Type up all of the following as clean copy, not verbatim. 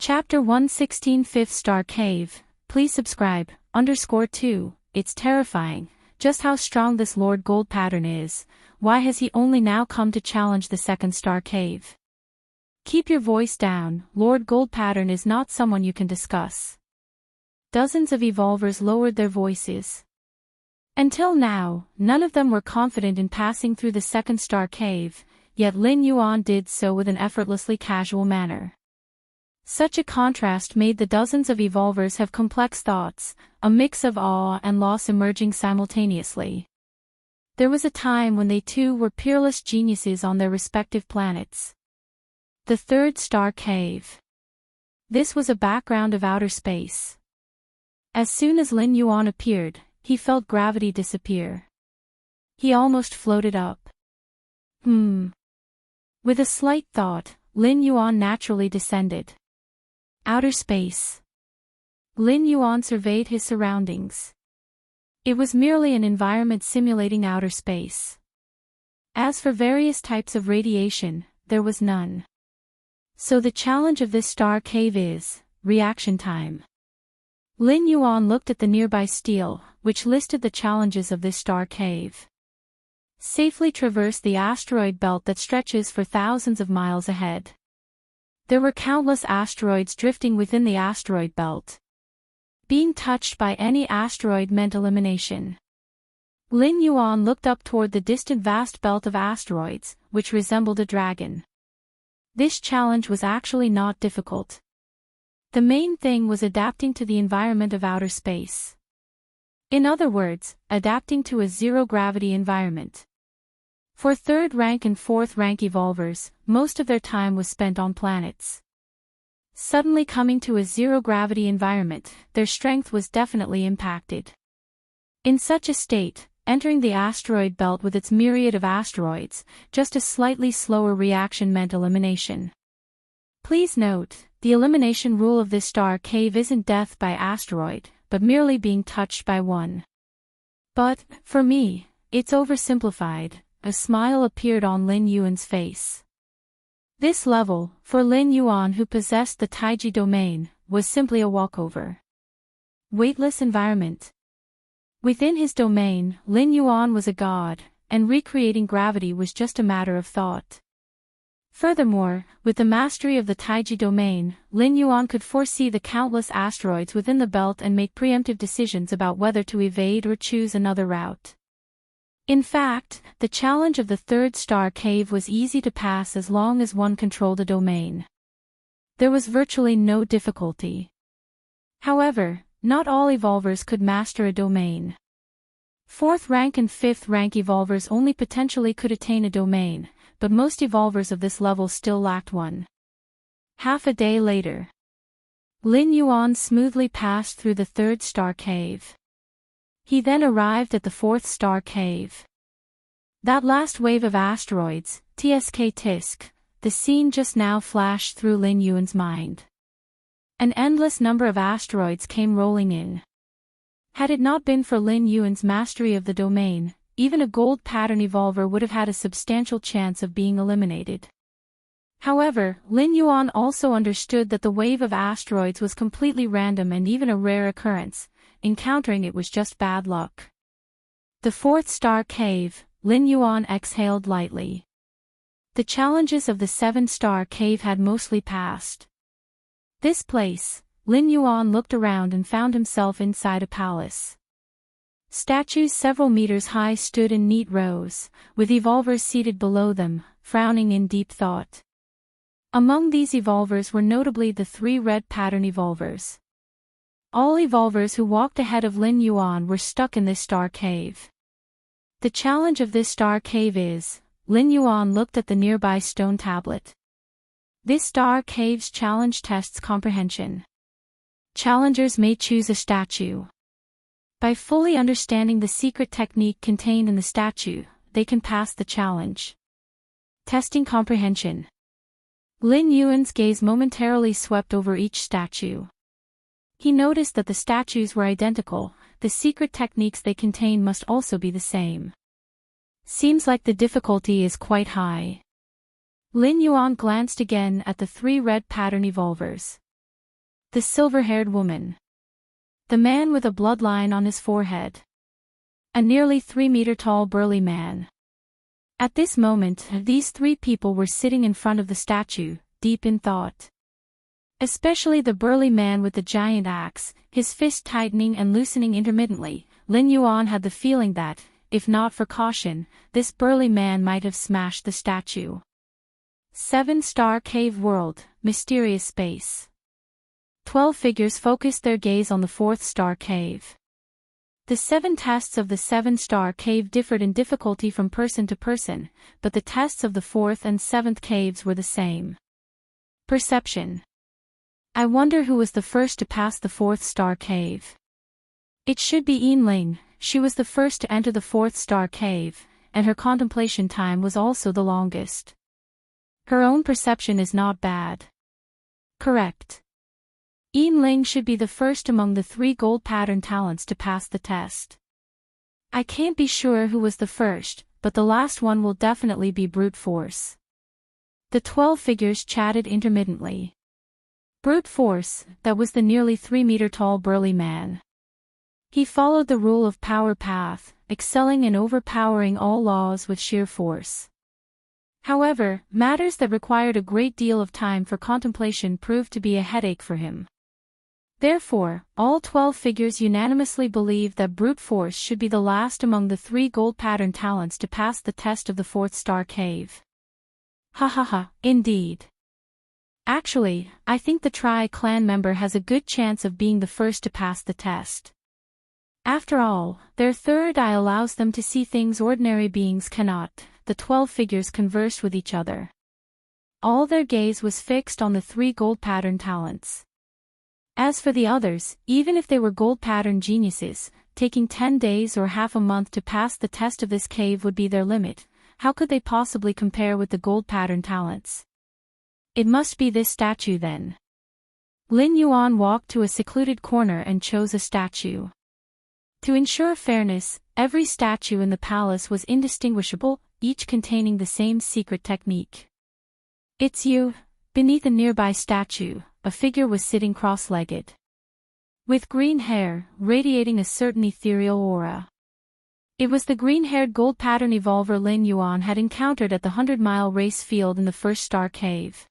Chapter 116 5th Star Cave. Please subscribe. _2. It's terrifying, just how strong this Lord Gold pattern is. Why has he only now come to challenge the 2nd Star Cave? Keep your voice down, Lord Gold pattern is not someone you can discuss. Dozens of evolvers lowered their voices. Until now, none of them were confident in passing through the 2nd Star Cave, yet Lin Yuan did so with an effortlessly casual manner. Such a contrast made the dozens of evolvers have complex thoughts, a mix of awe and loss emerging simultaneously. There was a time when they too were peerless geniuses on their respective planets. The 3rd Star Cave. This was a background of outer space. As soon as Lin Yuan appeared, he felt gravity disappear. He almost floated up. With a slight thought, Lin Yuan naturally descended. Outer space. Lin Yuan surveyed his surroundings. It was merely an environment simulating outer space. As for various types of radiation, there was none. So the challenge of this star cave is reaction time. Lin Yuan looked at the nearby stele, which listed the challenges of this star cave. Safely traverse the asteroid belt that stretches for thousands of miles ahead. There were countless asteroids drifting within the asteroid belt. Being touched by any asteroid meant elimination. Lin Yuan looked up toward the distant vast belt of asteroids, which resembled a dragon. This challenge was actually not difficult. The main thing was adapting to the environment of outer space. In other words, adapting to a zero-gravity environment. For 3rd rank and 4th rank evolvers, most of their time was spent on planets. Suddenly coming to a zero-gravity environment, their strength was definitely impacted. In such a state, entering the asteroid belt with its myriad of asteroids, just a slightly slower reaction meant elimination. Please note, the elimination rule of this star cave isn't death by asteroid, but merely being touched by one. But, for me, it's oversimplified. A smile appeared on Lin Yuan's face. This level, for Lin Yuan who possessed the Taiji domain, was simply a walkover. Weightless environment. Within his domain, Lin Yuan was a god, and recreating gravity was just a matter of thought. Furthermore, with the mastery of the Taiji domain, Lin Yuan could foresee the countless asteroids within the belt and make preemptive decisions about whether to evade or choose another route. In fact, the challenge of the 3rd Star Cave was easy to pass as long as one controlled a domain. There was virtually no difficulty. However, not all evolvers could master a domain. 4th rank and 5th rank evolvers only potentially could attain a domain, but most evolvers of this level still lacked one. Half a day later, Lin Yuan smoothly passed through the 3rd Star Cave. He then arrived at the 4th Star Cave. That last wave of asteroids, Tisk, the scene just now flashed through Lin Yuan's mind. An endless number of asteroids came rolling in. Had it not been for Lin Yuan's mastery of the domain, even a gold pattern evolver would have had a substantial chance of being eliminated. However, Lin Yuan also understood that the wave of asteroids was completely random and even a rare occurrence. Encountering it was just bad luck. The 4th Star Cave, Lin Yuan exhaled lightly. The challenges of the 7th Star Cave had mostly passed. This place, Lin Yuan looked around and found himself inside a palace. Statues several meters high stood in neat rows, with evolvers seated below them, frowning in deep thought. Among these evolvers were notably the 3 red pattern evolvers. All evolvers who walked ahead of Lin Yuan were stuck in this star cave. The challenge of this star cave is, Lin Yuan looked at the nearby stone tablet. This star cave's challenge tests comprehension. Challengers may choose a statue. By fully understanding the secret technique contained in the statue, they can pass the challenge. Testing comprehension. Lin Yuan's gaze momentarily swept over each statue. He noticed that the statues were identical, the secret techniques they contain must also be the same. Seems like the difficulty is quite high. Lin Yuan glanced again at the 3 red pattern evolvers. The silver-haired woman. The man with a bloodline on his forehead. A nearly 3-meter-tall burly man. At this moment, these three people were sitting in front of the statue, deep in thought. Especially the burly man with the giant axe, his fist tightening and loosening intermittently. Lin Yuan had the feeling that, if not for caution, this burly man might have smashed the statue. 7-star cave world, mysterious space. 12 figures focused their gaze on the 4th-star cave. The 7 tests of the 7-star cave differed in difficulty from person to person, but the tests of the 4th and 7th caves were the same. Perception. I wonder who was the first to pass the 4th-star cave. It should be Yinling. She was the first to enter the 4th-star cave, and her contemplation time was also the longest. Her own perception is not bad. Correct. Yinling should be the first among the 3 gold pattern talents to pass the test. I can't be sure who was the first, but the last one will definitely be brute force. The 12 figures chatted intermittently. Brute force, that was the nearly 3-meter-tall burly man. He followed the rule of power path, excelling in overpowering all laws with sheer force. However, matters that required a great deal of time for contemplation proved to be a headache for him. Therefore, all 12 figures unanimously believed that brute force should be the last among the 3 gold pattern talents to pass the test of the 4th-star cave. Ha ha ha, indeed. Actually, I think the Tri-Clan member has a good chance of being the first to pass the test. After all, their third eye allows them to see things ordinary beings cannot. The 12 figures conversed with each other. All their gaze was fixed on the 3 gold pattern talents. As for the others, even if they were gold pattern geniuses, taking 10 days or half a month to pass the test of this cave would be their limit. How could they possibly compare with the gold pattern talents? It must be this statue then. Lin Yuan walked to a secluded corner and chose a statue. To ensure fairness, every statue in the palace was indistinguishable, each containing the same secret technique. It's you. Beneath a nearby statue, a figure was sitting cross-legged. With green hair, radiating a certain ethereal aura. It was the green-haired gold pattern evolver Lin Yuan had encountered at the 100-mile race field in the 1st-star cave.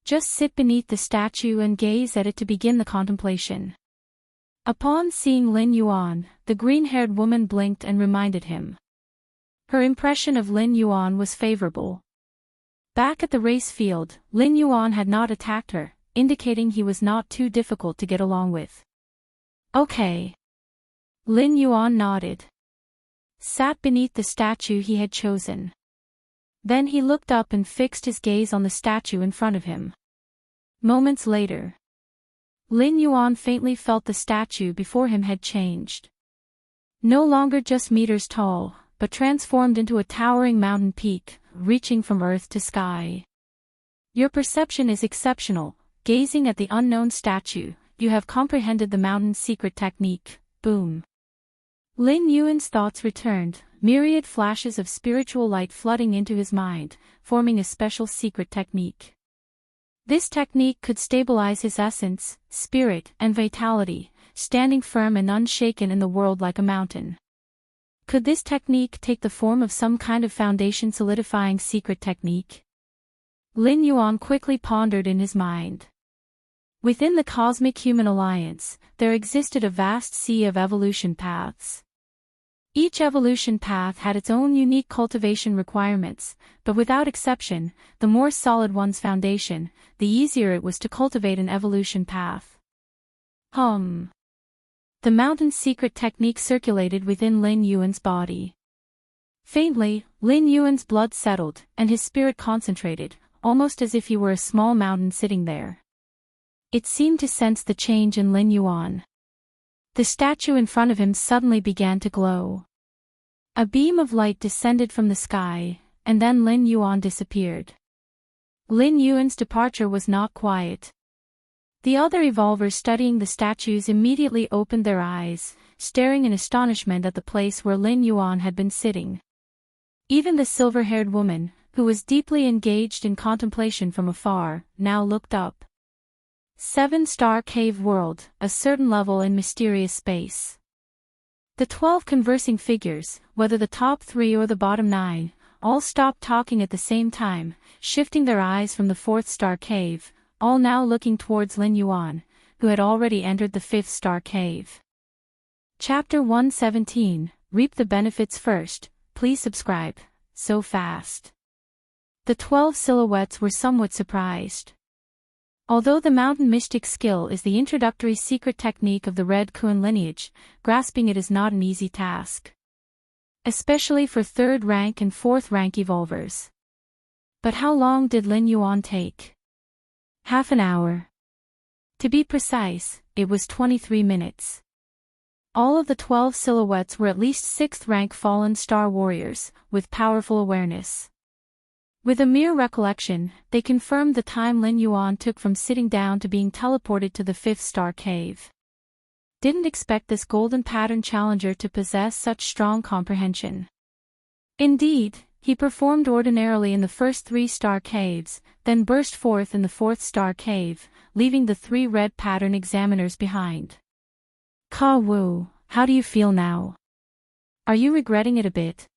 Just sit beneath the statue and gaze at it to begin the contemplation. Upon seeing Lin Yuan, the green-haired woman blinked and reminded him. Her impression of Lin Yuan was favorable. Back at the race field, Lin Yuan had not attacked her, indicating he was not too difficult to get along with. Okay. Lin Yuan nodded. Sat beneath the statue he had chosen. Then he looked up and fixed his gaze on the statue in front of him. Moments later, Lin Yuan faintly felt the statue before him had changed. No longer just meters tall, but transformed into a towering mountain peak, reaching from earth to sky. Your perception is exceptional. Gazing at the unknown statue, you have comprehended the mountain's secret technique. Boom. Lin Yuan's thoughts returned, myriad flashes of spiritual light flooding into his mind, forming a special secret technique. This technique could stabilize his essence, spirit, and vitality, standing firm and unshaken in the world like a mountain. Could this technique take the form of some kind of foundation solidifying secret technique? Lin Yuan quickly pondered in his mind. Within the Cosmic Human Alliance, there existed a vast sea of evolution paths. Each evolution path had its own unique cultivation requirements, but without exception, the more solid one's foundation, the easier it was to cultivate an evolution path. The mountain's secret technique circulated within Lin Yuan's body. Faintly, Lin Yuan's blood settled, and his spirit concentrated, almost as if he were a small mountain sitting there. It seemed to sense the change in Lin Yuan. The statue in front of him suddenly began to glow. A beam of light descended from the sky, and then Lin Yuan disappeared. Lin Yuan's departure was not quiet. The other evolvers studying the statues immediately opened their eyes, staring in astonishment at the place where Lin Yuan had been sitting. Even the silver-haired woman, who was deeply engaged in contemplation from afar, now looked up. 7-star cave world, a certain level in mysterious space. The 12 conversing figures, whether the top 3 or the bottom 9, all stopped talking at the same time, shifting their eyes from the 4th-star cave, all now looking towards Lin Yuan, who had already entered the 5th-star cave. Chapter 117, Reap the Benefits First. Please subscribe. So fast. The 12 silhouettes were somewhat surprised. Although the mountain mystic skill is the introductory secret technique of the Red Kun lineage, grasping it is not an easy task. Especially for 3rd rank and 4th rank evolvers. But how long did Lin Yuan take? Half an hour. To be precise, it was 23 minutes. All of the 12 silhouettes were at least 6th rank fallen star warriors, with powerful awareness. With a mere recollection, they confirmed the time Lin Yuan took from sitting down to being teleported to the 5th-star cave. Didn't expect this golden pattern challenger to possess such strong comprehension. Indeed, he performed ordinarily in the first 3-star caves, then burst forth in the 4th-star cave, leaving the 3 red pattern examiners behind. Ka Wu, how do you feel now? Are you regretting it a bit?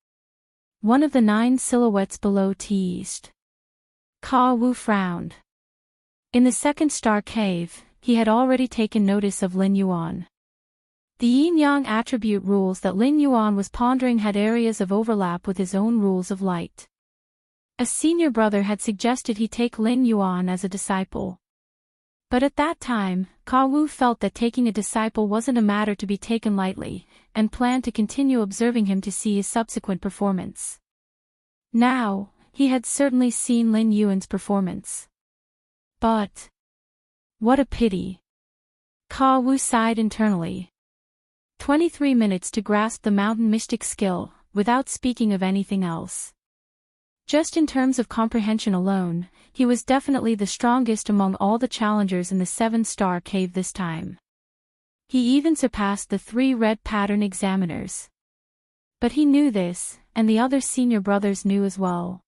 One of the 9 silhouettes below teased. Ka Wu frowned. In the 2nd-star cave, he had already taken notice of Lin Yuan. The yin-yang attribute rules that Lin Yuan was pondering had areas of overlap with his own rules of light. A senior brother had suggested he take Lin Yuan as a disciple. But at that time, Ka Wu felt that taking a disciple wasn't a matter to be taken lightly, and planned to continue observing him to see his subsequent performance. Now, he had certainly seen Lin Yuan's performance. But what a pity. Ka Wu sighed internally. 23 minutes to grasp the mountain mystic skill, without speaking of anything else. Just in terms of comprehension alone, he was definitely the strongest among all the challengers in the 7-star cave this time. He even surpassed the 3 red pattern examiners. But he knew this, and the other senior brothers knew as well.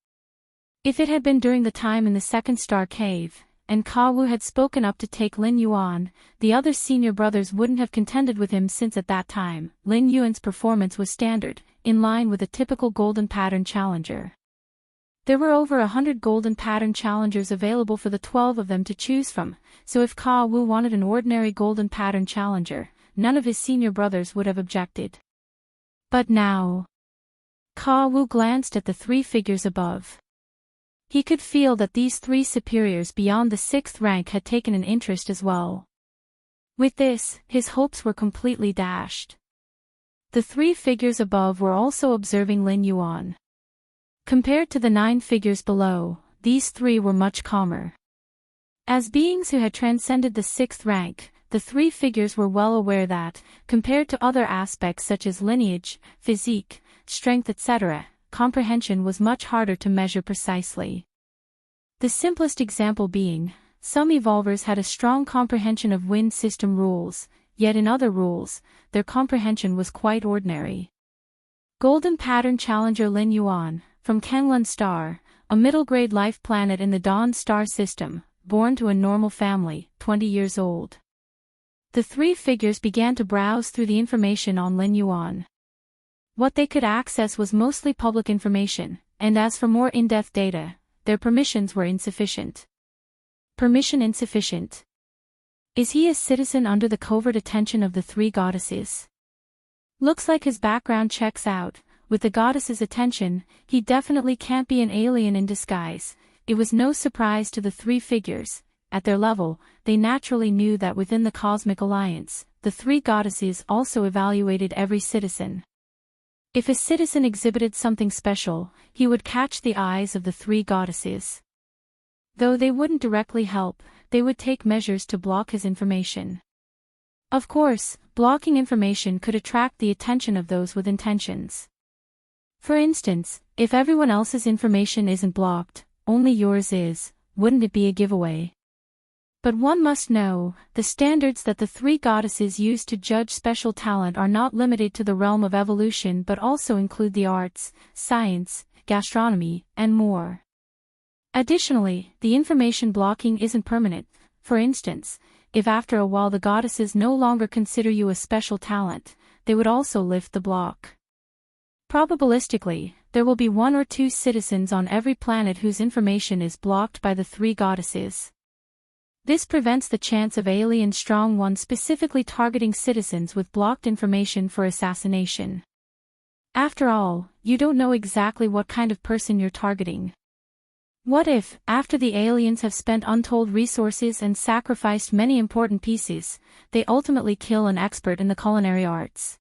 If it had been during the time in the 2nd-star cave, and Ka Wu had spoken up to take Lin Yuan, the other senior brothers wouldn't have contended with him since at that time, Lin Yuan's performance was standard, in line with a typical golden pattern challenger. There were over 100 golden pattern challengers available for the 12 of them to choose from, so if Ka Wu wanted an ordinary golden pattern challenger, none of his senior brothers would have objected. But now, Ka Wu glanced at the 3 figures above. He could feel that these 3 superiors beyond the 6th rank had taken an interest as well. With this, his hopes were completely dashed. The 3 figures above were also observing Lin Yuan. Compared to the 9 figures below, these 3 were much calmer. As beings who had transcended the 6th rank, the 3 figures were well aware that, compared to other aspects such as lineage, physique, strength etc., comprehension was much harder to measure precisely. The simplest example being, some evolvers had a strong comprehension of wind system rules, yet in other rules, their comprehension was quite ordinary. Golden Pattern Challenger Lin Yuan, from Kenlun Star, a middle-grade life planet in the Dawn star system, born to a normal family, 20 years old. The 3 figures began to browse through the information on Lin Yuan. What they could access was mostly public information, and as for more in-depth data, their permissions were insufficient. Permission insufficient. Is he a citizen under the covert attention of the 3 goddesses? Looks like his background checks out. With the goddess's attention, he definitely can't be an alien in disguise. It was no surprise to the 3 figures. At their level, they naturally knew that within the Cosmic Alliance, the 3 goddesses also evaluated every citizen. If a citizen exhibited something special, he would catch the eyes of the 3 goddesses. Though they wouldn't directly help, they would take measures to block his information. Of course, blocking information could attract the attention of those with intentions. For instance, if everyone else's information isn't blocked, only yours is, wouldn't it be a giveaway? But one must know, the standards that the 3 goddesses use to judge special talent are not limited to the realm of evolution but also include the arts, science, gastronomy, and more. Additionally, the information blocking isn't permanent. For instance, if after a while the goddesses no longer consider you a special talent, they would also lift the block. Probabilistically, there will be 1 or 2 citizens on every planet whose information is blocked by the 3 goddesses. This prevents the chance of alien strong ones specifically targeting citizens with blocked information for assassination. After all, you don't know exactly what kind of person you're targeting. What if, after the aliens have spent untold resources and sacrificed many important pieces, they ultimately kill an expert in the culinary arts?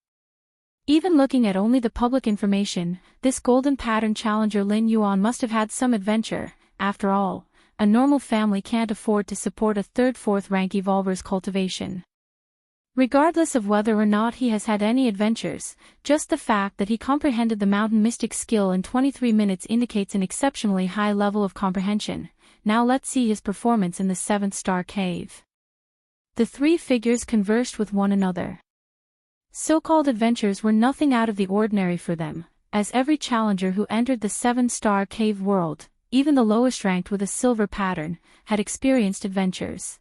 Even looking at only the public information, this golden pattern challenger Lin Yuan must have had some adventure. After all, a normal family can't afford to support a 3rd-4th rank evolver's cultivation. Regardless of whether or not he has had any adventures, just the fact that he comprehended the mountain mystic skill in 23 minutes indicates an exceptionally high level of comprehension. Now let's see his performance in the 7th star cave. The 3 figures conversed with one another. So-called adventures were nothing out of the ordinary for them, as every challenger who entered the 7-star cave world, even the lowest ranked with a silver pattern, had experienced adventures.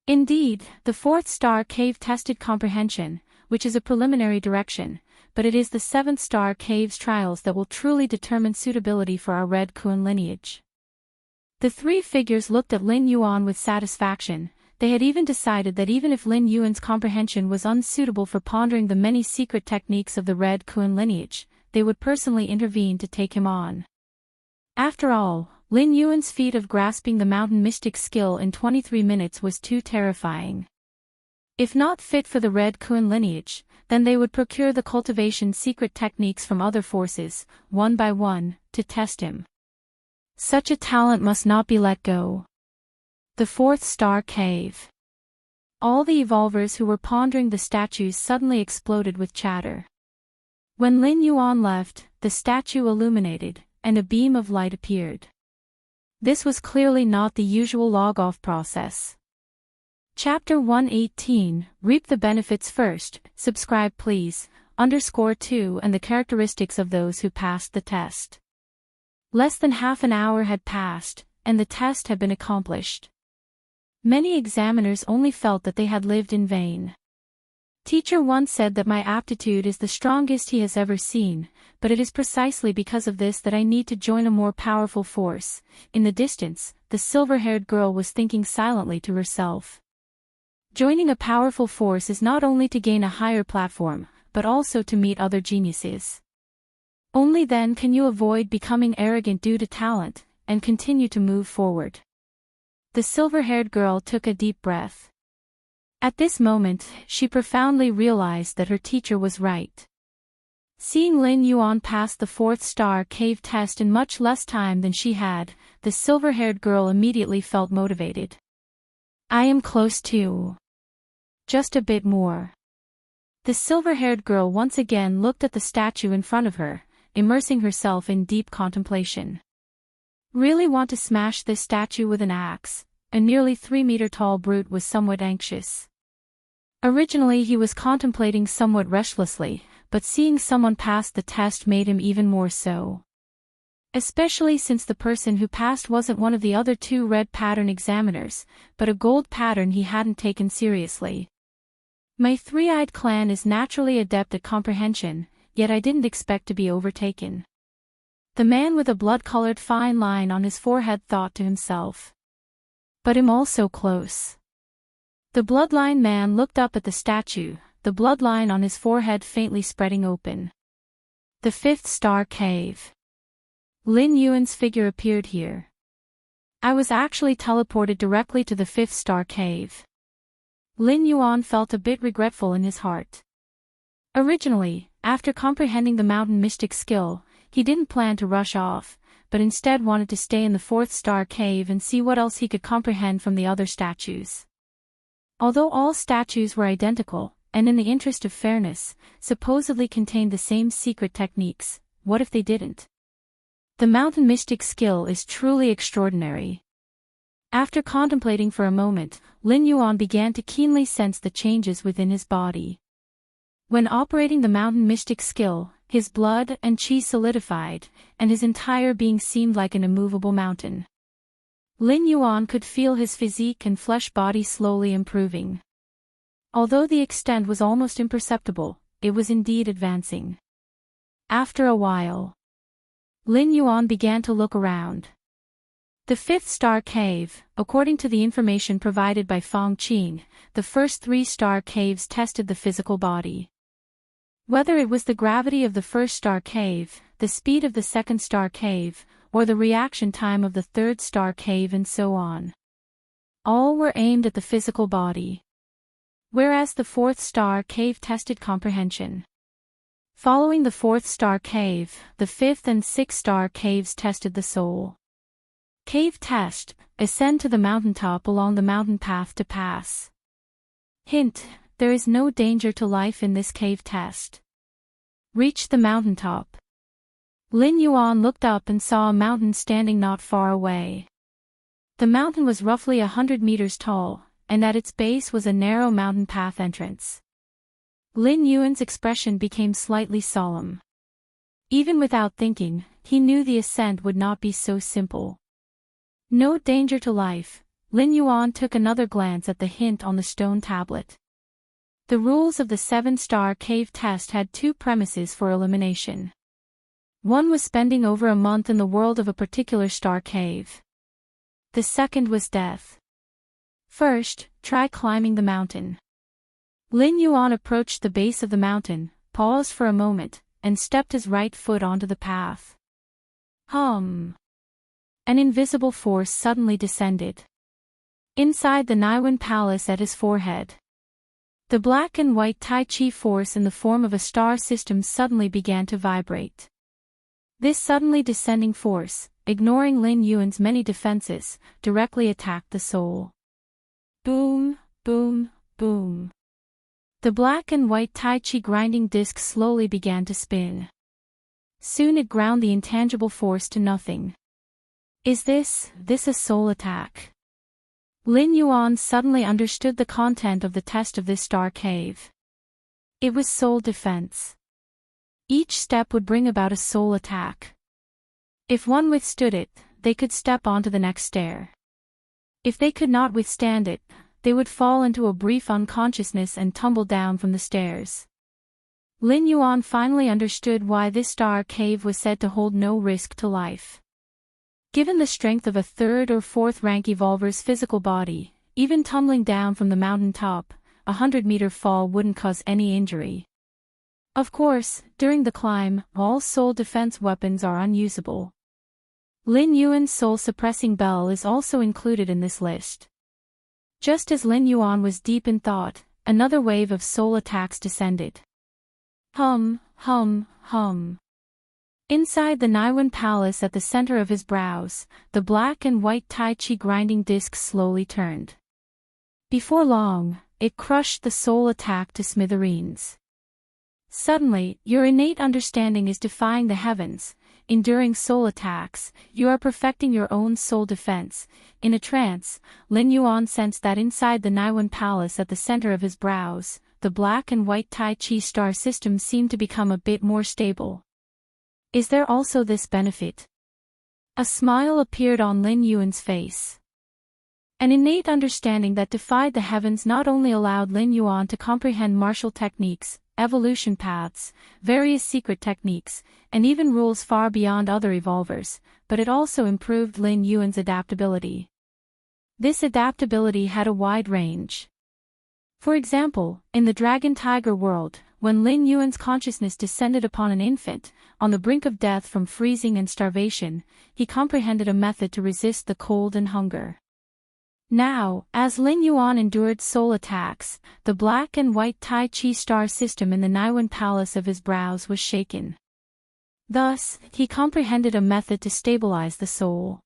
Indeed, the 4th star cave tested comprehension, which is a preliminary direction, but it is the 7th star cave's trials that will truly determine suitability for our Red Kun lineage. The 3 figures looked at Lin Yuan with satisfaction. They had even decided that even if Lin Yuan's comprehension was unsuitable for pondering the many secret techniques of the Red Kun lineage, they would personally intervene to take him on. After all, Lin Yuan's feat of grasping the mountain mystic skill in 23 minutes was too terrifying. If not fit for the Red Kun lineage, then they would procure the cultivation secret techniques from other forces, one by one, to test him. Such a talent must not be let go. The 4th star cave. All the evolvers who were pondering the statues suddenly exploded with chatter. When Lin Yuan left, the statue illuminated, and a beam of light appeared. This was clearly not the usual log-off process. Chapter 118, Reap the Benefits First, Subscribe Please, _2 and the characteristics of those who passed the test. Less than half an hour had passed, and the test had been accomplished. Many examiners only felt that they had lived in vain. Teacher once said that my aptitude is the strongest he has ever seen, but it is precisely because of this that I need to join a more powerful force. In the distance, the silver-haired girl was thinking silently to herself. Joining a powerful force is not only to gain a higher platform, but also to meet other geniuses. Only then can you avoid becoming arrogant due to talent, and continue to move forward. The silver-haired girl took a deep breath. At this moment, she profoundly realized that her teacher was right. Seeing Lin Yuan pass the 4th star cave test in much less time than she had, the silver-haired girl immediately felt motivated. I am close too. Just a bit more. The silver-haired girl once again looked at the statue in front of her, immersing herself in deep contemplation. Really want to smash this statue with an axe. A nearly 3-meter-tall brute was somewhat anxious. Originally he was contemplating somewhat restlessly, but seeing someone pass the test made him even more so. Especially since the person who passed wasn't one of the other 2 red pattern examiners, but a gold pattern he hadn't taken seriously. My 3-eyed clan is naturally adept at comprehension, yet I didn't expect to be overtaken. The man with a blood-colored fine line on his forehead thought to himself. But I'm also close. The bloodline man looked up at the statue, the bloodline on his forehead faintly spreading open. The 5th star cave. Lin Yuan's figure appeared here. I was actually teleported directly to the 5th star cave. Lin Yuan felt a bit regretful in his heart. Originally, after comprehending the mountain mystic skill, he didn't plan to rush off, but instead wanted to stay in the 4th star cave and see what else he could comprehend from the other statues. Although all statues were identical, and in the interest of fairness, supposedly contained the same secret techniques, what if they didn't? The mountain mystic skill is truly extraordinary. After contemplating for a moment, Lin Yuan began to keenly sense the changes within his body. When operating the mountain mystic skill, his blood and chi solidified, and his entire being seemed like an immovable mountain. Lin Yuan could feel his physique and flesh body slowly improving. Although the extent was almost imperceptible, it was indeed advancing. After a while, Lin Yuan began to look around. The fifth star cave, according to the information provided by Fong Qing, the first 3-star caves tested the physical body. Whether it was the gravity of the first star cave, the speed of the second star cave, or the reaction time of the third star cave and so on. All were aimed at the physical body. Whereas the fourth star cave tested comprehension. Following the fourth star cave, the fifth and sixth star caves tested the soul. Cave test: ascend to the mountaintop along the mountain path to pass. Hint: there is no danger to life in this cave test. Reach the mountaintop. Lin Yuan looked up and saw a mountain standing not far away. The mountain was roughly 100 meters tall, and at its base was a narrow mountain path entrance. Lin Yuan's expression became slightly solemn. Even without thinking, he knew the ascent would not be so simple. No danger to life. Lin Yuan took another glance at the hint on the stone tablet. The rules of the 7-star cave test had 2 premises for elimination. One was spending over a month in the world of a particular star cave. The second was death. First, try climbing the mountain. Lin Yuan approached the base of the mountain, paused for a moment, and stepped his right foot onto the path. An invisible force suddenly descended. Inside the Naiwen Palace at his forehead, the black and white Tai Chi force in the form of a star system suddenly began to vibrate. This suddenly descending force, ignoring Lin Yuan's many defenses, directly attacked the soul. Boom, boom, boom. The black and white Tai Chi grinding disc slowly began to spin. Soon it ground the intangible force to nothing. Is this a soul attack? Lin Yuan suddenly understood the content of the test of this star cave. It was soul defense. Each step would bring about a soul attack. If one withstood it, they could step onto the next stair. If they could not withstand it, they would fall into a brief unconsciousness and tumble down from the stairs. Lin Yuan finally understood why this star cave was said to hold no risk to life. Given the strength of a 3rd or 4th rank evolver's physical body, even tumbling down from the mountain top, a 100-meter fall wouldn't cause any injury. Of course, during the climb, all soul defense weapons are unusable. Lin Yuan's soul-suppressing bell is also included in this list. Just as Lin Yuan was deep in thought, another wave of soul attacks descended. Hum. Inside the Naiwen Palace at the center of his brows, the black and white Tai Chi grinding disc slowly turned. Before long, it crushed the soul attack to smithereens. Suddenly, your innate understanding is defying the heavens. Enduring soul attacks, you are perfecting your own soul defense. In a trance, Lin Yuan sensed that inside the Naiwen Palace at the center of his brows, the black and white Tai Chi star system seemed to become a bit more stable. Is there also this benefit? A smile appeared on Lin Yuan's face. An innate understanding that defied the heavens not only allowed Lin Yuan to comprehend martial techniques, evolution paths, various secret techniques, and even rules far beyond other evolvers, but it also improved Lin Yuan's adaptability. This adaptability had a wide range. For example, in the Dragon Tiger world, when Lin Yuan's consciousness descended upon an infant, on the brink of death from freezing and starvation, he comprehended a method to resist the cold and hunger. Now, as Lin Yuan endured soul attacks, the black and white Tai Chi star system in the Naiwen Palace of his brows was shaken. Thus, he comprehended a method to stabilize the soul.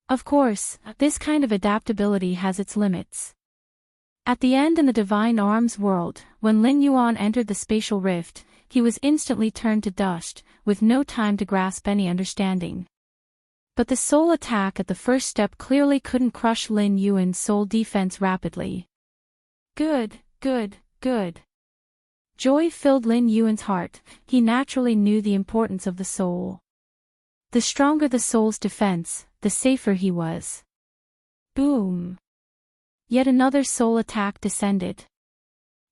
Of course, this kind of adaptability has its limits. At the end in the Divine Arms world, when Lin Yuan entered the spatial rift, he was instantly turned to dust, with no time to grasp any understanding. But the soul attack at the first step clearly couldn't crush Lin Yuan's soul defense rapidly. Good. Joy filled Lin Yuan's heart. He naturally knew the importance of the soul. The stronger the soul's defense, the safer he was. Boom! Yet another soul attack descended.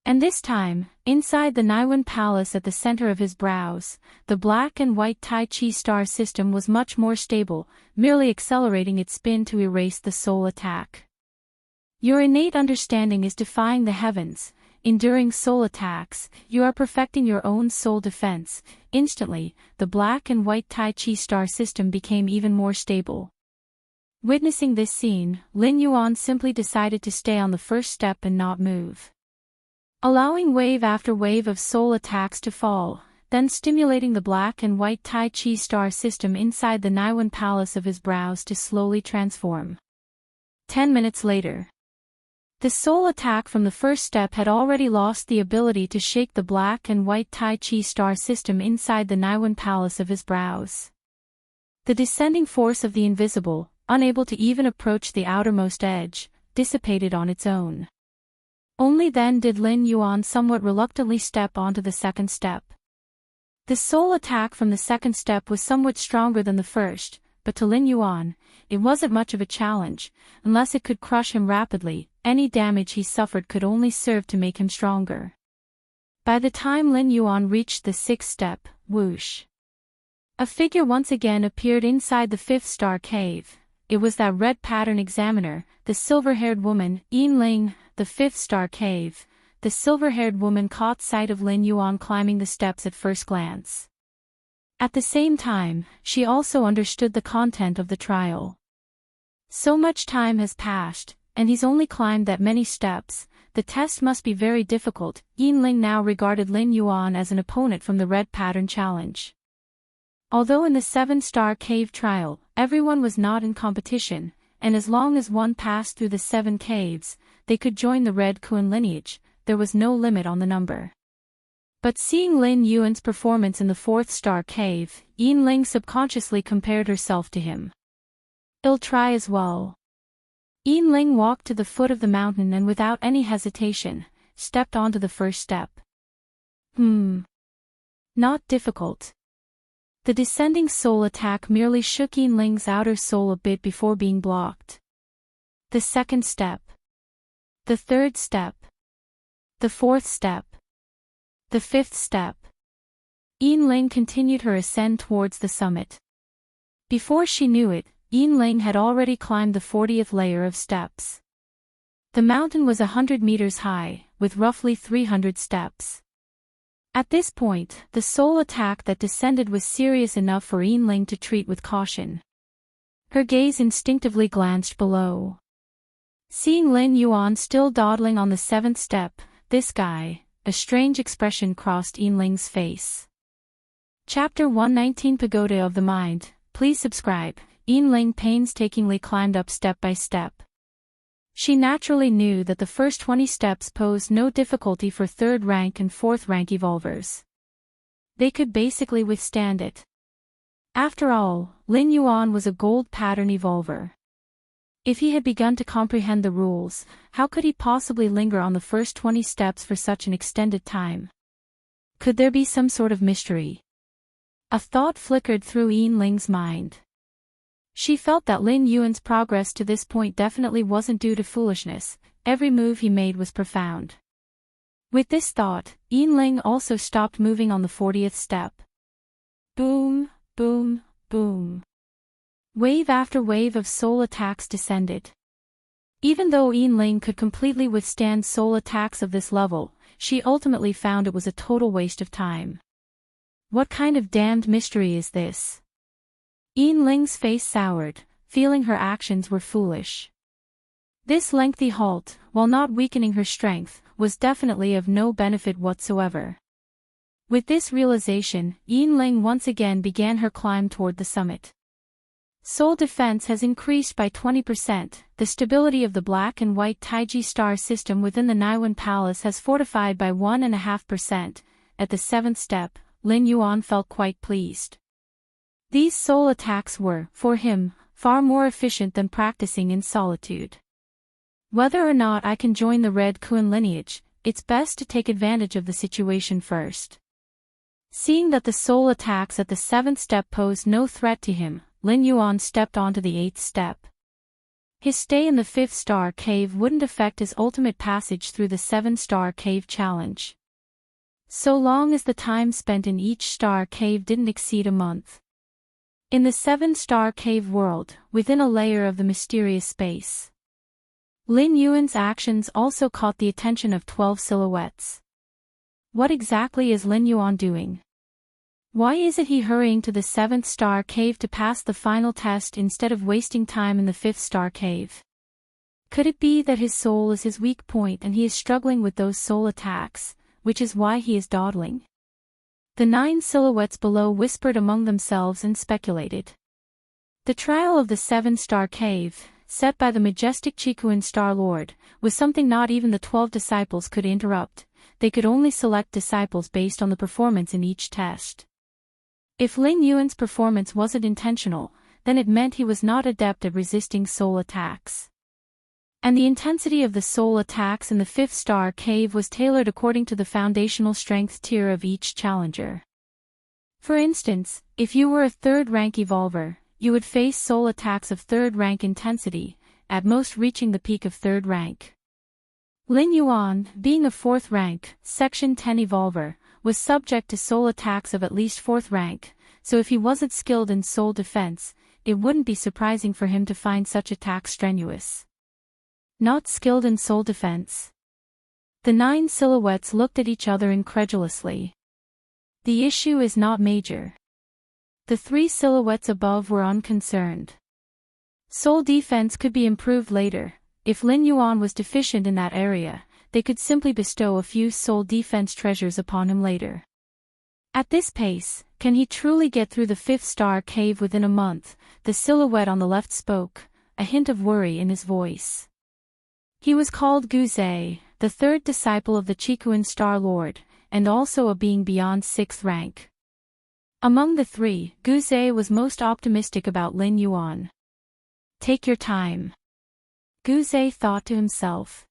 And this time, inside the Naiwan palace at the center of his brows, the black and white Tai Chi star system was much more stable, merely accelerating its spin to erase the soul attack. Your innate understanding is defying the heavens. Enduring soul attacks, you are perfecting your own soul defense. Instantly, the black and white Tai Chi star system became even more stable. Witnessing this scene, Lin Yuan simply decided to stay on the first step and not move. Allowing wave after wave of soul attacks to fall, then stimulating the black and white Tai Chi star system inside the Naiwan palace of his brows to slowly transform. 10 minutes later. The soul attack from the first step had already lost the ability to shake the black and white Tai Chi star system inside the Naiwan palace of his brows. The descending force of the invisible, unable to even approach the outermost edge, dissipated on its own. Only then did Lin Yuan somewhat reluctantly step onto the second step. The soul attack from the second step was somewhat stronger than the first, but to Lin Yuan, it wasn't much of a challenge. Unless it could crush him rapidly, any damage he suffered could only serve to make him stronger. By the time Lin Yuan reached the sixth step, whoosh! A figure once again appeared inside the fifth star cave. It was that red pattern examiner, the silver-haired woman, Yinling. The fifth star cave. The silver-haired woman caught sight of Lin Yuan climbing the steps at first glance. At the same time, she also understood the content of the trial. So much time has passed, and he's only climbed that many steps. The test must be very difficult. Yinling now regarded Lin Yuan as an opponent from the red pattern challenge. Although in the 7-star cave trial, everyone was not in competition, and as long as one passed through the 7 caves, they could join the Red Kun lineage, there was no limit on the number. But seeing Lin Yuan's performance in the 4th-star cave, Yinling subconsciously compared herself to him. I'll try as well. Yinling walked to the foot of the mountain and without any hesitation, stepped onto the first step. Not difficult. The descending soul attack merely shook Yinling's outer soul a bit before being blocked. The second step. The third step. The fourth step. The fifth step. Yinling continued her ascent towards the summit. Before she knew it, Yinling had already climbed the 40th layer of steps. The mountain was 100 meters high, with roughly 300 steps. At this point, the soul attack that descended was serious enough for Yinling to treat with caution. Her gaze instinctively glanced below. Seeing Lin Yuan still dawdling on the 7th step, this guy, a strange expression crossed Yinling's face. Chapter 119 Pagoda of the Mind. Please subscribe. Yinling painstakingly climbed up step by step. She naturally knew that the first 20 steps posed no difficulty for 3rd rank and 4th rank evolvers. They could basically withstand it. After all, Lin Yuan was a gold pattern evolver. If he had begun to comprehend the rules, how could he possibly linger on the first 20 steps for such an extended time? Could there be some sort of mystery? A thought flickered through Yinling's mind. She felt that Lin Yuan's progress to this point definitely wasn't due to foolishness. Every move he made was profound. With this thought, Yinling also stopped moving on the 40th step. Boom, boom, boom. Wave after wave of soul attacks descended. Even though Yinling could completely withstand soul attacks of this level, she ultimately found it was a total waste of time. What kind of damned mystery is this? Yinling's face soured, feeling her actions were foolish. This lengthy halt, while not weakening her strength, was definitely of no benefit whatsoever. With this realization, Yinling once again began her climb toward the summit. Soul defense has increased by 20%, the stability of the black and white Taiji star system within the Naiwan Palace has fortified by 1.5%. At the 7th step, Lin Yuan felt quite pleased. These soul attacks were, for him, far more efficient than practicing in solitude. Whether or not I can join the Red Kun lineage, it's best to take advantage of the situation first. Seeing that the soul attacks at the 7th step posed no threat to him, Lin Yuan stepped onto the 8th step. His stay in the 5th-star cave wouldn't affect his ultimate passage through the 7-star cave challenge. So long as the time spent in each star cave didn't exceed a month. In the 7-star cave world, within a layer of the mysterious space, Lin Yuan's actions also caught the attention of 12 silhouettes. What exactly is Lin Yuan doing? Why isn't he hurrying to the 7th-star cave to pass the final test instead of wasting time in the 5th-star cave? Could it be that his soul is his weak point and he is struggling with those soul attacks, which is why he is dawdling? The 9 silhouettes below whispered among themselves and speculated. The trial of the 7-star cave, set by the majestic Chikuan Star Lord, was something not even the 12 disciples could interrupt. They could only select disciples based on the performance in each test. If Lin Yuan's performance wasn't intentional, then it meant he was not adept at resisting soul attacks. And the intensity of the soul attacks in the 5th-star cave was tailored according to the foundational strength tier of each challenger. For instance, if you were a 3rd-rank evolver, you would face soul attacks of 3rd-rank intensity, at most reaching the peak of 3rd rank. Lin Yuan, being a 4th-rank, Section 10 evolver, was subject to soul attacks of at least 4th rank, so if he wasn't skilled in soul defense, it wouldn't be surprising for him to find such attacks strenuous. Not skilled in soul defense. The 9 silhouettes looked at each other incredulously. The issue is not major. The 3 silhouettes above were unconcerned. Soul defense could be improved later. If Lin Yuan was deficient in that area, they could simply bestow a few soul defense treasures upon him later. At this pace, can he truly get through the 5th-star cave within a month? The silhouette on the left spoke, a hint of worry in his voice. He was called Wuxia, the 3rd disciple of the Chikuan Star Lord, and also a being beyond 6th rank. Among the 3, Wuxia was most optimistic about Lin Yuan. Take your time, Wuxia thought to himself.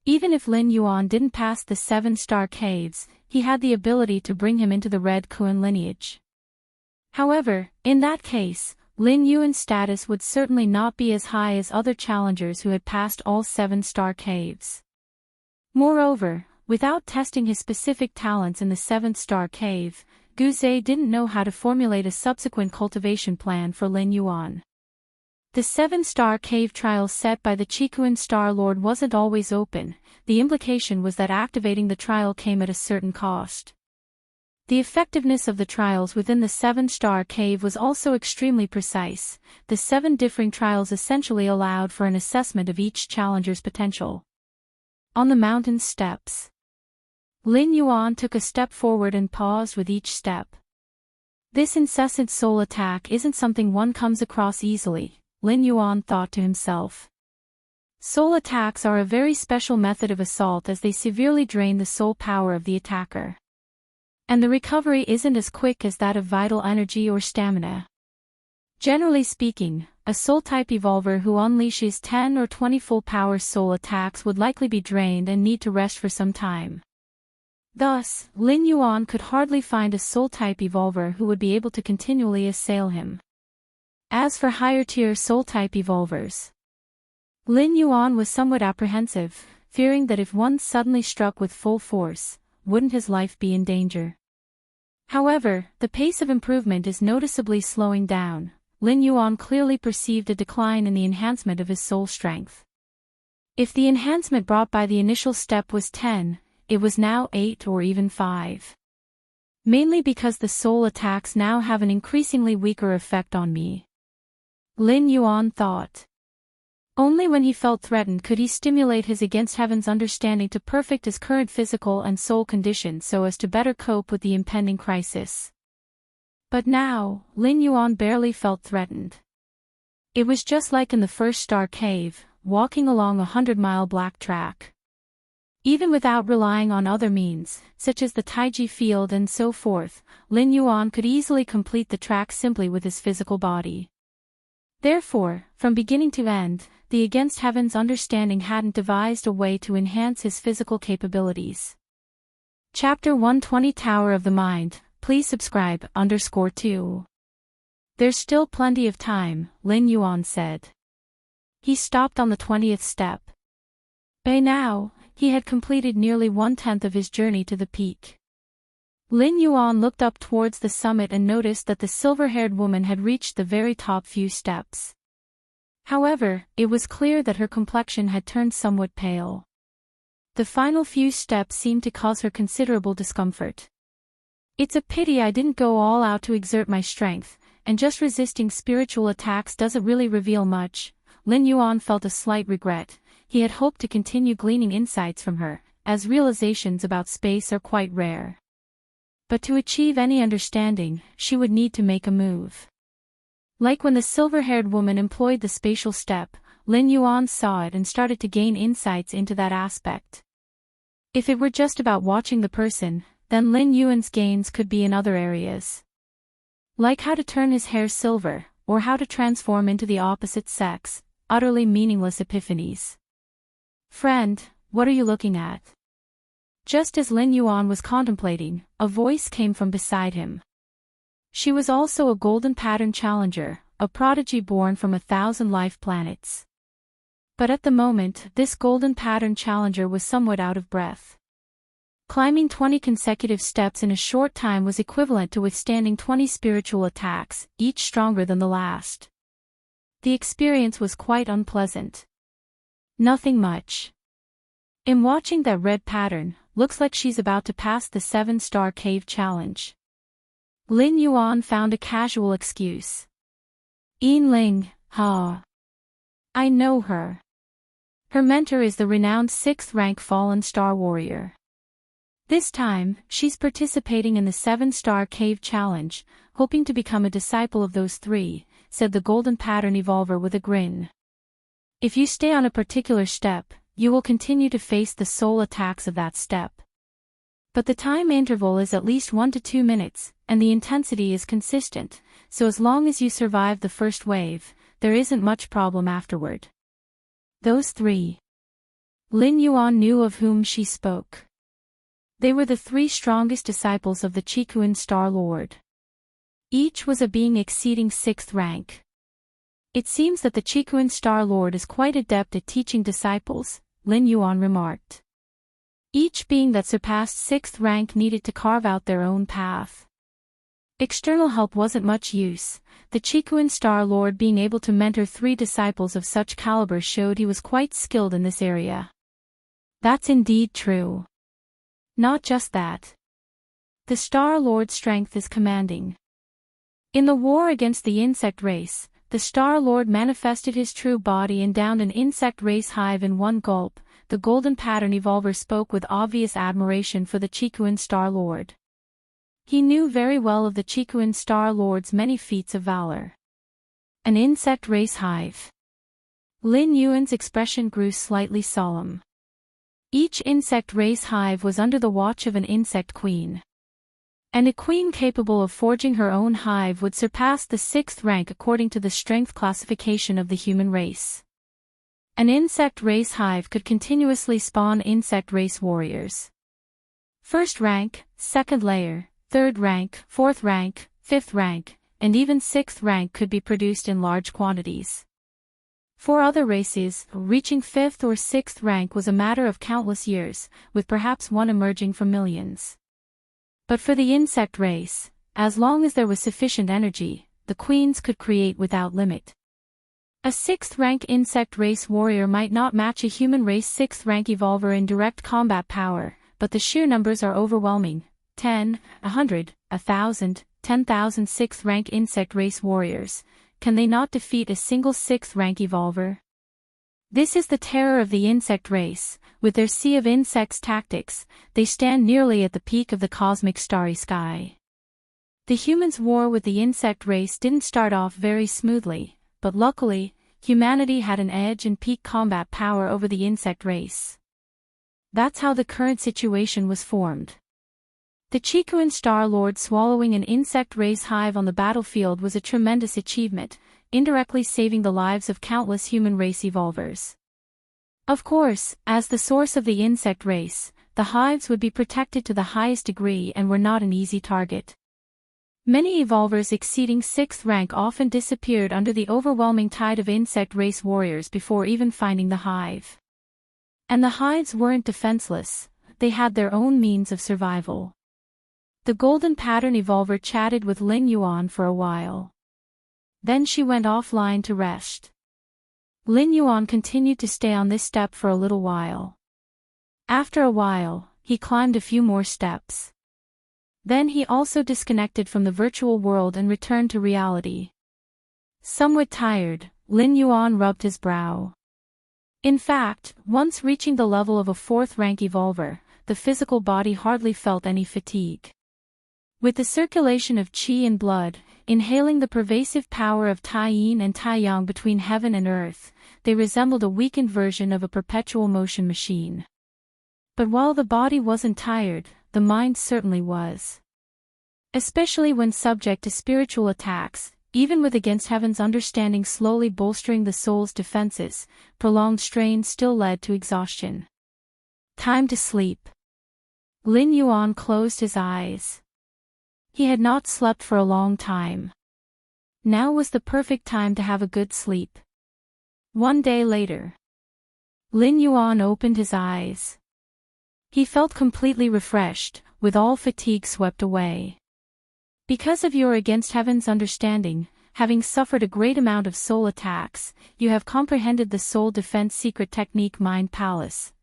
Even if Lin Yuan didn't pass the 7-star caves, he had the ability to bring him into the Red Kuan lineage. However, in that case, Lin Yuan's status would certainly not be as high as other challengers who had passed all 7-star caves. Moreover, without testing his specific talents in the 7th-star cave, Wuxia didn't know how to formulate a subsequent cultivation plan for Lin Yuan. The 7-star cave trial set by the Chikuan Star Lord wasn't always open. The implication was that activating the trial came at a certain cost. The effectiveness of the trials within the 7-star cave was also extremely precise. The 7 differing trials essentially allowed for an assessment of each challenger's potential. On the mountain's steps, Lin Yuan took a step forward and paused with each step. This incessant soul attack isn't something one comes across easily, Lin Yuan thought to himself. Soul attacks are a very special method of assault as they severely drain the soul power of the attacker. And the recovery isn't as quick as that of vital energy or stamina. Generally speaking, a soul-type evolver who unleashes 10 or 20 full-power soul attacks would likely be drained and need to rest for some time. Thus, Lin Yuan could hardly find a soul-type evolver who would be able to continually assail him. As for higher-tier soul-type evolvers, Lin Yuan was somewhat apprehensive, fearing that if one suddenly struck with full force, wouldn't his life be in danger? However, the pace of improvement is noticeably slowing down. Lin Yuan clearly perceived a decline in the enhancement of his soul strength. If the enhancement brought by the initial step was 10, it was now 8 or even 5. Mainly because the soul attacks now have an increasingly weaker effect on me, Lin Yuan thought. Only when he felt threatened could he stimulate his against heaven's understanding to perfect his current physical and soul condition so as to better cope with the impending crisis. But now, Lin Yuan barely felt threatened. It was just like in the 1st-star cave, walking along a 100-mile black track. Even without relying on other means, such as the Taiji field and so forth, Lin Yuan could easily complete the track simply with his physical body. Therefore, from beginning to end, the against heaven's understanding hadn't devised a way to enhance his physical capabilities. Chapter 120 Tower of the Mind. Please subscribe, _2. There's still plenty of time, Lin Yuan said. He stopped on the 20th step. By now, he had completed nearly 1/10 of his journey to the peak. Lin Yuan looked up towards the summit and noticed that the silver-haired woman had reached the very top few steps. However, it was clear that her complexion had turned somewhat pale. The final few steps seemed to cause her considerable discomfort. It's a pity I didn't go all out to exert my strength, and just resisting spiritual attacks doesn't really reveal much. Lin Yuan felt a slight regret. He had hoped to continue gleaning insights from her, as realizations about space are quite rare. But to achieve any understanding, she would need to make a move. Like when the silver-haired woman employed the spatial step, Lin Yuan saw it and started to gain insights into that aspect. If it were just about watching the person, then Lin Yuan's gains could be in other areas. Like how to turn his hair silver, or how to transform into the opposite sex, utterly meaningless epiphanies. Friend, what are you looking at? Just as Lin Yuan was contemplating, a voice came from beside him. She was also a golden pattern challenger, a prodigy born from 1,000 life planets. But at the moment, this golden pattern challenger was somewhat out of breath. Climbing 20 consecutive steps in a short time was equivalent to withstanding 20 spiritual attacks, each stronger than the last. The experience was quite unpleasant. Nothing much. In watching that red pattern, looks like she's about to pass the 7-star cave challenge. Lin Yuan found a casual excuse. Ling, I know her. Her mentor is the renowned 6th rank fallen star warrior. This time, she's participating in the 7-star cave challenge, hoping to become a disciple of those 3, said the golden pattern evolver with a grin. If you stay on a particular step, you will continue to face the soul attacks of that step. But the time interval is at least 1 to 2 minutes, and the intensity is consistent, so as long as you survive the first wave, there isn't much problem afterward. Those 3. Lin Yuan knew of whom she spoke. They were the 3 strongest disciples of the Chikuan Star Lord. Each was a being exceeding 6th rank. It seems that the Chikuan Star Lord is quite adept at teaching disciples, Lin Yuan remarked. Each being that surpassed 6th rank needed to carve out their own path. External help wasn't much use. The Chikuan Star Lord being able to mentor 3 disciples of such caliber showed he was quite skilled in this area. That's indeed true. Not just that. The Star Lord's strength is commanding. In the war against the insect race, the Star Lord manifested his true body and downed an insect race hive in one gulp. The golden pattern evolver spoke with obvious admiration for the Chikuan Star Lord. He knew very well of the Chikuan Star Lord's many feats of valor. An insect race hive. Lin Yuan's expression grew slightly solemn. Each insect race hive was under the watch of an insect queen. And a queen capable of forging her own hive would surpass the 6th rank according to the strength classification of the human race. An insect race hive could continuously spawn insect race warriors. 1st rank, 2nd layer, 3rd rank, 4th rank, 5th rank, and even 6th rank could be produced in large quantities. For other races, reaching 5th or 6th rank was a matter of countless years, with perhaps one emerging from millions. But for the insect race, as long as there was sufficient energy, the queens could create without limit. A 6th rank insect race warrior might not match a human race 6th rank evolver in direct combat power, but the sheer numbers are overwhelming. 10, 100, 1,000, 10,000 6th rank insect race warriors. Can they not defeat a single 6th rank evolver? This is the terror of the insect race. With their sea of insects tactics, they stand nearly at the peak of the cosmic starry sky. The humans' war with the insect race didn't start off very smoothly, but luckily, humanity had an edge in peak combat power over the insect race. That's how the current situation was formed. The Chikuan Star Lord swallowing an insect race hive on the battlefield was a tremendous achievement, indirectly saving the lives of countless human race evolvers. Of course, as the source of the insect race, the hives would be protected to the highest degree and were not an easy target. Many evolvers exceeding 6th rank often disappeared under the overwhelming tide of insect race warriors before even finding the hive. And the hives weren't defenseless, they had their own means of survival. The golden pattern evolver chatted with Lin Yuan for a while. Then she went offline to rest. Lin Yuan continued to stay on this step for a little while. After a while, he climbed a few more steps. Then he also disconnected from the virtual world and returned to reality. Somewhat tired, Lin Yuan rubbed his brow. In fact, once reaching the level of a 4th rank evolver, the physical body hardly felt any fatigue. With the circulation of qi and blood, inhaling the pervasive power of Tai Yin and Tai Yang between heaven and earth, they resembled a weakened version of a perpetual motion machine. But while the body wasn't tired, the mind certainly was. Especially when subject to spiritual attacks, even with against heaven's understanding slowly bolstering the soul's defenses, prolonged strain still led to exhaustion. Time to sleep. Lin Yuan closed his eyes. He had not slept for a long time. Now was the perfect time to have a good sleep. One day later, Lin Yuan opened his eyes. He felt completely refreshed, with all fatigue swept away. Because of your against heaven's understanding, having suffered a great amount of soul attacks, you have comprehended the soul defense secret technique Mind Palace.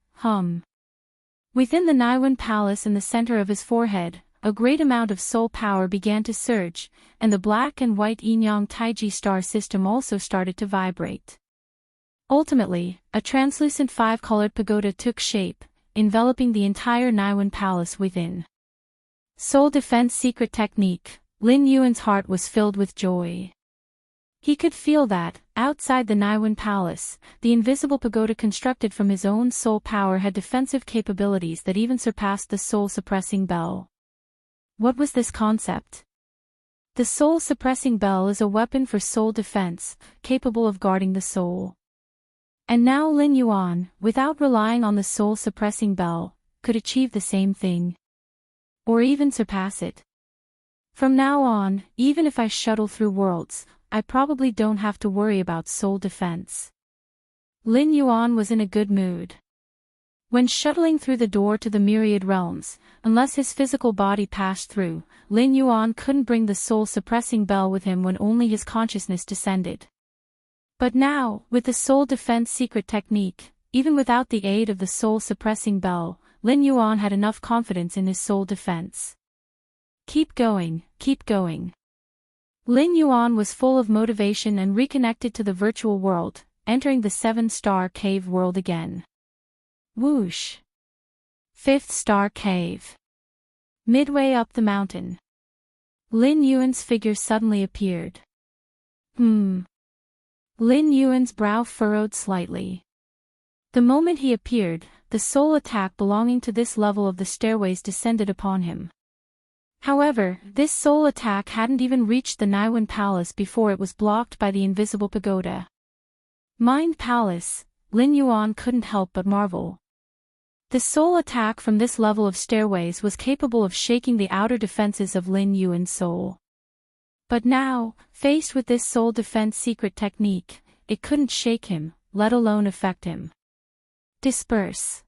Within the Naiwan Palace in the center of his forehead, a great amount of soul power began to surge, and the black and white yin-yang taiji star system also started to vibrate. Ultimately, a translucent 5-colored pagoda took shape, enveloping the entire Naiwan Palace within. Soul defense secret technique. Lin Yuan's heart was filled with joy. He could feel that, outside the Naiwan Palace, the invisible pagoda constructed from his own soul power had defensive capabilities that even surpassed the soul-suppressing bell. What was this concept? The soul-suppressing bell is a weapon for soul defense, capable of guarding the soul. And now Lin Yuan, without relying on the soul-suppressing bell, could achieve the same thing. Or even surpass it. From now on, even if I shuttle through worlds, I probably don't have to worry about soul defense. Lin Yuan was in a good mood. When shuttling through the door to the myriad realms, unless his physical body passed through, Lin Yuan couldn't bring the soul-suppressing bell with him when only his consciousness descended. But now, with the soul defense secret technique, even without the aid of the soul-suppressing bell, Lin Yuan had enough confidence in his soul defense. Keep going, keep going. Lin Yuan was full of motivation and reconnected to the virtual world, entering the 7-star cave world again. Whoosh! 5th star cave. Midway up the mountain, Lin Yuan's figure suddenly appeared. Lin Yuan's brow furrowed slightly. The moment he appeared, the soul attack belonging to this level of the stairways descended upon him. However, this soul attack hadn't even reached the Naiwan Palace before it was blocked by the invisible pagoda. Mind Palace, Lin Yuan couldn't help but marvel. The soul attack from this level of stairways was capable of shaking the outer defenses of Lin Yuan's soul. But now, faced with this soul defense secret technique, it couldn't shake him, let alone affect him. Disperse.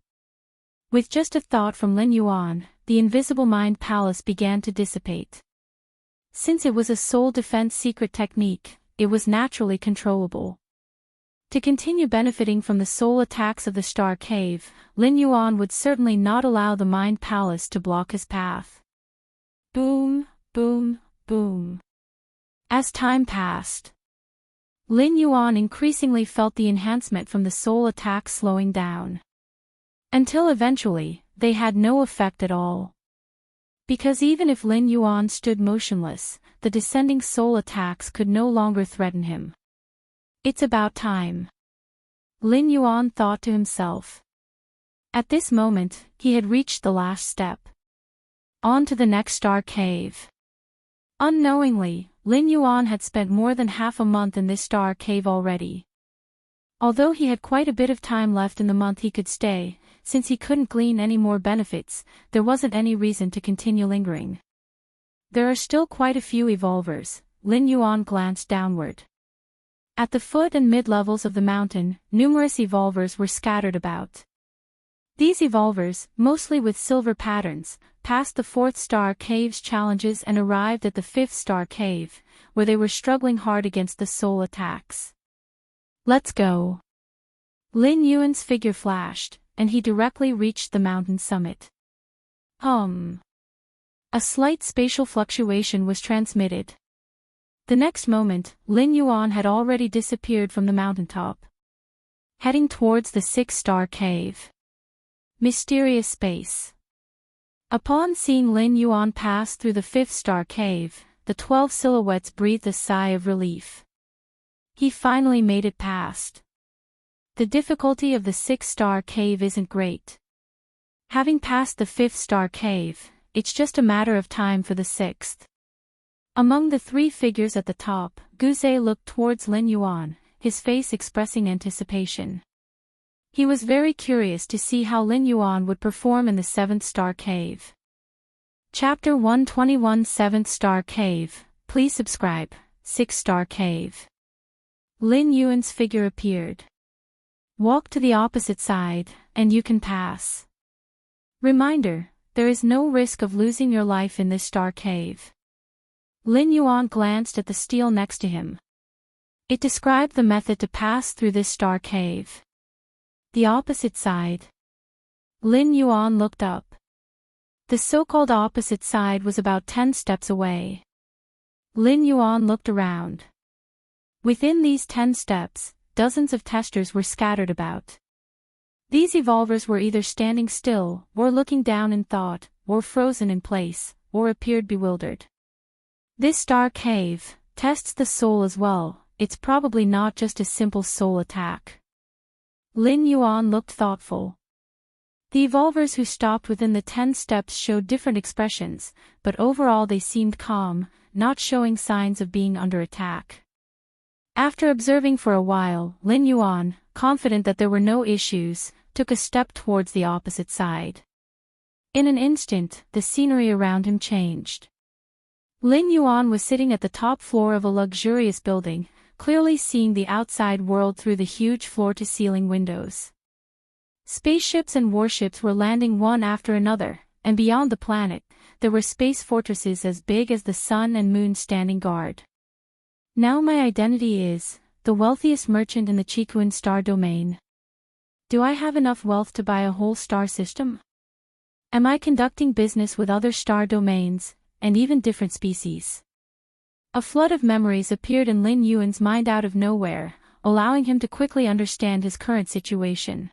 With just a thought from Lin Yuan, the invisible mind palace began to dissipate. Since it was a soul defense secret technique, it was naturally controllable. To continue benefiting from the soul attacks of the Star Cave, Lin Yuan would certainly not allow the Mind Palace to block his path. Boom, boom, boom. As time passed, Lin Yuan increasingly felt the enhancement from the soul attacks slowing down. Until eventually, they had no effect at all. Because even if Lin Yuan stood motionless, the descending soul attacks could no longer threaten him. It's about time, Lin Yuan thought to himself. At this moment, he had reached the last step. On to the next Star Cave. Unknowingly, Lin Yuan had spent more than half a month in this Star Cave already. Although he had quite a bit of time left in the month he could stay, since he couldn't glean any more benefits, there wasn't any reason to continue lingering. There are still quite a few evolvers. Lin Yuan glanced downward. At the foot and mid-levels of the mountain, numerous evolvers were scattered about. These evolvers, mostly with silver patterns, passed the 4th star cave's challenges and arrived at the 5th star cave, where they were struggling hard against the soul attacks. Let's go. Lin Yuan's figure flashed, and he directly reached the mountain summit. A slight spatial fluctuation was transmitted. The next moment, Lin Yuan had already disappeared from the mountaintop, heading towards the 6th star cave. Mysterious space. Upon seeing Lin Yuan pass through the 5th star cave, the 12 silhouettes breathed a sigh of relief. He finally made it past. The difficulty of the 6th star cave isn't great. Having passed the 5th star cave, it's just a matter of time for the 6th. Among the 3 figures at the top, Guze looked towards Lin Yuan, his face expressing anticipation. He was very curious to see how Lin Yuan would perform in the 7th star cave. Chapter 121 7th star cave. Please subscribe. 6th star cave. Lin Yuan's figure appeared. Walk to the opposite side, and you can pass. Reminder, there is no risk of losing your life in this star cave. Lin Yuan glanced at the stele next to him. It described the method to pass through this star cave. The opposite side. Lin Yuan looked up. The so-called opposite side was about 10 steps away. Lin Yuan looked around. Within these 10 steps, dozens of testers were scattered about. These evolvers were either standing still, or looking down in thought, or frozen in place, or appeared bewildered. This star cave tests the soul as well. It's probably not just a simple soul attack. Lin Yuan looked thoughtful. The evolvers who stopped within the 10 steps showed different expressions, but overall they seemed calm, not showing signs of being under attack. After observing for a while, Lin Yuan, confident that there were no issues, took a step towards the opposite side. In an instant, the scenery around him changed. Lin Yuan was sitting at the top floor of a luxurious building, clearly seeing the outside world through the huge floor-to-ceiling windows. Spaceships and warships were landing one after another, and beyond the planet, there were space fortresses as big as the sun and moon standing guard. Now my identity is the wealthiest merchant in the Chikuan star domain. Do I have enough wealth to buy a whole star system? Am I conducting business with other star domains, and even different species? A flood of memories appeared in Lin Yuan's mind out of nowhere, allowing him to quickly understand his current situation.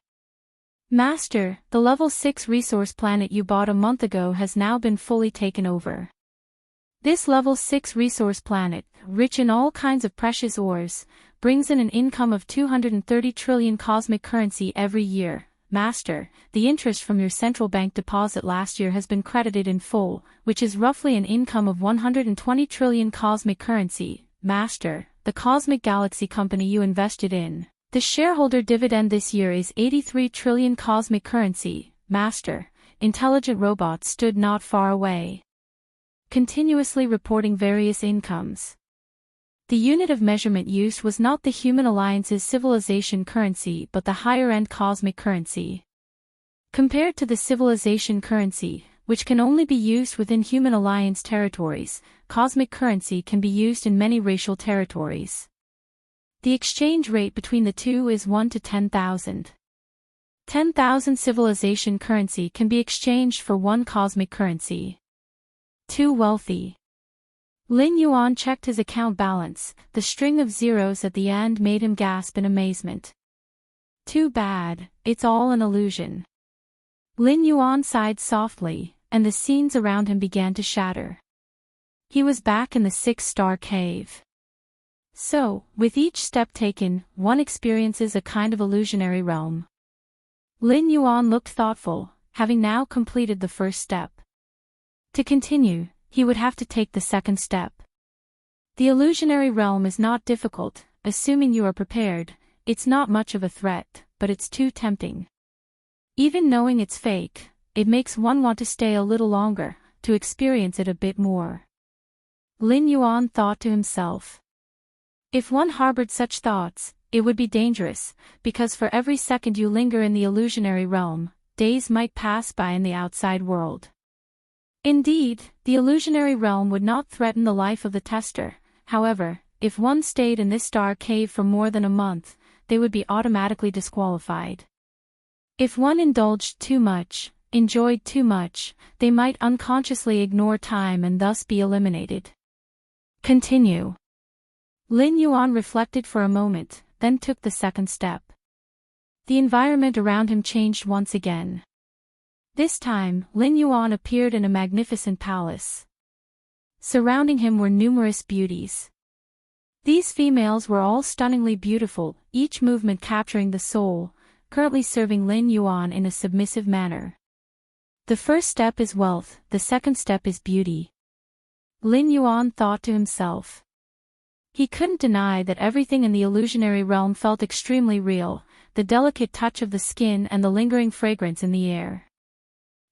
Master, the level 6 resource planet you bought a month ago has now been fully taken over. This level 6 resource planet, rich in all kinds of precious ores, brings in an income of 230 trillion cosmic currency every year. Master, the interest from your central bank deposit last year has been credited in full, which is roughly an income of 120 trillion cosmic currency. Master, the cosmic galaxy company you invested in, the shareholder dividend this year is 83 trillion cosmic currency. Master, intelligent robots stood not far away, continuously reporting various incomes. The unit of measurement used was not the Human Alliance's civilization currency but the higher-end cosmic currency. Compared to the civilization currency, which can only be used within Human Alliance territories, cosmic currency can be used in many racial territories. The exchange rate between the two is 1 to 10,000. 10,000 civilization currency can be exchanged for 1 cosmic currency. Too wealthy. Lin Yuan checked his account balance. The string of zeros at the end made him gasp in amazement. Too bad, it's all an illusion. Lin Yuan sighed softly, and the scenes around him began to shatter. He was back in the 6th star cave. So, with each step taken, one experiences a kind of illusionary realm. Lin Yuan looked thoughtful, having now completed the first step. To continue, he would have to take the second step. The illusionary realm is not difficult, assuming you are prepared. It's not much of a threat, but it's too tempting. Even knowing it's fake, it makes one want to stay a little longer, to experience it a bit more. Lin Yuan thought to himself. If one harbored such thoughts, it would be dangerous, because for every second you linger in the illusionary realm, days might pass by in the outside world. Indeed, the illusionary realm would not threaten the life of the tester. However, if one stayed in this star cave for more than a month, they would be automatically disqualified. If one indulged too much, enjoyed too much, they might unconsciously ignore time and thus be eliminated. Continue. Lin Yuan reflected for a moment, then took the second step. The environment around him changed once again. This time, Lin Yuan appeared in a magnificent palace. Surrounding him were numerous beauties. These females were all stunningly beautiful, each movement capturing the soul, currently serving Lin Yuan in a submissive manner. The first step is wealth, the second step is beauty. Lin Yuan thought to himself. He couldn't deny that everything in the illusionary realm felt extremely real, the delicate touch of the skin and the lingering fragrance in the air.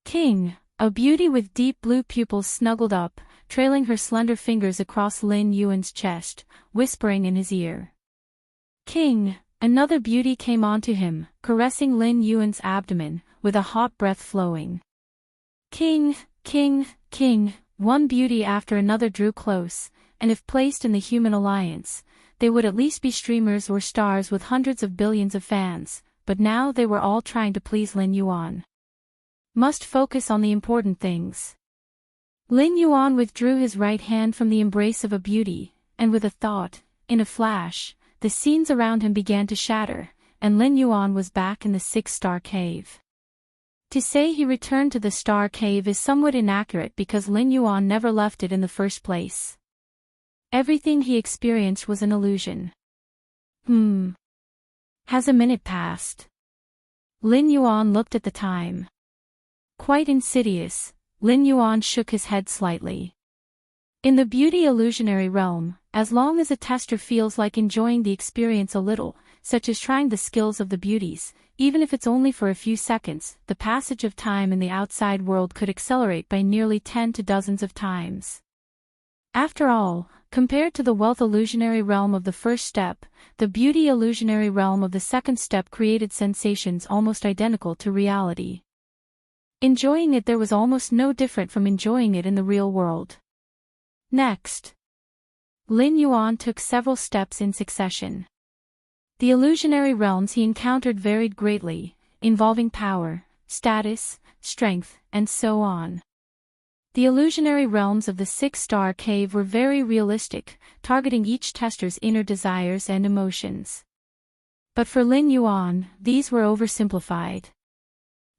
King, a beauty with deep blue pupils snuggled up, trailing her slender fingers across Lin Yuan's chest, whispering in his ear. King, another beauty came onto him, caressing Lin Yuan's abdomen, with a hot breath flowing. King, king, king, one beauty after another drew close, and if placed in the human alliance, they would at least be streamers or stars with hundreds of billions of fans, but now they were all trying to please Lin Yuan. Must focus on the important things. Lin Yuan withdrew his right hand from the embrace of a beauty, and with a thought, in a flash, the scenes around him began to shatter, and Lin Yuan was back in the 6-star cave. To say he returned to the star cave is somewhat inaccurate because Lin Yuan never left it in the first place. Everything he experienced was an illusion. Has a minute passed? Lin Yuan looked at the time. Quite insidious, Lin Yuan shook his head slightly. In the beauty illusionary realm, as long as a tester feels like enjoying the experience a little, such as trying the skills of the beauties, even if it's only for a few seconds, the passage of time in the outside world could accelerate by nearly 10 to dozens of times. After all, compared to the wealth illusionary realm of the first step, the beauty illusionary realm of the second step created sensations almost identical to reality. Enjoying it there was almost no different from enjoying it in the real world. Next, Lin Yuan took several steps in succession. The illusionary realms he encountered varied greatly, involving power, status, strength, and so on. The illusionary realms of the 6-star cave were very realistic, targeting each tester's inner desires and emotions. But for Lin Yuan, these were oversimplified.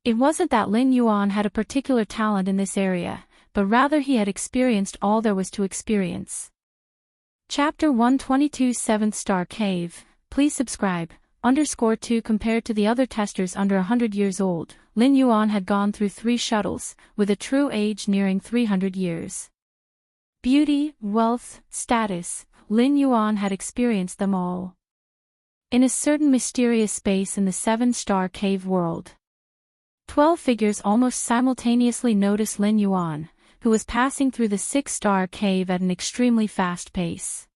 It wasn't that Lin Yuan had a particular talent in this area, but rather he had experienced all there was to experience. Chapter 122 7th Star Cave. Please subscribe. _2 Compared to the other testers under 100 years old, Lin Yuan had gone through 3 shuttles, with a true age nearing 300 years. Beauty, wealth, status, Lin Yuan had experienced them all. In a certain mysterious space in the 7-star cave world, 12 figures almost simultaneously noticed Lin Yuan, who was passing through the 6-star cave at an extremely fast pace.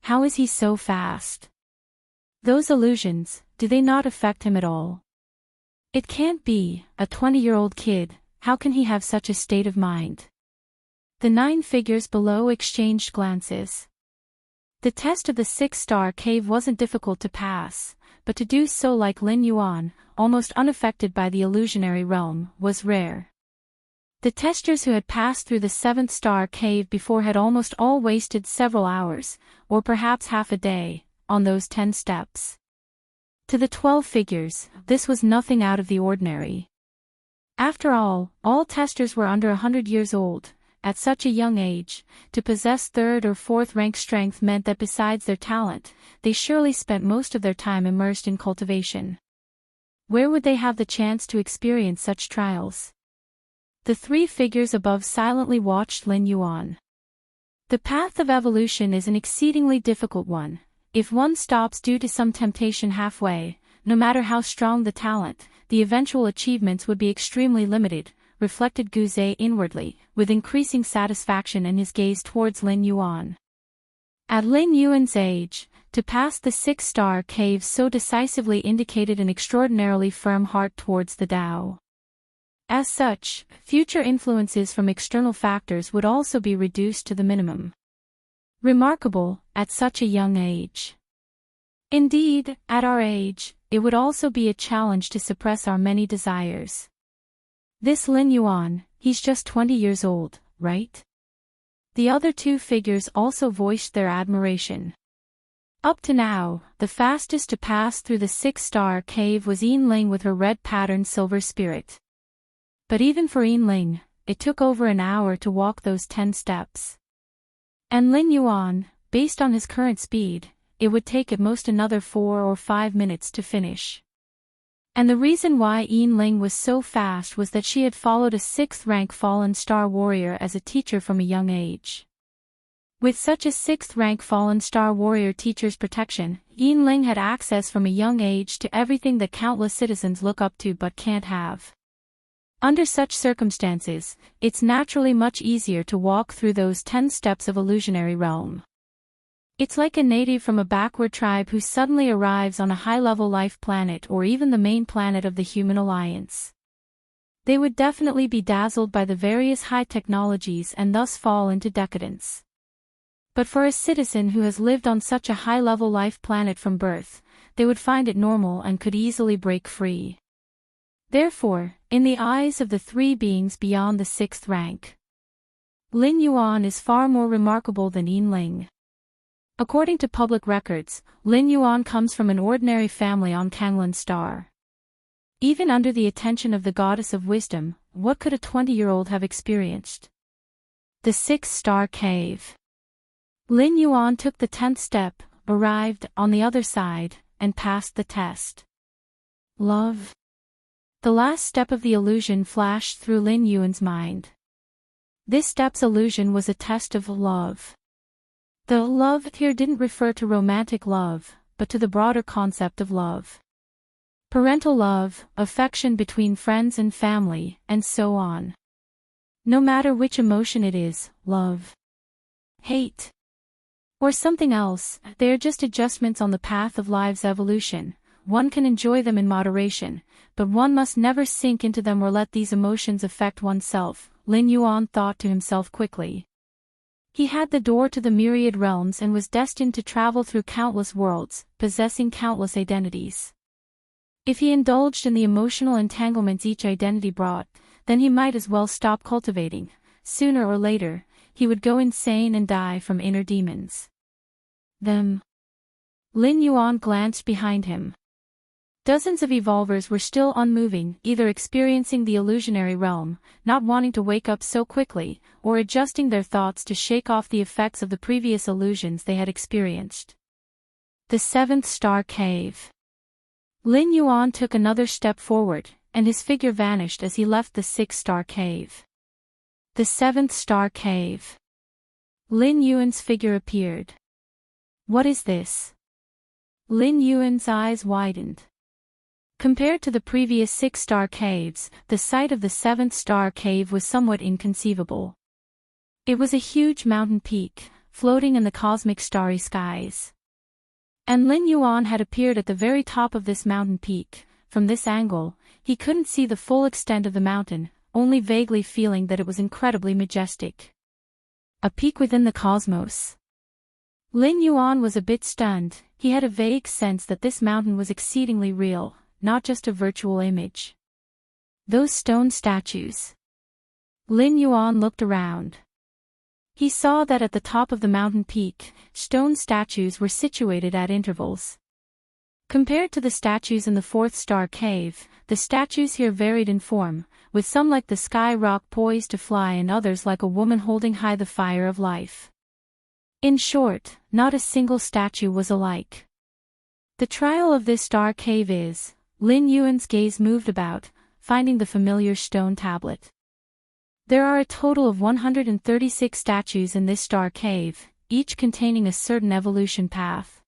How is he so fast? Those illusions, do they not affect him at all? It can't be, a 20-year-old kid, how can he have such a state of mind? The 9 figures below exchanged glances. The test of the 6-star cave wasn't difficult to pass, but to do so like Lin Yuan, almost unaffected by the illusionary realm, was rare. The testers who had passed through the 7th-star cave before had almost all wasted several hours, or perhaps half a day, on those 10 steps. To the 12 figures, this was nothing out of the ordinary. After all testers were under 100 years old. At such a young age, to possess 3rd or 4th rank strength meant that besides their talent, they surely spent most of their time immersed in cultivation. Where would they have the chance to experience such trials? The 3 figures above silently watched Lin Yuan. The path of evolution is an exceedingly difficult one. If one stops due to some temptation halfway, no matter how strong the talent, the eventual achievements would be extremely limited, reflected Guze inwardly, with increasing satisfaction in his gaze towards Lin Yuan. At Lin Yuan's age, to pass the 6-star cave so decisively indicated an extraordinarily firm heart towards the Tao. As such, future influences from external factors would also be reduced to the minimum. Remarkable, at such a young age. Indeed, at our age, it would also be a challenge to suppress our many desires. This Lin Yuan, he's just 20 years old, right? The other two figures also voiced their admiration. Up to now, the fastest to pass through the 6-star cave was Yinling with her red-patterned silver spirit. But even for Yinling, it took over an hour to walk those 10 steps. And Lin Yuan, based on his current speed, it would take at most another 4 or 5 minutes to finish. And the reason why Yinling was so fast was that she had followed a 6th-rank fallen star warrior as a teacher from a young age. With such a 6th-rank fallen star warrior teacher's protection, Yinling had access from a young age to everything that countless citizens look up to but can't have. Under such circumstances, it's naturally much easier to walk through those 10 steps of illusionary realm. It's like a native from a backward tribe who suddenly arrives on a high-level life planet or even the main planet of the human alliance. They would definitely be dazzled by the various high technologies and thus fall into decadence. But for a citizen who has lived on such a high-level life planet from birth, they would find it normal and could easily break free. Therefore, in the eyes of the 3 beings beyond the 6th rank, Lin Yuan is far more remarkable than Yinling. According to public records, Lin Yuan comes from an ordinary family on Kanglan Star. Even under the attention of the goddess of wisdom, what could a 20-year-old have experienced? The 6-star cave. Lin Yuan took the 10th step, arrived on the other side, and passed the test. Love. The last step of the illusion flashed through Lin Yuan's mind. This step's illusion was a test of love. The love here didn't refer to romantic love, but to the broader concept of love. Parental love, affection between friends and family, and so on. No matter which emotion it is, love, hate, or something else, they are just adjustments on the path of life's evolution. One can enjoy them in moderation, but one must never sink into them or let these emotions affect oneself, Lin Yuan thought to himself quickly. He had the door to the myriad realms and was destined to travel through countless worlds, possessing countless identities. If he indulged in the emotional entanglements each identity brought, then he might as well stop cultivating. Sooner or later, he would go insane and die from inner demons. Them. Lin Yuan glanced behind him. Dozens of evolvers were still unmoving, either experiencing the illusionary realm, not wanting to wake up so quickly, or adjusting their thoughts to shake off the effects of the previous illusions they had experienced. The 7th star cave. Lin Yuan took another step forward, and his figure vanished as he left the 6-star cave. The 7th star cave. Lin Yuan's figure appeared. What is this? Lin Yuan's eyes widened. Compared to the previous 6-star caves, the sight of the 7th star cave was somewhat inconceivable. It was a huge mountain peak, floating in the cosmic starry skies. And Lin Yuan had appeared at the very top of this mountain peak. From this angle, he couldn't see the full extent of the mountain, only vaguely feeling that it was incredibly majestic. A peak within the cosmos. Lin Yuan was a bit stunned. He had a vague sense that this mountain was exceedingly real, not just a virtual image. Those stone statues. Lin Yuan looked around. He saw that at the top of the mountain peak, stone statues were situated at intervals. Compared to the statues in the 4th star cave, the statues here varied in form, with some like the sky rock poised to fly and others like a woman holding high the fire of life. In short, not a single statue was alike. The trial of this star cave is, Lin Yuan's gaze moved about, finding the familiar stone tablet. There are a total of 136 statues in this star cave, each containing a certain evolution path.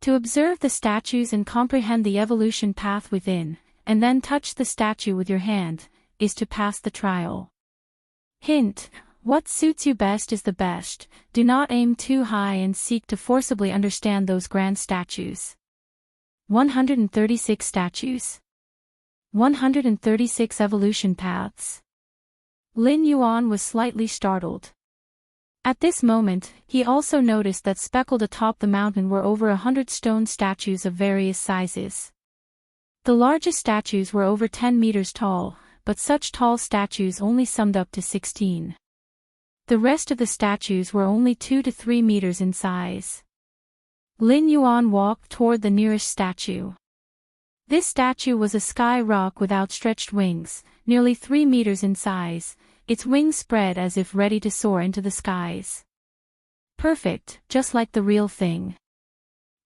To observe the statues and comprehend the evolution path within, and then touch the statue with your hand, is to pass the trial. Hint: what suits you best is the best. Do not aim too high and seek to forcibly understand those grand statues. 136 statues. 136 evolution paths. Lin Yuan was slightly startled. At this moment, he also noticed that speckled atop the mountain were over 100 stone statues of various sizes. The largest statues were over 10 meters tall, but such tall statues only summed up to 16. The rest of the statues were only 2 to 3 meters in size. Lin Yuan walked toward the nearest statue. This statue was a sky rock with outstretched wings, nearly 3 meters in size, its wings spread as if ready to soar into the skies. Perfect, just like the real thing.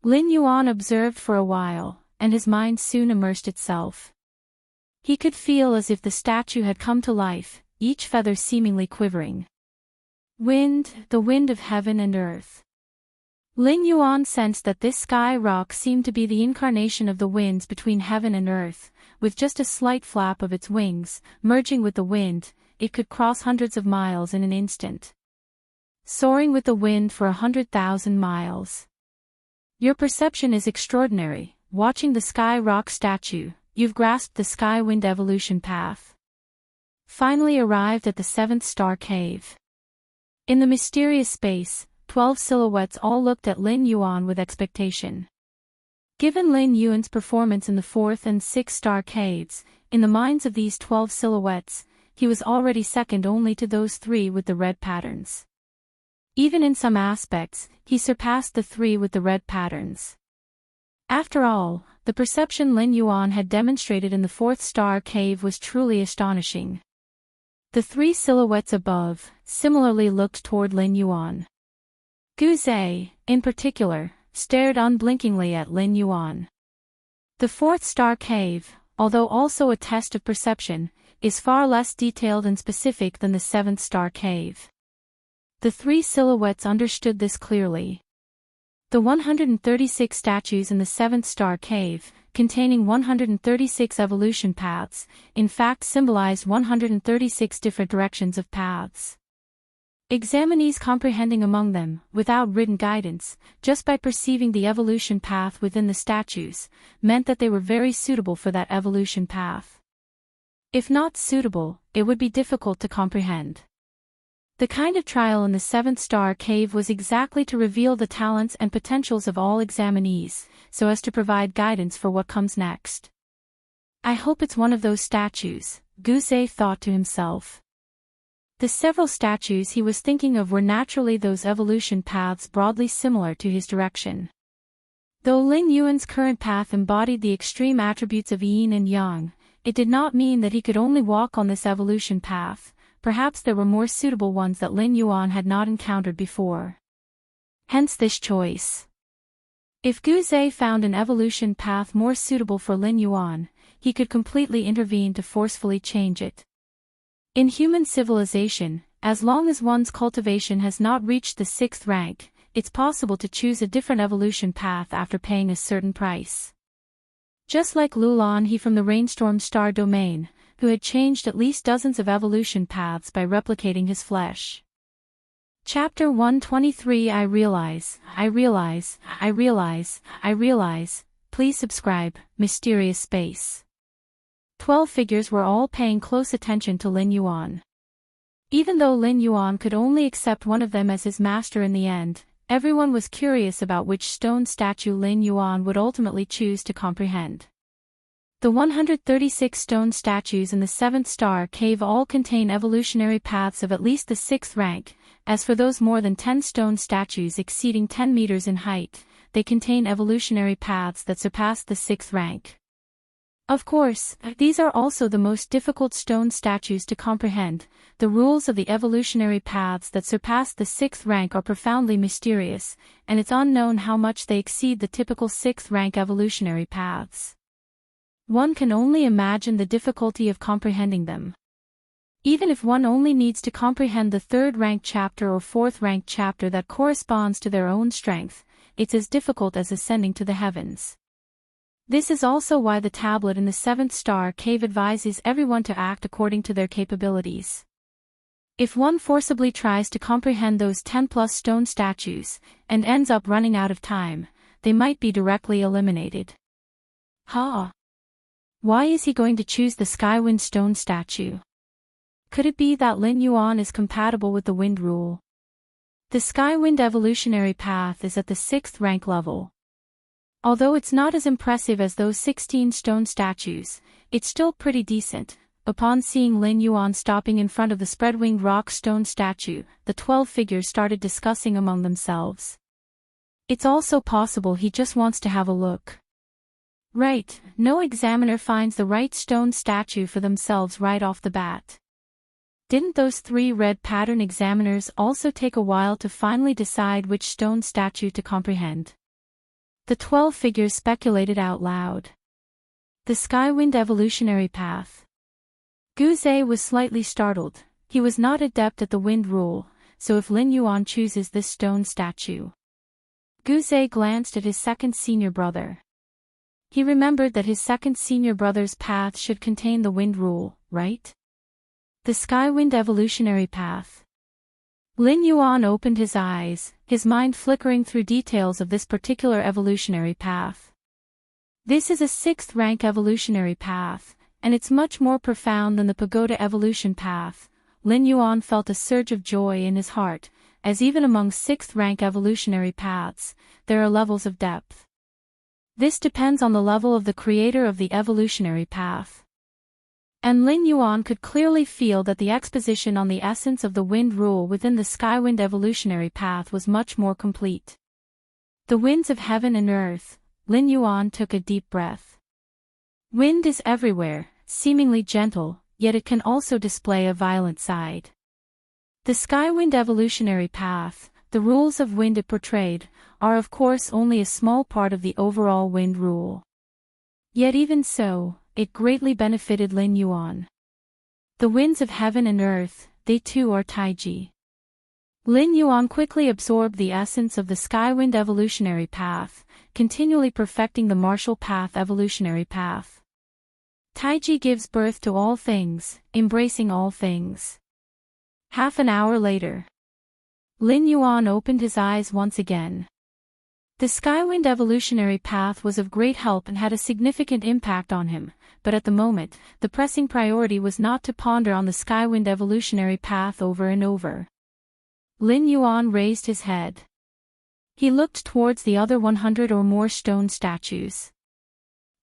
Lin Yuan observed for a while, and his mind soon immersed itself. He could feel as if the statue had come to life, each feather seemingly quivering. Wind, the wind of heaven and earth. Lin Yuan sensed that this sky rock seemed to be the incarnation of the winds between heaven and earth, with just a slight flap of its wings, merging with the wind, it could cross hundreds of miles in an instant. Soaring with the wind for 100,000 miles. Your perception is extraordinary. Watching the sky rock statue, you've grasped the sky wind evolution path. Finally arrived at the 7th star cave. In the mysterious space, 12 silhouettes all looked at Lin Yuan with expectation. Given Lin Yuan's performance in the 4th and 6th star caves, in the minds of these 12 silhouettes, he was already second only to those 3 with the red patterns. Even in some aspects, he surpassed the 3 with the red patterns. After all, the perception Lin Yuan had demonstrated in the 4th star cave was truly astonishing. The 3 silhouettes above, similarly looked toward Lin Yuan. Guze, in particular, stared unblinkingly at Lin Yuan. The 4th star cave, although also a test of perception, is far less detailed and specific than the 7th star cave. The 3 silhouettes understood this clearly. The 136 statues in the 7th star cave, containing 136 evolution paths, in fact symbolized 136 different directions of paths. Examinees comprehending among them, without written guidance, just by perceiving the evolution path within the statues, meant that they were very suitable for that evolution path. If not suitable, it would be difficult to comprehend. The kind of trial in the 7th star cave was exactly to reveal the talents and potentials of all examinees, so as to provide guidance for what comes next. I hope it's one of those statues, Guze thought to himself. The several statues he was thinking of were naturally those evolution paths broadly similar to his direction. Though Lin Yuan's current path embodied the extreme attributes of yin and yang, it did not mean that he could only walk on this evolution path. Perhaps there were more suitable ones that Lin Yuan had not encountered before. Hence this choice. If Guze found an evolution path more suitable for Lin Yuan, he could completely intervene to forcefully change it. In human civilization, as long as one's cultivation has not reached the 6th rank, it's possible to choose a different evolution path after paying a certain price. Just like Lulan He from the Rainstorm Star Domain, who had changed at least dozens of evolution paths by replicating his flesh. Chapter 123 I realize, please subscribe, Mysterious Space. 12 figures were all paying close attention to Lin Yuan. Even though Lin Yuan could only accept one of them as his master in the end, everyone was curious about which stone statue Lin Yuan would ultimately choose to comprehend. The 136 stone statues in the 7th star cave all contain evolutionary paths of at least the 6th rank. As for those more than 10 stone statues exceeding 10 meters in height, they contain evolutionary paths that surpass the 6th rank. Of course, these are also the most difficult stone statues to comprehend. The rules of the evolutionary paths that surpass the 6th rank are profoundly mysterious, and it's unknown how much they exceed the typical 6th rank evolutionary paths. One can only imagine the difficulty of comprehending them. Even if one only needs to comprehend the 3rd rank chapter or 4th rank chapter that corresponds to their own strength, it's as difficult as ascending to the heavens. This is also why the tablet in the 7th star cave advises everyone to act according to their capabilities. If one forcibly tries to comprehend those 10+ stone statues, and ends up running out of time, they might be directly eliminated. Why is he going to choose the Skywind stone statue? Could it be that Lin Yuan is compatible with the wind rule? The Skywind evolutionary path is at the 6th rank level. Although it's not as impressive as those 16 stone statues, it's still pretty decent. Upon seeing Lin Yuan stopping in front of the spread-winged rock stone statue, the 12 figures started discussing among themselves. It's also possible he just wants to have a look. Right, no examiner finds the right stone statue for themselves right off the bat. Didn't those 3 red pattern examiners also take a while to finally decide which stone statue to comprehend? The 12 figures speculated out loud. The Skywind evolutionary path. Guze was slightly startled. He was not adept at the wind rule, so if Lin Yuan chooses this stone statue. Guze glanced at his second senior brother. He remembered that his second senior brother's path should contain the wind rule, right? The Skywind evolutionary path. Lin Yuan opened his eyes, his mind flickering through details of this particular evolutionary path. This is a 6th rank evolutionary path, and it's much more profound than the pagoda evolution path. Lin Yuan felt a surge of joy in his heart, as even among 6th rank evolutionary paths, there are levels of depth. This depends on the level of the creator of the evolutionary path. And Lin Yuan could clearly feel that the exposition on the essence of the wind rule within the Skywind evolutionary path was much more complete. The winds of heaven and earth. Lin Yuan took a deep breath. Wind is everywhere, seemingly gentle, yet it can also display a violent side. The Skywind evolutionary path, the rules of wind it portrayed, are of course only a small part of the overall wind rule. Yet even so, it greatly benefited Lin Yuan. The winds of heaven and earth, they too are Taiji. Lin Yuan quickly absorbed the essence of the Skywind evolutionary path, continually perfecting the martial path evolutionary path. Taiji gives birth to all things, embracing all things. Half an hour later, Lin Yuan opened his eyes once again. The Skywind evolutionary path was of great help and had a significant impact on him, but at the moment, the pressing priority was not to ponder on the Skywind evolutionary path over and over. Lin Yuan raised his head. He looked towards the other 100 or more stone statues.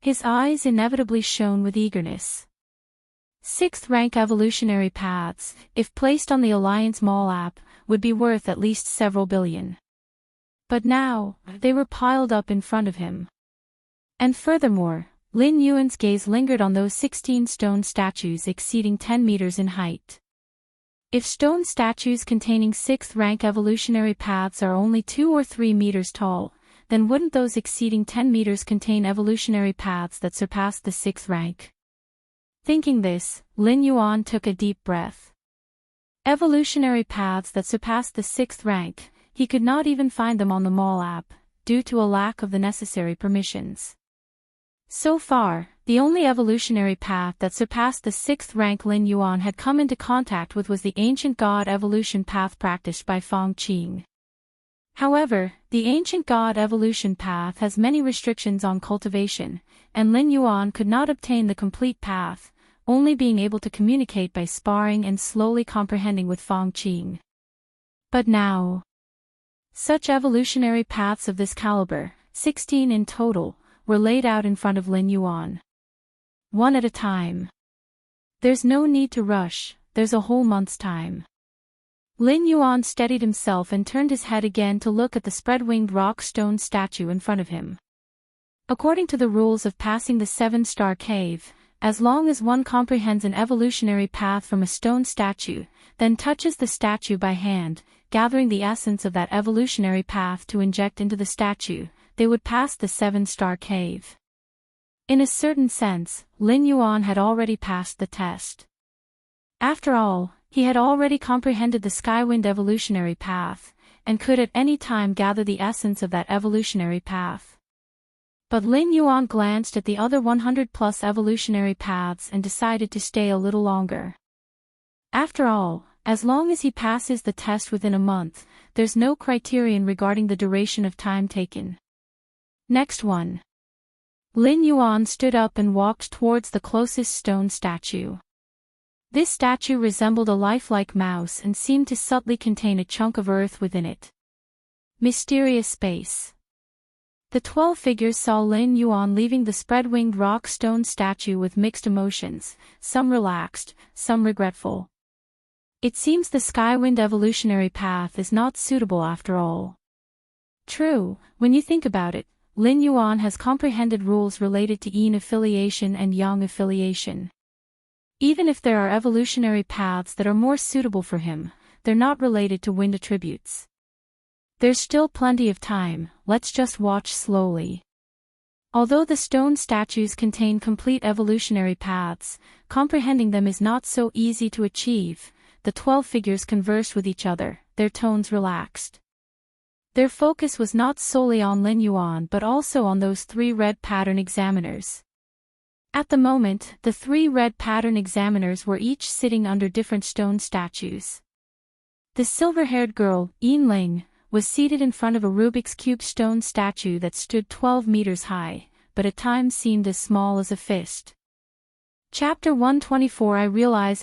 His eyes inevitably shone with eagerness. 6th rank evolutionary paths, if placed on the Alliance Mall app, would be worth at least several billion. But now, they were piled up in front of him. And furthermore, Lin Yuan's gaze lingered on those 16 stone statues exceeding 10 meters in height. If stone statues containing 6th rank evolutionary paths are only 2 or 3 meters tall, then wouldn't those exceeding 10 meters contain evolutionary paths that surpass the 6th rank? Thinking this, Lin Yuan took a deep breath. Evolutionary paths that surpassed the 6th rank, he could not even find them on the Mall app, due to a lack of the necessary permissions. So far, the only evolutionary path that surpassed the 6th rank Lin Yuan had come into contact with was the ancient god evolution path practiced by Feng Qing. However, the ancient god evolution path has many restrictions on cultivation, and Lin Yuan could not obtain the complete path, only being able to communicate by sparring and slowly comprehending with Feng Qing. But now, such evolutionary paths of this caliber, 16 in total, were laid out in front of Lin Yuan. One at a time. There's no need to rush, there's a whole month's time. Lin Yuan steadied himself and turned his head again to look at the spread-winged rock stone statue in front of him. According to the rules of passing the 7-star cave, as long as one comprehends an evolutionary path from a stone statue, then touches the statue by hand, gathering the essence of that evolutionary path to inject into the statue, they would pass the 7-star cave. In a certain sense, Lin Yuan had already passed the test. After all, he had already comprehended the Skywind evolutionary path, and could at any time gather the essence of that evolutionary path. But Lin Yuan glanced at the other 100+ evolutionary paths and decided to stay a little longer. After all, as long as he passes the test within a month, there's no criterion regarding the duration of time taken. Next one. Lin Yuan stood up and walked towards the closest stone statue. This statue resembled a lifelike mouse and seemed to subtly contain a chunk of earth within it. Mysterious space. The 12 figures saw Lin Yuan leaving the spread-winged rock stone statue with mixed emotions, some relaxed, some regretful. It seems the Skywind evolutionary path is not suitable after all. True, when you think about it, Lin Yuan has comprehended rules related to Yin affiliation and Yang affiliation. Even if there are evolutionary paths that are more suitable for him, they're not related to wind attributes. There's still plenty of time, let's just watch slowly. Although the stone statues contain complete evolutionary paths, comprehending them is not so easy to achieve. The 12 figures conversed with each other, their tones relaxed. Their focus was not solely on Lin Yuan but also on those 3 red pattern examiners. At the moment, the 3 red pattern examiners were each sitting under different stone statues. The silver-haired girl, Yin Ling, was seated in front of a Rubik's Cube stone statue that stood 12 meters high, but at times seemed as small as a fist. Chapter 124 I realize,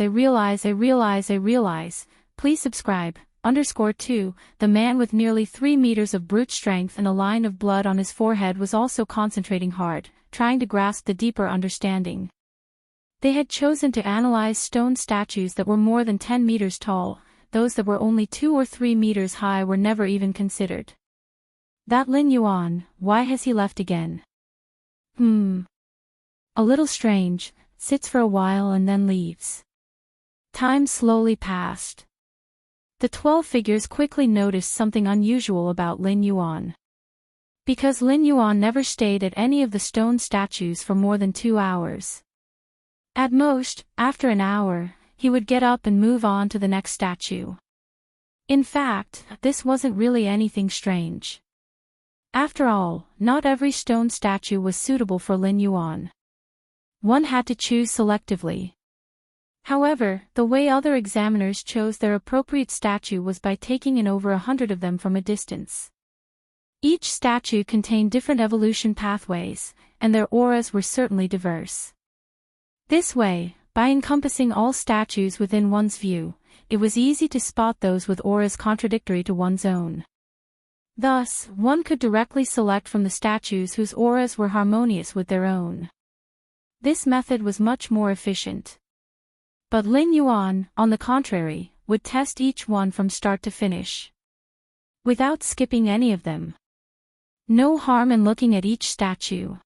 please subscribe, _2, the man with nearly 3 meters of brute strength and a line of blood on his forehead was also concentrating hard, trying to grasp the deeper understanding. They had chosen to analyze stone statues that were more than 10 meters tall. Those that were only 2 or 3 meters high were never even considered. That Lin Yuan, why has he left again? A little strange, sits for a while and then leaves. Time slowly passed. The 12 figures quickly noticed something unusual about Lin Yuan. Because Lin Yuan never stayed at any of the stone statues for more than 2 hours. At most, after an hour, he would get up and move on to the next statue. In fact, this wasn't really anything strange. After all, not every stone statue was suitable for Lin Yuan. One had to choose selectively. However, the way other examiners chose their appropriate statue was by taking in over 100 of them from a distance. Each statue contained different evolution pathways, and their auras were certainly diverse. This way, by encompassing all statues within one's view, it was easy to spot those with auras contradictory to one's own. Thus, one could directly select from the statues whose auras were harmonious with their own. This method was much more efficient. But Lin Yuan, on the contrary, would test each one from start to finish, without skipping any of them. No harm in looking at each statue.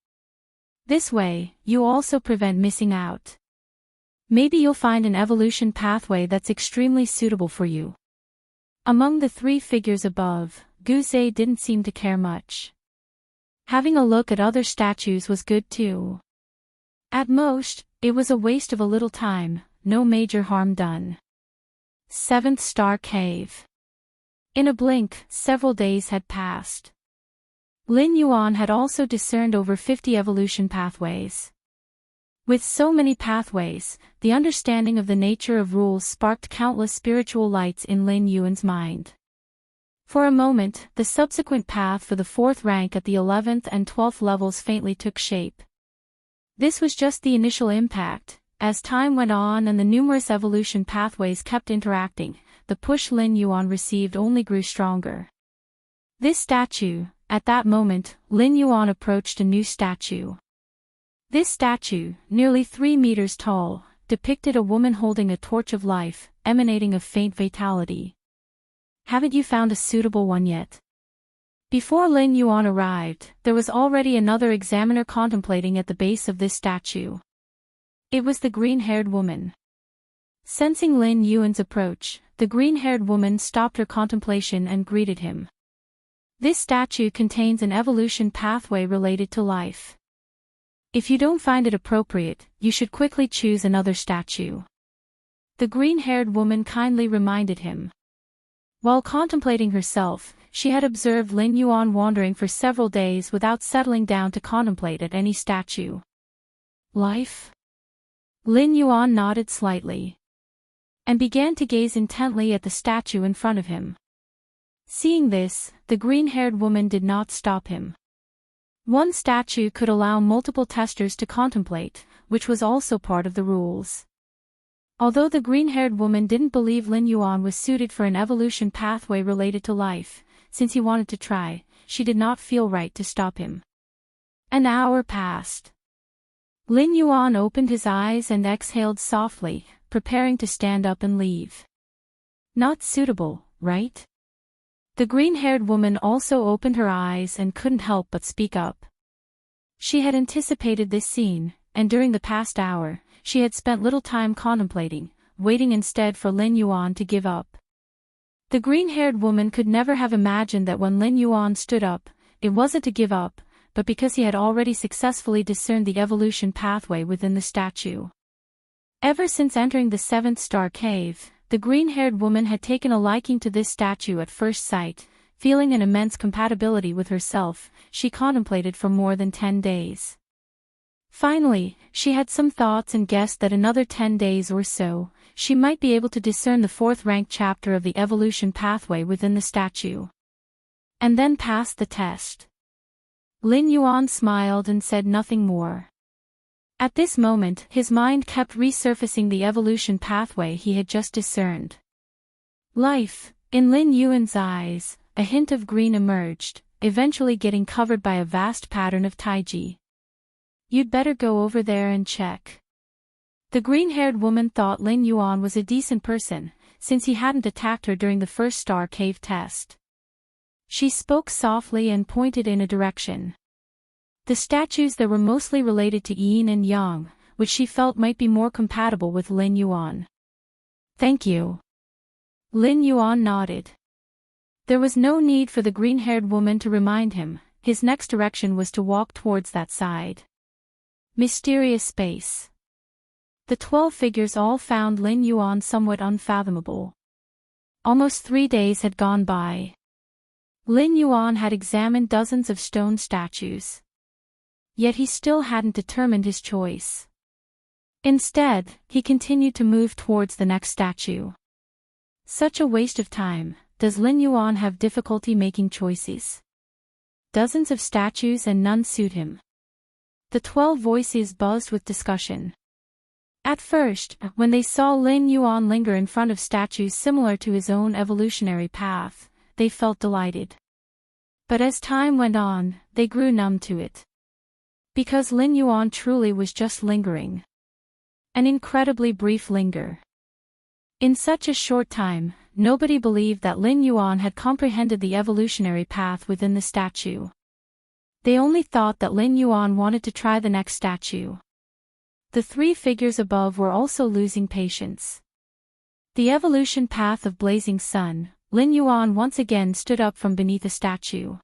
This way, you also prevent missing out. Maybe you'll find an evolution pathway that's extremely suitable for you. Among the 3 figures above, Guze didn't seem to care much. Having a look at other statues was good too. At most, it was a waste of a little time, no major harm done. 7th Star Cave. In a blink, several days had passed. Lin Yuan had also discerned over 50 evolution pathways. With so many pathways, the understanding of the nature of rules sparked countless spiritual lights in Lin Yuan's mind. For a moment, the subsequent path for the 4th rank at the 11th and 12th levels faintly took shape. This was just the initial impact. As time went on and the numerous evolution pathways kept interacting, the push Lin Yuan received only grew stronger. This statue, at that moment, Lin Yuan approached a new statue. This statue, nearly 3 meters tall, depicted a woman holding a torch of life, emanating a faint vitality. Haven't you found a suitable one yet? Before Lin Yuan arrived, there was already another examiner contemplating at the base of this statue. It was the green-haired woman. Sensing Lin Yuan's approach, the green-haired woman stopped her contemplation and greeted him. This statue contains an evolution pathway related to life. If you don't find it appropriate, you should quickly choose another statue. The green-haired woman kindly reminded him. While contemplating herself, she had observed Lin Yuan wandering for several days without settling down to contemplate at any statue. Life? Lin Yuan nodded slightly and began to gaze intently at the statue in front of him. Seeing this, the green-haired woman did not stop him. One statue could allow multiple testers to contemplate, which was also part of the rules. Although the green-haired woman didn't believe Lin Yuan was suited for an evolution pathway related to life, since he wanted to try, she did not feel right to stop him. An hour passed. Lin Yuan opened his eyes and exhaled softly, preparing to stand up and leave. Not suitable, right? The green-haired woman also opened her eyes and couldn't help but speak up. She had anticipated this scene, and during the past hour, she had spent little time contemplating, waiting instead for Lin Yuan to give up. The green-haired woman could never have imagined that when Lin Yuan stood up, it wasn't to give up, but because he had already successfully discerned the evolution pathway within the statue. Ever since entering the 7th star cave, the green-haired woman had taken a liking to this statue at first sight. Feeling an immense compatibility with herself, she contemplated for more than 10 days. Finally, she had some thoughts and guessed that another 10 days or so, she might be able to discern the 4th-ranked chapter of the evolution pathway within the statue. And then pass the test. Lin Yuan smiled and said nothing more. At this moment, his mind kept resurfacing the evolution pathway he had just discerned. Life. In Lin Yuan's eyes, a hint of green emerged, eventually getting covered by a vast pattern of taiji. You'd better go over there and check. The green-haired woman thought Lin Yuan was a decent person, since he hadn't attacked her during the 1st star cave test. She spoke softly and pointed in a direction. The statues that were mostly related to yin and yang, which she felt might be more compatible with Lin Yuan. Thank you. Lin Yuan nodded. There was no need for the green-haired woman to remind him. His next direction was to walk towards that side. Mysterious space. The 12 figures all found Lin Yuan somewhat unfathomable. Almost 3 days had gone by. Lin Yuan had examined dozens of stone statues. Yet he still hadn't determined his choice. Instead, he continued to move towards the next statue. Such a waste of time. Does Lin Yuan have difficulty making choices? Dozens of statues and none suit him. The 12 voices buzzed with discussion. At first, when they saw Lin Yuan linger in front of statues similar to his own evolutionary path, they felt delighted. But as time went on, they grew numb to it. Because Lin Yuan truly was just lingering. An incredibly brief linger. In such a short time, nobody believed that Lin Yuan had comprehended the evolutionary path within the statue. They only thought that Lin Yuan wanted to try the next statue. The 3 figures above were also losing patience. The evolution path of Blazing Sun, Lin Yuan once again stood up from beneath a statue.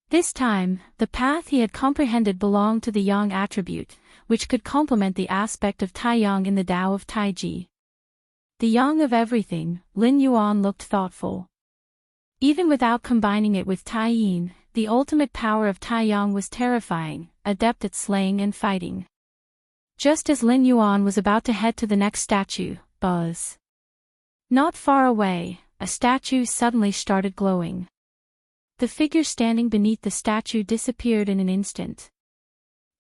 This time, the path he had comprehended belonged to the Yang attribute, which could complement the aspect of Tai Yang in the Tao of Taiji. The Yang of everything, Lin Yuan looked thoughtful. Even without combining it with Tai Yin, the ultimate power of Tai Yang was terrifying, adept at slaying and fighting. Just as Lin Yuan was about to head to the next statue, buzz. Not far away, a statue suddenly started glowing. The figure standing beneath the statue disappeared in an instant.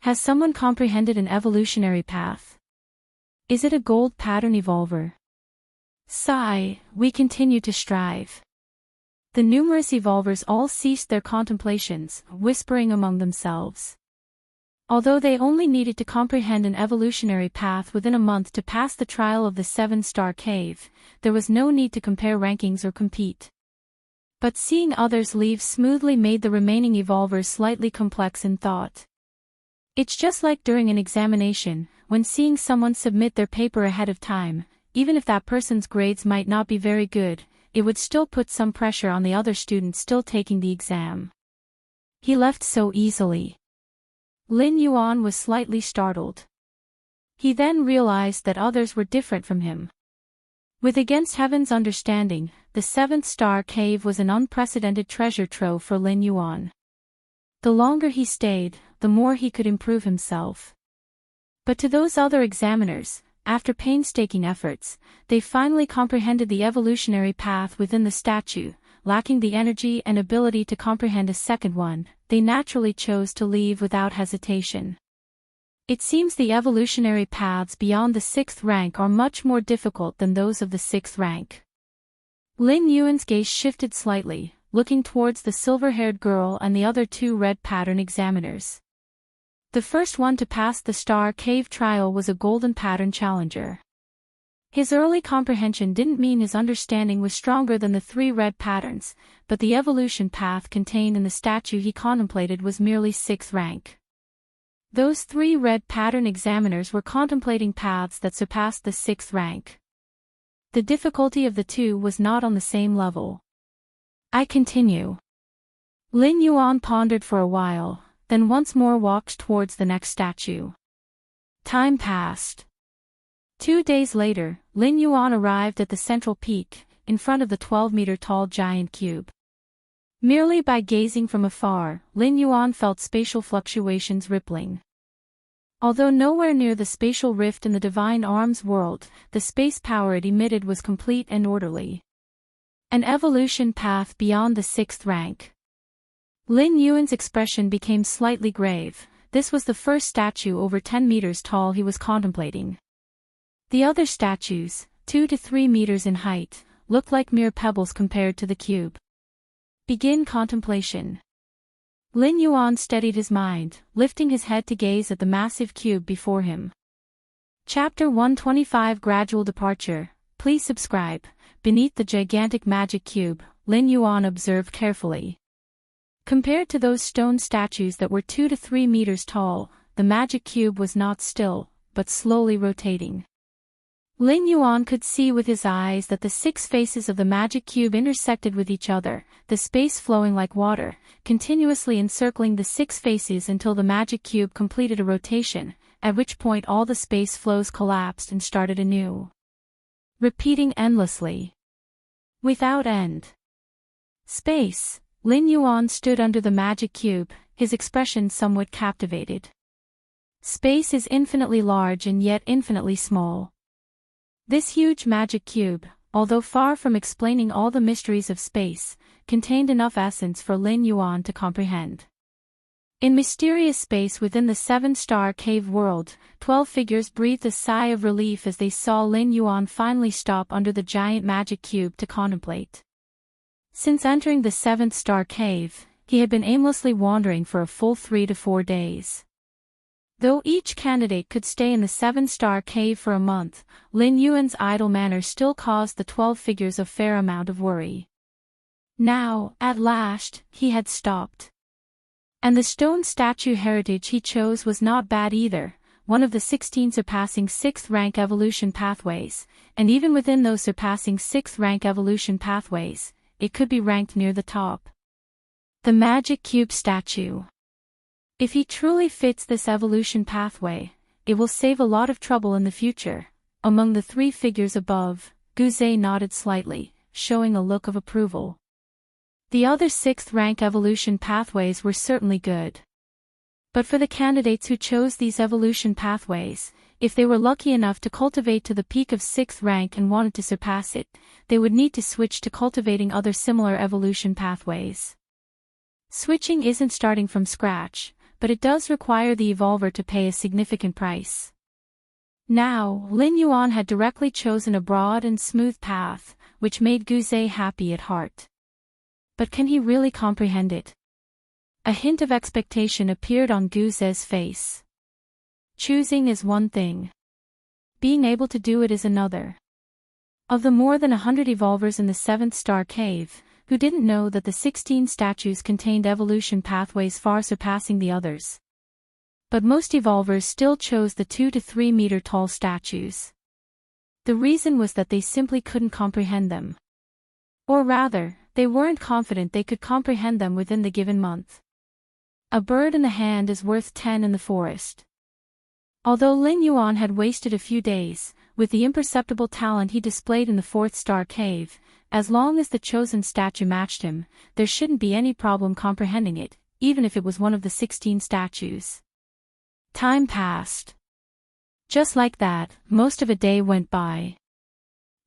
Has someone comprehended an evolutionary path? Is it a gold pattern evolver? Sigh, we continue to strive. The numerous evolvers all ceased their contemplations, whispering among themselves. Although they only needed to comprehend an evolutionary path within a month to pass the trial of the 7-star cave, there was no need to compare rankings or compete. But seeing others leave smoothly made the remaining evolvers slightly complex in thought. It's just like during an examination, when seeing someone submit their paper ahead of time, even if that person's grades might not be very good, it would still put some pressure on the other students still taking the exam. He left so easily. Lin Yuan was slightly startled. He then realized that others were different from him. With against heaven's understanding, the seventh star cave was an unprecedented treasure trove for Lin Yuan. The longer he stayed, the more he could improve himself. But to those other examiners, after painstaking efforts, they finally comprehended the evolutionary path within the statue. Lacking the energy and ability to comprehend a second one, they naturally chose to leave without hesitation. It seems the evolutionary paths beyond the 6th rank are much more difficult than those of the 6th rank. Lin Yuan's gaze shifted slightly, looking towards the silver-haired girl and the other 2 red pattern examiners. The first one to pass the star cave trial was a golden pattern challenger. His early comprehension didn't mean his understanding was stronger than the 3 red patterns, but the evolution path contained in the statue he contemplated was merely 6th rank. Those 3 red pattern examiners were contemplating paths that surpassed the 6th rank. The difficulty of the 2 was not on the same level. I continue. Lin Yuan pondered for a while, then once more walked towards the next statue. Time passed. 2 days later, Lin Yuan arrived at the central peak, in front of the 12-meter-tall giant cube. Merely by gazing from afar, Lin Yuan felt spatial fluctuations rippling. Although nowhere near the spatial rift in the Divine Arms world, the space power it emitted was complete and orderly. An evolution path beyond the 6th rank. Lin Yuan's expression became slightly grave. This was the first statue over 10 meters tall he was contemplating. The other statues, 2 to 3 meters in height, looked like mere pebbles compared to the cube. Begin contemplation. Lin Yuan steadied his mind, lifting his head to gaze at the massive cube before him. Chapter 125 Gradual Departure. Please subscribe. Beneath the gigantic magic cube, Lin Yuan observed carefully. Compared to those stone statues that were 2 to 3 meters tall, the magic cube was not still, but slowly rotating. Lin Yuan could see with his eyes that the 6 faces of the magic cube intersected with each other, the space flowing like water, continuously encircling the 6 faces until the magic cube completed a rotation, at which point all the space flows collapsed and started anew. Repeating endlessly. Without end. Space. Lin Yuan stood under the magic cube, his expression somewhat captivated. Space is infinitely large and yet infinitely small. This huge magic cube, although far from explaining all the mysteries of space, contained enough essence for Lin Yuan to comprehend. In mysterious space within the 7-star cave world, 12 figures breathed a sigh of relief as they saw Lin Yuan finally stop under the giant magic cube to contemplate. Since entering the 7th star cave, he had been aimlessly wandering for a full 3 to 4 days. Though each candidate could stay in the 7-star cave for a month, Lin Yuan's idle manner still caused the 12 figures a fair amount of worry. Now, at last, he had stopped. And the stone statue heritage he chose was not bad either, one of the 16 surpassing 6th rank evolution pathways, and even within those surpassing 6th rank evolution pathways, it could be ranked near the top. The magic cube statue. If he truly fits this evolution pathway, it will save a lot of trouble in the future. Among the 3 figures above, Guze nodded slightly, showing a look of approval. The other 6th rank evolution pathways were certainly good. But for the candidates who chose these evolution pathways, if they were lucky enough to cultivate to the peak of 6th rank and wanted to surpass it, they would need to switch to cultivating other similar evolution pathways. Switching isn't starting from scratch, but it does require the evolver to pay a significant price. Now, Lin Yuan had directly chosen a broad and smooth path, which made Guze happy at heart. But can he really comprehend it? A hint of expectation appeared on Guze's face. Choosing is one thing. Being able to do it is another. Of the more than 100 evolvers in the 7th star cave, who didn't know that the 16 statues contained evolution pathways far surpassing the others. But most evolvers still chose the 2 to 3 meter tall statues. The reason was that they simply couldn't comprehend them. Or rather, they weren't confident they could comprehend them within the given month. A bird in the hand is worth 10 in the forest. Although Lin Yuan had wasted a few days, with the imperceptible talent he displayed in the fourth star cave, as long as the chosen statue matched him, there shouldn't be any problem comprehending it, even if it was one of the 16 statues. Time passed. Just like that, most of a day went by.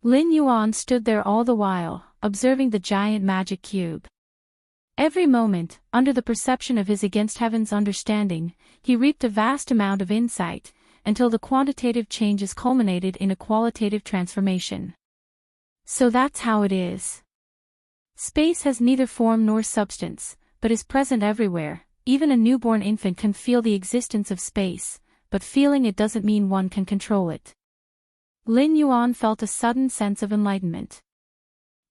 Lin Yuan stood there all the while, observing the giant magic cube. Every moment, under the perception of his against heaven's understanding, he reaped a vast amount of insight, until the quantitative changes culminated in a qualitative transformation. So that's how it is. Space has neither form nor substance, but is present everywhere. Even a newborn infant can feel the existence of space, but feeling it doesn't mean one can control it. Lin Yuan felt a sudden sense of enlightenment.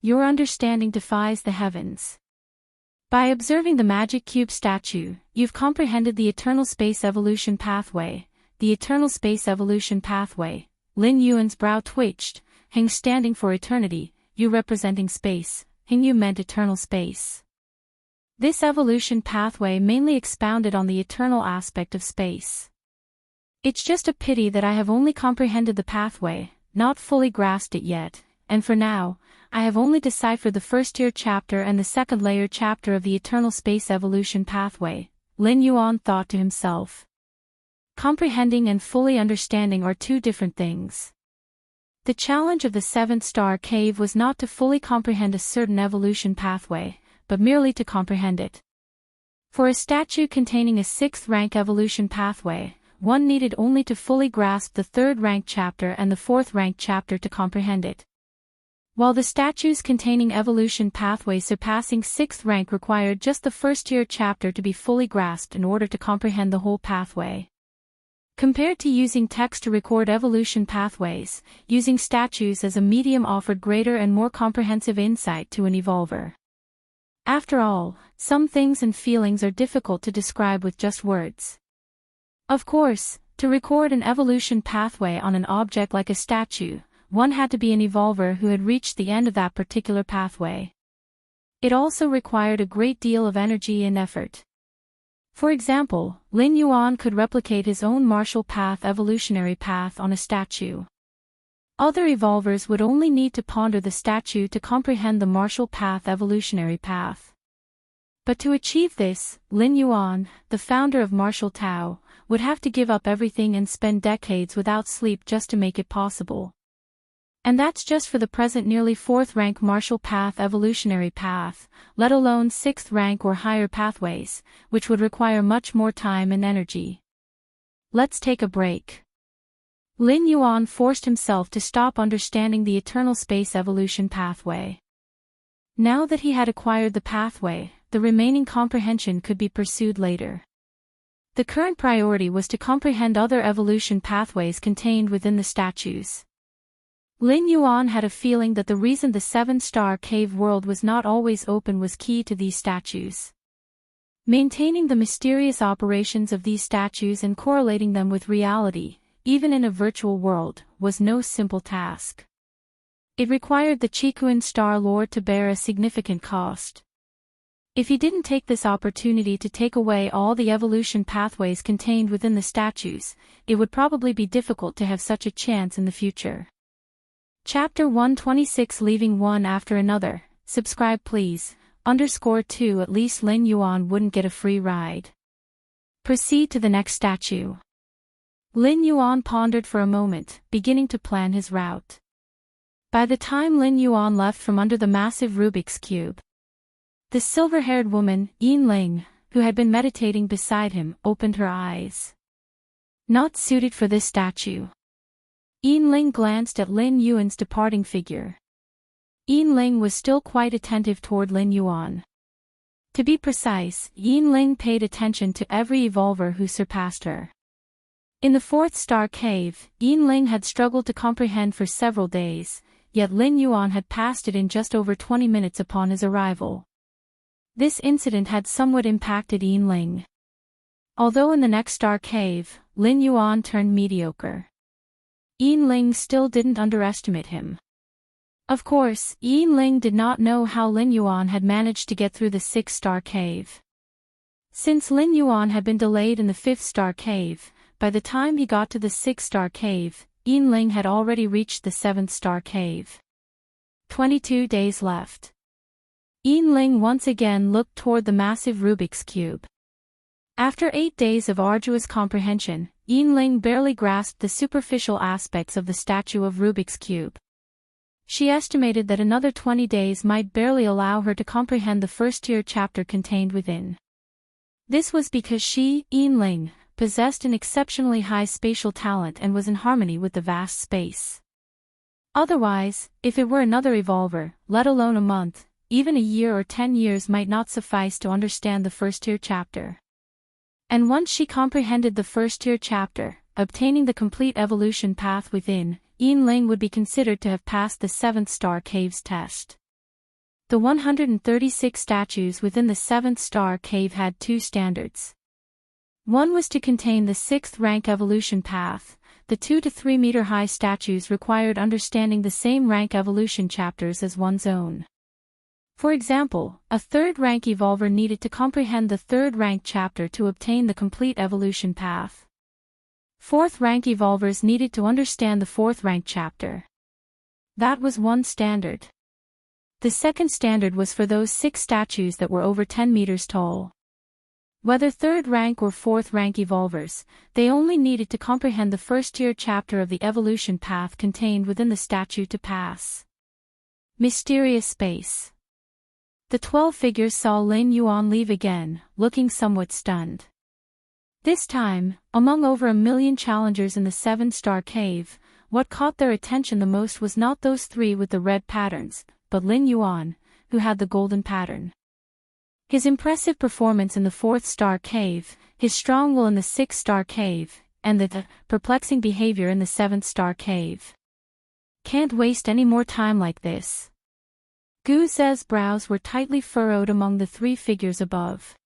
Your understanding defies the heavens. By observing the magic cube statue, you've comprehended the eternal space evolution pathway. The eternal space evolution pathway. Lin Yuan's brow twitched. Heng standing for eternity, you representing space. Heng you meant eternal space. This evolution pathway mainly expounded on the eternal aspect of space. It's just a pity that I have only comprehended the pathway, not fully grasped it yet, and for now, I have only deciphered the first-tier chapter and the second-layer chapter of the eternal space evolution pathway, Lin Yuan thought to himself. Comprehending and fully understanding are two different things. The challenge of the seventh star cave was not to fully comprehend a certain evolution pathway, but merely to comprehend it. For a statue containing a sixth-rank evolution pathway, one needed only to fully grasp the third-rank chapter and the fourth-rank chapter to comprehend it. While the statues containing evolution pathways surpassing sixth rank required just the first-tier chapter to be fully grasped in order to comprehend the whole pathway. Compared to using text to record evolution pathways, using statues as a medium offered greater and more comprehensive insight to an evolver. After all, some things and feelings are difficult to describe with just words. Of course, to record an evolution pathway on an object like a statue, one had to be an evolver who had reached the end of that particular pathway. It also required a great deal of energy and effort. For example, Lin Yuan could replicate his own martial path evolutionary path on a statue. Other evolvers would only need to ponder the statue to comprehend the martial path evolutionary path. But to achieve this, Lin Yuan, the founder of martial Tao, would have to give up everything and spend decades without sleep just to make it possible. And that's just for the present nearly fourth-rank martial path evolutionary path, let alone sixth-rank or higher pathways, which would require much more time and energy. Let's take a break. Lin Yuan forced himself to stop understanding the eternal space evolution pathway. Now that he had acquired the pathway, the remaining comprehension could be pursued later. The current priority was to comprehend other evolution pathways contained within the statues. Lin Yuan had a feeling that the reason the seven-star cave world was not always open was key to these statues. Maintaining the mysterious operations of these statues and correlating them with reality, even in a virtual world, was no simple task. It required the Chikuan Star Lord to bear a significant cost. If he didn't take this opportunity to take away all the evolution pathways contained within the statues, it would probably be difficult to have such a chance in the future. Chapter 126 Leaving one after another, subscribe please, _2 At least Lin Yuan wouldn't get a free ride. Proceed to the next statue. Lin Yuan pondered for a moment, beginning to plan his route. By the time Lin Yuan left from under the massive Rubik's Cube, the silver-haired woman, Yin Ling, who had been meditating beside him, opened her eyes. Not suited for this statue. Yin Ling glanced at Lin Yuan's departing figure. Yin Ling was still quite attentive toward Lin Yuan. To be precise, Yin Ling paid attention to every evolver who surpassed her. In the fourth star cave, Yin Ling had struggled to comprehend for several days, yet Lin Yuan had passed it in just over 20 minutes upon his arrival. This incident had somewhat impacted Yin Ling. Although in the next star cave, Lin Yuan turned mediocre, Yin Ling still didn't underestimate him. Of course, Yin Ling did not know how Lin Yuan had managed to get through the sixth-star cave. Since Lin Yuan had been delayed in the fifth-star cave, by the time he got to the sixth-star cave, Yinling had already reached the 7th star cave. 22 days left. Yinling once again looked toward the massive Rubik's Cube. After 8 days of arduous comprehension, Yinling barely grasped the superficial aspects of the statue of Rubik's Cube. She estimated that another 20 days might barely allow her to comprehend the first-tier chapter contained within. This was because she, Yinling, possessed an exceptionally high spatial talent and was in harmony with the vast space. Otherwise, if it were another evolver, let alone a month, even a year or 10 years might not suffice to understand the first-tier chapter. And once she comprehended the first-tier chapter, obtaining the complete evolution path within, Yinling would be considered to have passed the 7th star cave's test. The 136 statues within the 7th star cave had 2 standards. One was to contain the 6th rank evolution path. The 2 to 3 meter high statues required understanding the same rank evolution chapters as one's own. For example, a 3rd rank evolver needed to comprehend the 3rd rank chapter to obtain the complete evolution path. 4th rank evolvers needed to understand the 4th rank chapter. That was one standard. The second standard was for those 6 statues that were over 10 meters tall. Whether 3rd rank or 4th rank evolvers, they only needed to comprehend the first-tier chapter of the evolution path contained within the statue to pass. Mysterious space. The 12 figures saw Lin Yuan leave again, looking somewhat stunned. This time, among over 1 million challengers in the 7-star cave, what caught their attention the most was not those 3 with the red patterns, but Lin Yuan, who had the golden pattern. His impressive performance in the 4th-star cave, his strong will in the 6th-star cave, and the perplexing behavior in the 7th-star cave. Can't waste any more time like this. Gu Ze's brows were tightly furrowed among the 3 figures above.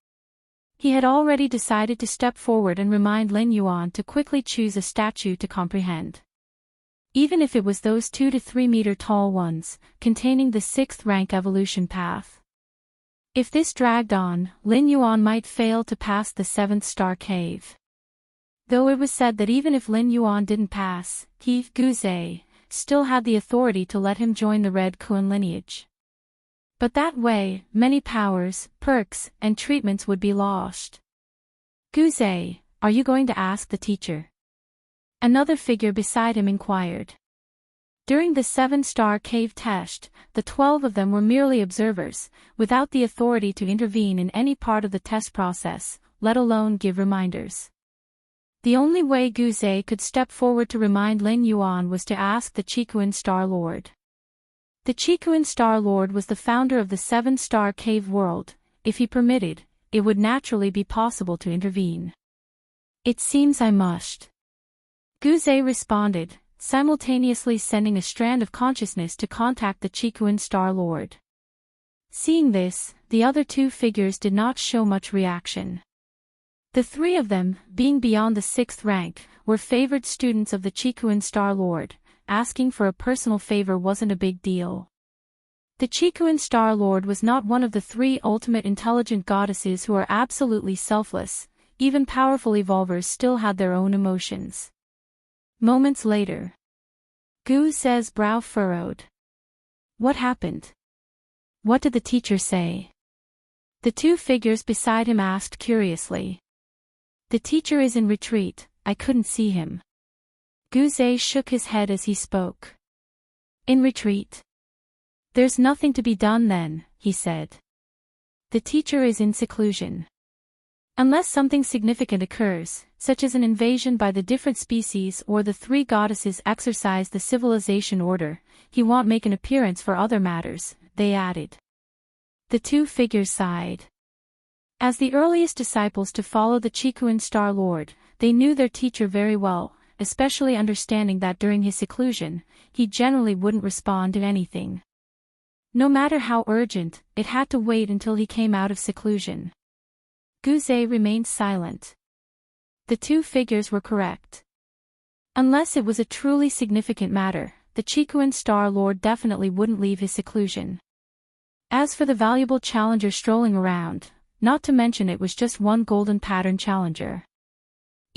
He had already decided to step forward and remind Lin Yuan to quickly choose a statue to comprehend. Even if it was those 2 to 3 meter tall ones, containing the 6th rank evolution path. If this dragged on, Lin Yuan might fail to pass the 7th star cave. Though it was said that even if Lin Yuan didn't pass, he, Gu Ze, still had the authority to let him join the Red Kun lineage. But that way, many powers, perks, and treatments would be lost. Gu Ze, are you going to ask the teacher? Another figure beside him inquired. During the 7-star cave test, the 12 of them were merely observers, without the authority to intervene in any part of the test process, let alone give reminders. The only way Gu Ze could step forward to remind Lin Yuan was to ask the Qikuan Star Lord. The Qikuan Star Lord was the founder of the 7-star cave world. If he permitted, it would naturally be possible to intervene. It seems I must. Gu Ze responded, simultaneously sending a strand of consciousness to contact the Qikuan Star Lord. Seeing this, the other 2 figures did not show much reaction. The 3 of them, being beyond the 6th rank, were favored students of the Qikuan Star Lord. Asking for a personal favor wasn't a big deal. The Qikuan Star Lord was not one of the 3 ultimate intelligent goddesses who are absolutely selfless. Even powerful evolvers still had their own emotions. Moments later. Gu Ze's brow furrowed. What happened? What did the teacher say? The 2 figures beside him asked curiously. The teacher is in retreat, I couldn't see him. Gu Ze shook his head as he spoke. In retreat? There's nothing to be done then, he said. The teacher is in seclusion. Unless something significant occurs, such as an invasion by the different species or the 3 goddesses exercise the civilization order, he won't make an appearance for other matters, they added. The 2 figures sighed. As the earliest disciples to follow the Qikuan Star Lord, they knew their teacher very well, especially understanding that during his seclusion, he generally wouldn't respond to anything. No matter how urgent, it had to wait until he came out of seclusion. Gu Ze remained silent. The 2 figures were correct. Unless it was a truly significant matter, the Qikuan Star Lord definitely wouldn't leave his seclusion. As for the valuable challenger strolling around, not to mention it was just one golden pattern challenger.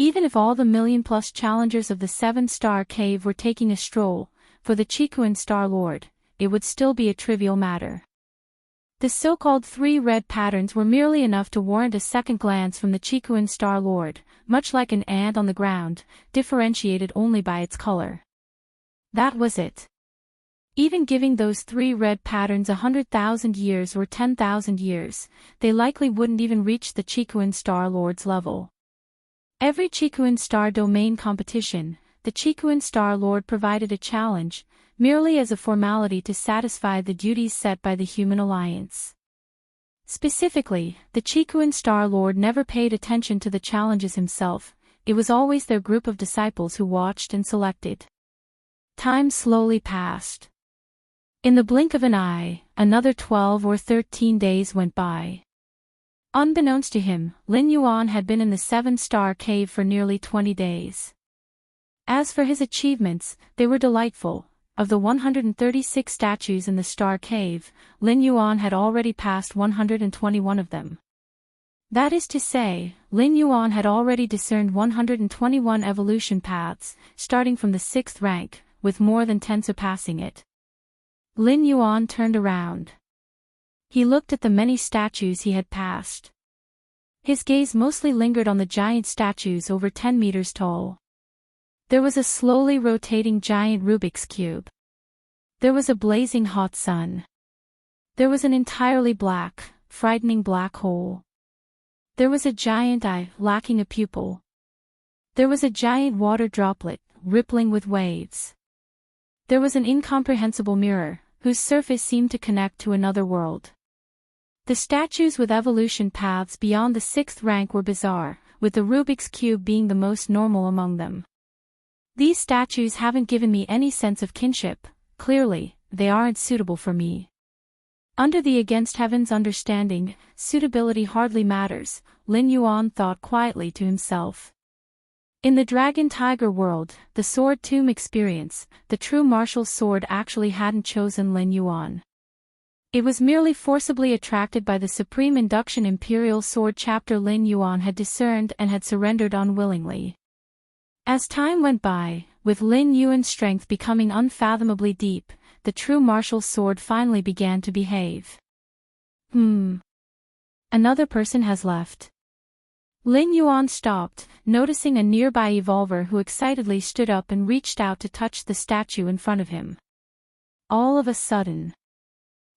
Even if all the million-plus challengers of the seven-star cave were taking a stroll, for the Chikuan Star Lord, it would still be a trivial matter. The so-called 3 red patterns were merely enough to warrant a second glance from the Chikuan Star Lord, much like an ant on the ground, differentiated only by its color. That was it. Even giving those 3 red patterns 100,000 years or 10,000 years, they likely wouldn't even reach the Chikuan Star Lord's level. Every Chikuan Star Domain competition, the Chikuan Star Lord provided a challenge, merely as a formality to satisfy the duties set by the human alliance. Specifically, the Chikuan Star Lord never paid attention to the challenges himself, it was always their group of disciples who watched and selected. Time slowly passed. In the blink of an eye, another 12 or 13 days went by. Unbeknownst to him, Lin Yuan had been in the seven-star cave for nearly 20 days. As for his achievements, they were delightful. Of the 136 statues in the Star Cave, Lin Yuan had already passed 121 of them. That is to say, Lin Yuan had already discerned 121 evolution paths, starting from the 6th rank, with more than 10 surpassing it. Lin Yuan turned around. He looked at the many statues he had passed. His gaze mostly lingered on the giant statues over 10 meters tall. There was a slowly rotating giant Rubik's Cube. There was a blazing hot sun. There was an entirely black, frightening black hole. There was a giant eye, lacking a pupil. There was a giant water droplet, rippling with waves. There was an incomprehensible mirror, whose surface seemed to connect to another world. The statues with evolution paths beyond the 6th rank were bizarre, with the Rubik's Cube being the most normal among them. These statues haven't given me any sense of kinship, clearly, they aren't suitable for me. Under the against heaven's understanding, suitability hardly matters, Lin Yuan thought quietly to himself. In the Dragon Tiger world, the Sword Tomb experience, the true martial sword actually hadn't chosen Lin Yuan. It was merely forcibly attracted by the Supreme Induction Imperial Sword chapter Lin Yuan had discerned and had surrendered unwillingly. As time went by, with Lin Yuan's strength becoming unfathomably deep, the true martial sword finally began to behave. Another person has left. Lin Yuan stopped, noticing a nearby evolver who excitedly stood up and reached out to touch the statue in front of him. All of a sudden,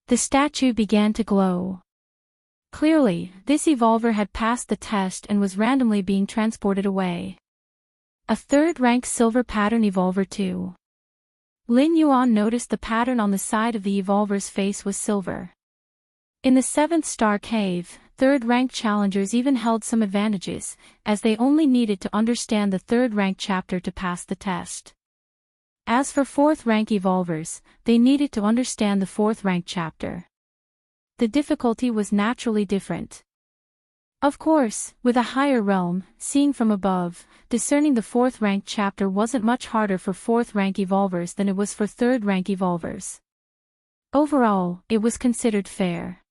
the statue began to glow. Clearly, this evolver had passed the test and was randomly being transported away. A 3rd-rank silver pattern evolver too. Lin Yuan noticed the pattern on the side of the evolver's face was silver. In the 7th Star Cave, 3rd-rank challengers even held some advantages, as they only needed to understand the 3rd-rank chapter to pass the test. As for 4th-rank evolvers, they needed to understand the 4th-rank chapter. The difficulty was naturally different. Of course, with a higher realm, seeing from above, discerning the 4th-rank chapter wasn't much harder for 4th-rank evolvers than it was for 3rd-rank evolvers. Overall, it was considered fair.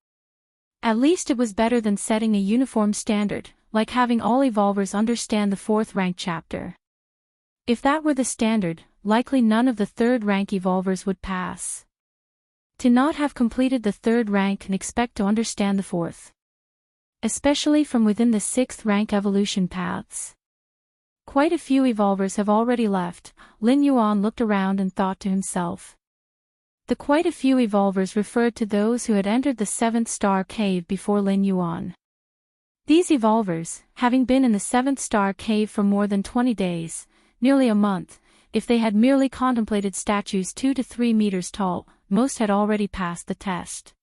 At least it was better than setting a uniform standard, like having all evolvers understand the 4th-rank chapter. If that were the standard, likely none of the 3rd-rank evolvers would pass. To not have completed the 3rd rank and expect to understand the 4th. Especially from within the 6th rank evolution paths. Quite a few evolvers have already left, Lin Yuan looked around and thought to himself. The quite a few evolvers referred to those who had entered the 7th Star Cave before Lin Yuan. These evolvers, having been in the 7th Star Cave for more than 20 days, nearly a month, if they had merely contemplated statues 2 to 3 meters tall, most had already passed the test.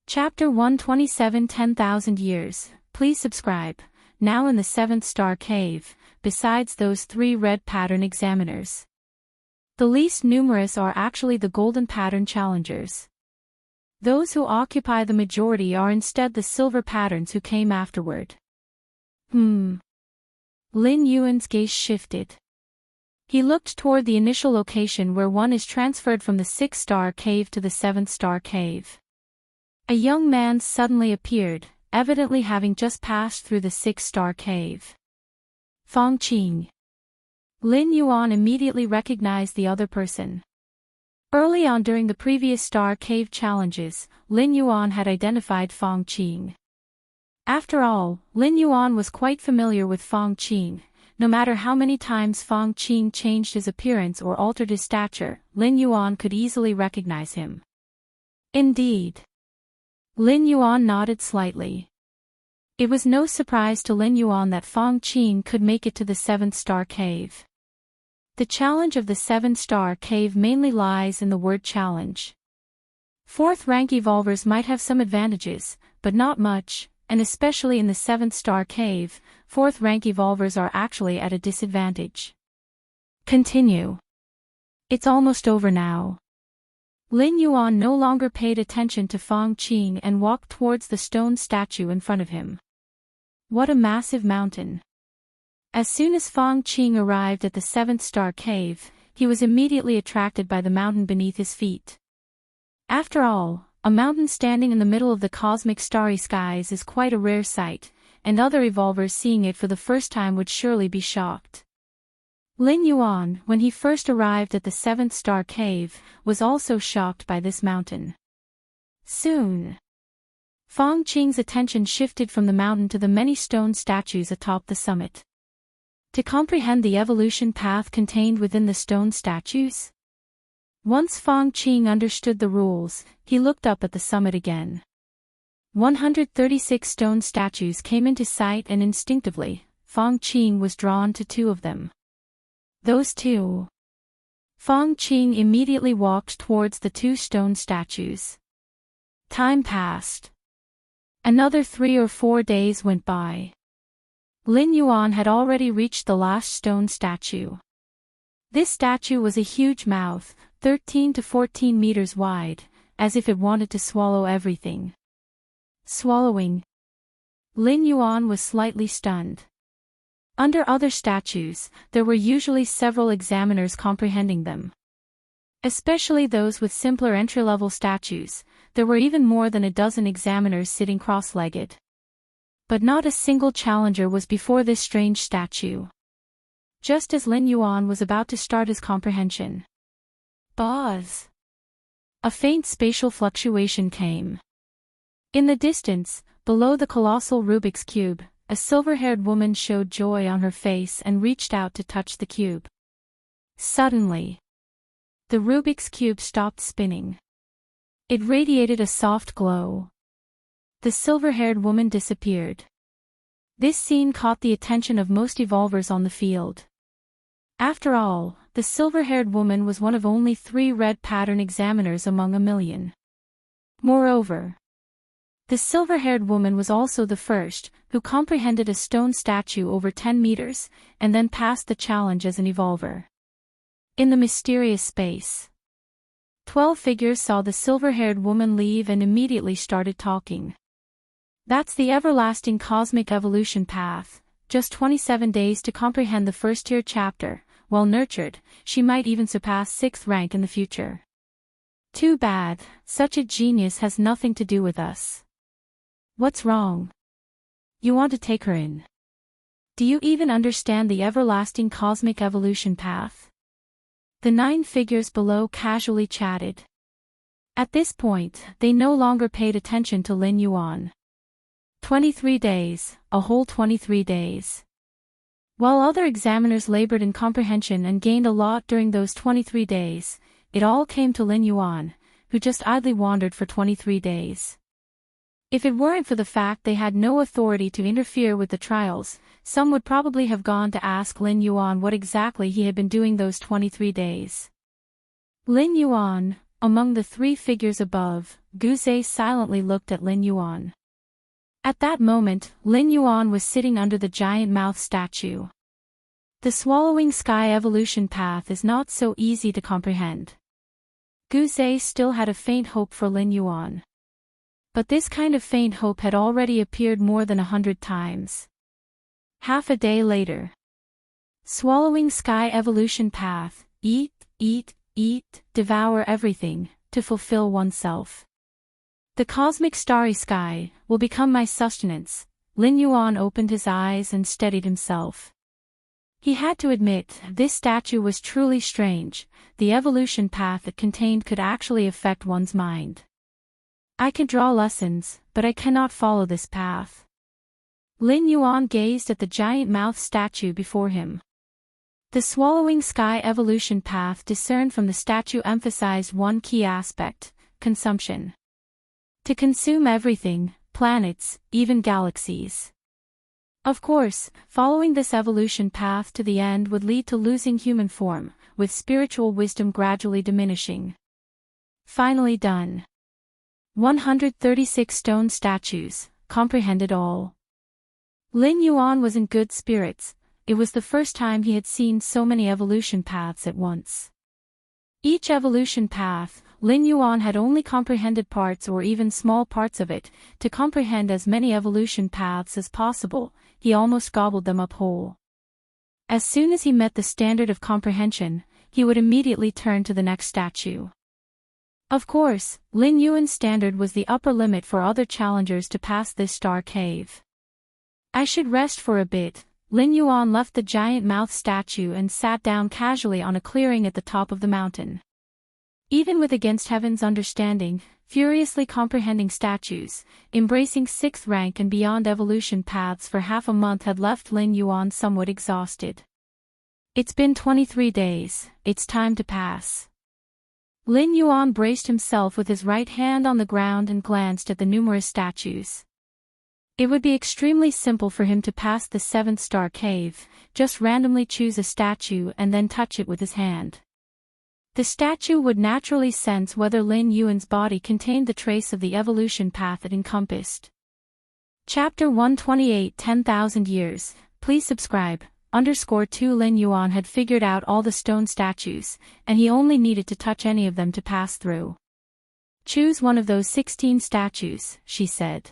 Chapter 127 10,000 Years, please subscribe, now in the 7th Star Cave, besides those 3 red pattern examiners. The least numerous are actually the golden pattern challengers. Those who occupy the majority are instead the silver patterns who came afterward. Lin Yuan's gaze shifted. He looked toward the initial location where one is transferred from the 6th Star Cave to the 7th Star Cave. A young man suddenly appeared, evidently having just passed through the 6th Star Cave. Fong Qing. Lin Yuan immediately recognized the other person. Early on during the previous Star Cave challenges, Lin Yuan had identified Fong Qing. After all, Lin Yuan was quite familiar with Fong Qing. No matter how many times Fong Qing changed his appearance or altered his stature, Lin Yuan could easily recognize him. Indeed. Lin Yuan nodded slightly. It was no surprise to Lin Yuan that Fong Qing could make it to the 7th Star Cave. The challenge of the 7th Star Cave mainly lies in the word challenge. 4th rank evolvers might have some advantages, but not much, and especially in the 7th Star Cave, 4th rank evolvers are actually at a disadvantage. Continue. It's almost over now. Lin Yuan no longer paid attention to Fong Qing and walked towards the stone statue in front of him. What a massive mountain. As soon as Fong Qing arrived at the 7th Star Cave, he was immediately attracted by the mountain beneath his feet. After all, a mountain standing in the middle of the cosmic starry skies is quite a rare sight, and other evolvers seeing it for the first time would surely be shocked. Lin Yuan, when he first arrived at the 7th Star Cave, was also shocked by this mountain. Soon, Fong Qing's attention shifted from the mountain to the many stone statues atop the summit. To comprehend the evolution path contained within the stone statues? Once Fong Qing understood the rules, he looked up at the summit again. 136 stone statues came into sight and instinctively, Fong Qing was drawn to 2 of them. Those 2. Fong Qing immediately walked towards the 2 stone statues. Time passed. Another 3 or 4 days went by. Lin Yuan had already reached the last stone statue. This statue was a huge mouth, 13 to 14 meters wide, as if it wanted to swallow everything. Swallowing. Lin Yuan was slightly stunned. Under other statues, there were usually several examiners comprehending them. Especially those with simpler entry-level statues, there were even more than a dozen examiners sitting cross-legged. But not a single challenger was before this strange statue. Just as Lin Yuan was about to start his comprehension. Buzz! A faint spatial fluctuation came. In the distance, below the colossal Rubik's Cube, a silver-haired woman showed joy on her face and reached out to touch the cube. Suddenly, the Rubik's Cube stopped spinning. It radiated a soft glow. The silver-haired woman disappeared. This scene caught the attention of most evolvers on the field. After all, the silver-haired woman was one of only 3 red pattern examiners among a million. Moreover, the silver-haired woman was also the first who comprehended a stone statue over 10 meters, and then passed the challenge as an evolver. In the mysterious space, 12 figures saw the silver-haired woman leave and immediately started talking. That's the everlasting cosmic evolution path, just 27 days to comprehend the first-tier chapter. Well nurtured, she might even surpass 6th rank in the future. Too bad, such a genius has nothing to do with us. What's wrong? You want to take her in? Do you even understand the everlasting cosmic evolution path? The 9 figures below casually chatted. At this point, they no longer paid attention to Lin Yuan. 23 days, a whole 23 days. While other examiners labored in comprehension and gained a lot during those 23 days, it all came to Lin Yuan, who just idly wandered for 23 days. If it weren't for the fact they had no authority to interfere with the trials, some would probably have gone to ask Lin Yuan what exactly he had been doing those 23 days. Lin Yuan, among the 3 figures above, Guze silently looked at Lin Yuan. At that moment, Lin Yuan was sitting under the giant mouth statue. The swallowing sky evolution path is not so easy to comprehend. Guze still had a faint hope for Lin Yuan. But this kind of faint hope had already appeared more than 100 times. Half a day later. Swallowing sky evolution path, eat, eat, eat, devour everything, to fulfill oneself. The cosmic starry sky will become my sustenance. Lin Yuan opened his eyes and steadied himself. He had to admit, this statue was truly strange. The evolution path it contained could actually affect one's mind. I can draw lessons, but I cannot follow this path. Lin Yuan gazed at the giant mouth statue before him. The swallowing sky evolution path discerned from the statue emphasized one key aspect: consumption. To consume everything, planets, even galaxies. Of course, following this evolution path to the end would lead to losing human form, with spiritual wisdom gradually diminishing. Finally done. 136 stone statues, comprehended all. Lin Yuan was in good spirits. It was the first time he had seen so many evolution paths at once. Each evolution path, Lin Yuan had only comprehended parts or even small parts of it. To comprehend as many evolution paths as possible, he almost gobbled them up whole. As soon as he met the standard of comprehension, he would immediately turn to the next statue. Of course, Lin Yuan's standard was the upper limit for other challengers to pass this star cave. I should rest for a bit. Lin Yuan left the giant mouth statue and sat down casually on a clearing at the top of the mountain. Even with against heaven's understanding, furiously comprehending statues, embracing 6th rank and beyond evolution paths for half a month had left Lin Yuan somewhat exhausted. It's been 23 days, it's time to pass. Lin Yuan braced himself with his right hand on the ground and glanced at the numerous statues. It would be extremely simple for him to pass the 7th star cave, just randomly choose a statue and then touch it with his hand. The statue would naturally sense whether Lin Yuan's body contained the trace of the evolution path it encompassed. Chapter 128 10,000 Years, please subscribe. _2 Lin Yuan had figured out all the stone statues, and he only needed to touch any of them to pass through. Choose one of those 16 statues, she said.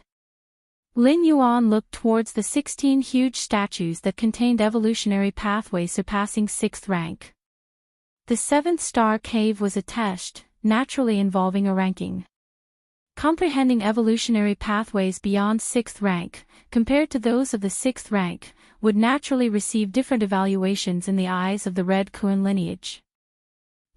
Lin Yuan looked towards the 16 huge statues that contained evolutionary pathways surpassing 6th rank. The 7th star cave was a test, naturally involving a ranking. Comprehending evolutionary pathways beyond 6th rank, compared to those of the 6th rank, would naturally receive different evaluations in the eyes of the Red Kuan lineage.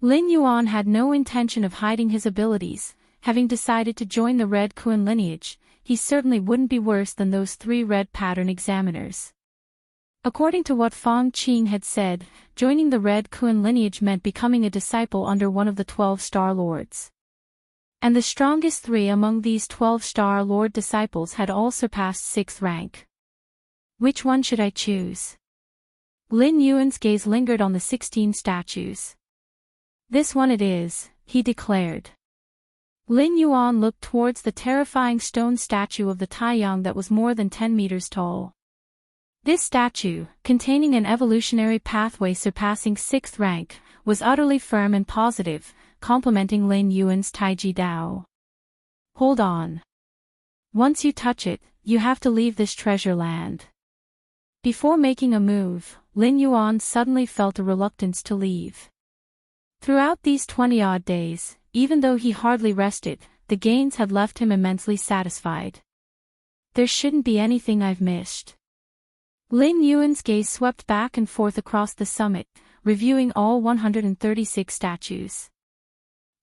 Lin Yuan had no intention of hiding his abilities. Having decided to join the Red Kuan lineage, he certainly wouldn't be worse than those 3 red pattern examiners. According to what Fang Qing had said, joining the Red Kuan lineage meant becoming a disciple under one of the 12 Star Lords. And the strongest 3 among these 12 Star Lord disciples had all surpassed 6th rank. Which one should I choose? Lin Yuan's gaze lingered on the 16 statues. This one it is, he declared. Lin Yuan looked towards the terrifying stone statue of the Taiyang that was more than 10 meters tall. This statue, containing an evolutionary pathway surpassing 6th rank, was utterly firm and positive, complementing Lin Yuan's Taiji Dao. Hold on. Once you touch it, you have to leave this treasure land. Before making a move, Lin Yuan suddenly felt a reluctance to leave. Throughout these 20-odd days, even though he hardly rested, the gains had left him immensely satisfied. There shouldn't be anything I've missed. Lin Yuan's gaze swept back and forth across the summit, reviewing all 136 statues.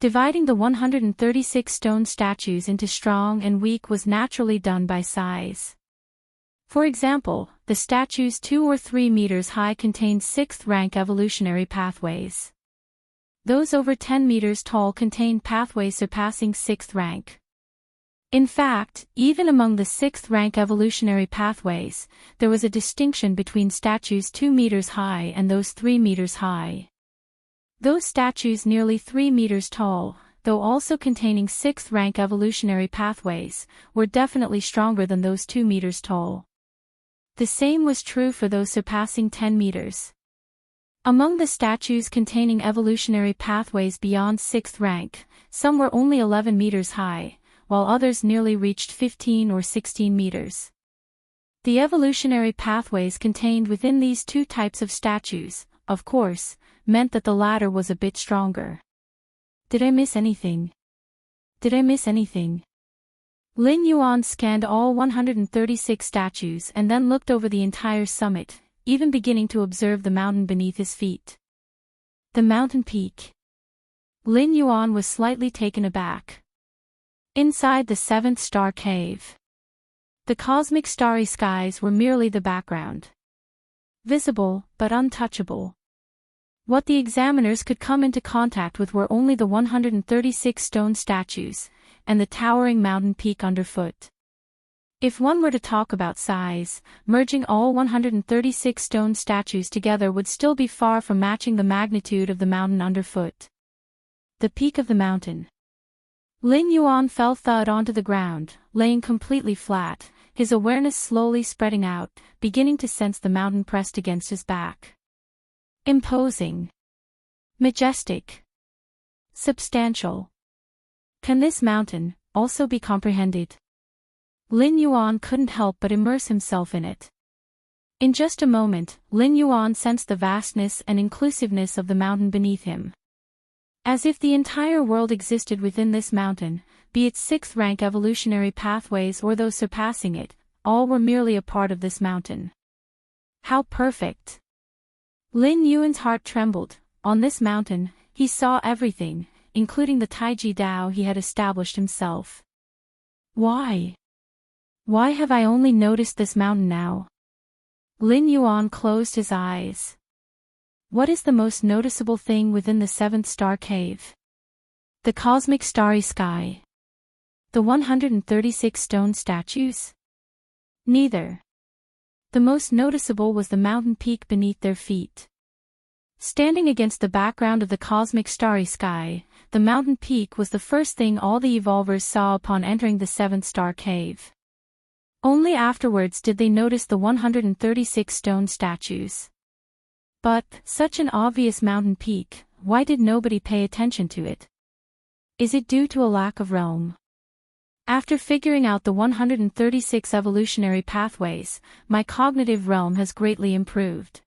Dividing the 136 stone statues into strong and weak was naturally done by size. For example, the statues 2 or 3 meters high contained 6th rank evolutionary pathways. Those over 10 meters tall contained pathways surpassing 6th rank. In fact, even among the 6th rank evolutionary pathways, there was a distinction between statues 2 meters high and those 3 meters high. Those statues nearly 3 meters tall, though also containing 6th rank evolutionary pathways, were definitely stronger than those 2 meters tall. The same was true for those surpassing 10 meters. Among the statues containing evolutionary pathways beyond 6th rank, some were only 11 meters high, while others nearly reached 15 or 16 meters. The evolutionary pathways contained within these 2 types of statues, of course, meant that the latter was a bit stronger. Did I miss anything? Did I miss anything? Lin Yuan scanned all 136 statues and then looked over the entire summit. even beginning to observe the mountain beneath his feet. The mountain peak. Lin Yuan was slightly taken aback. Inside the seventh star cave, the cosmic starry skies were merely the background. Visible, but untouchable. What the examiners could come into contact with were only the 136 stone statues, and the towering mountain peak underfoot. If one were to talk about size, merging all 136 stone statues together would still be far from matching the magnitude of the mountain underfoot. The peak of the mountain. Lin Yuan fell thud onto the ground, laying completely flat, his awareness slowly spreading out, beginning to sense the mountain pressed against his back. Imposing. Majestic. Substantial. Can this mountain also be comprehended? Lin Yuan couldn't help but immerse himself in it. In just a moment, Lin Yuan sensed the vastness and inclusiveness of the mountain beneath him. As if the entire world existed within this mountain, be its sixth-rank evolutionary pathways or those surpassing it, all were merely a part of this mountain. How perfect! Lin Yuan's heart trembled. On this mountain, he saw everything, including the Taiji Dao he had established himself. Why? Why have I only noticed this mountain now? Lin Yuan closed his eyes. What is the most noticeable thing within the seventh star cave? The cosmic starry sky. The 136 stone statues? Neither. The most noticeable was the mountain peak beneath their feet. Standing against the background of the cosmic starry sky, the mountain peak was the first thing all the evolvers saw upon entering the seventh star cave. Only afterwards did they notice the 136 stone statues. But, such an obvious mountain peak, why did nobody pay attention to it? Is it due to a lack of realm? After figuring out the 136 evolutionary pathways, my cognitive realm has greatly improved.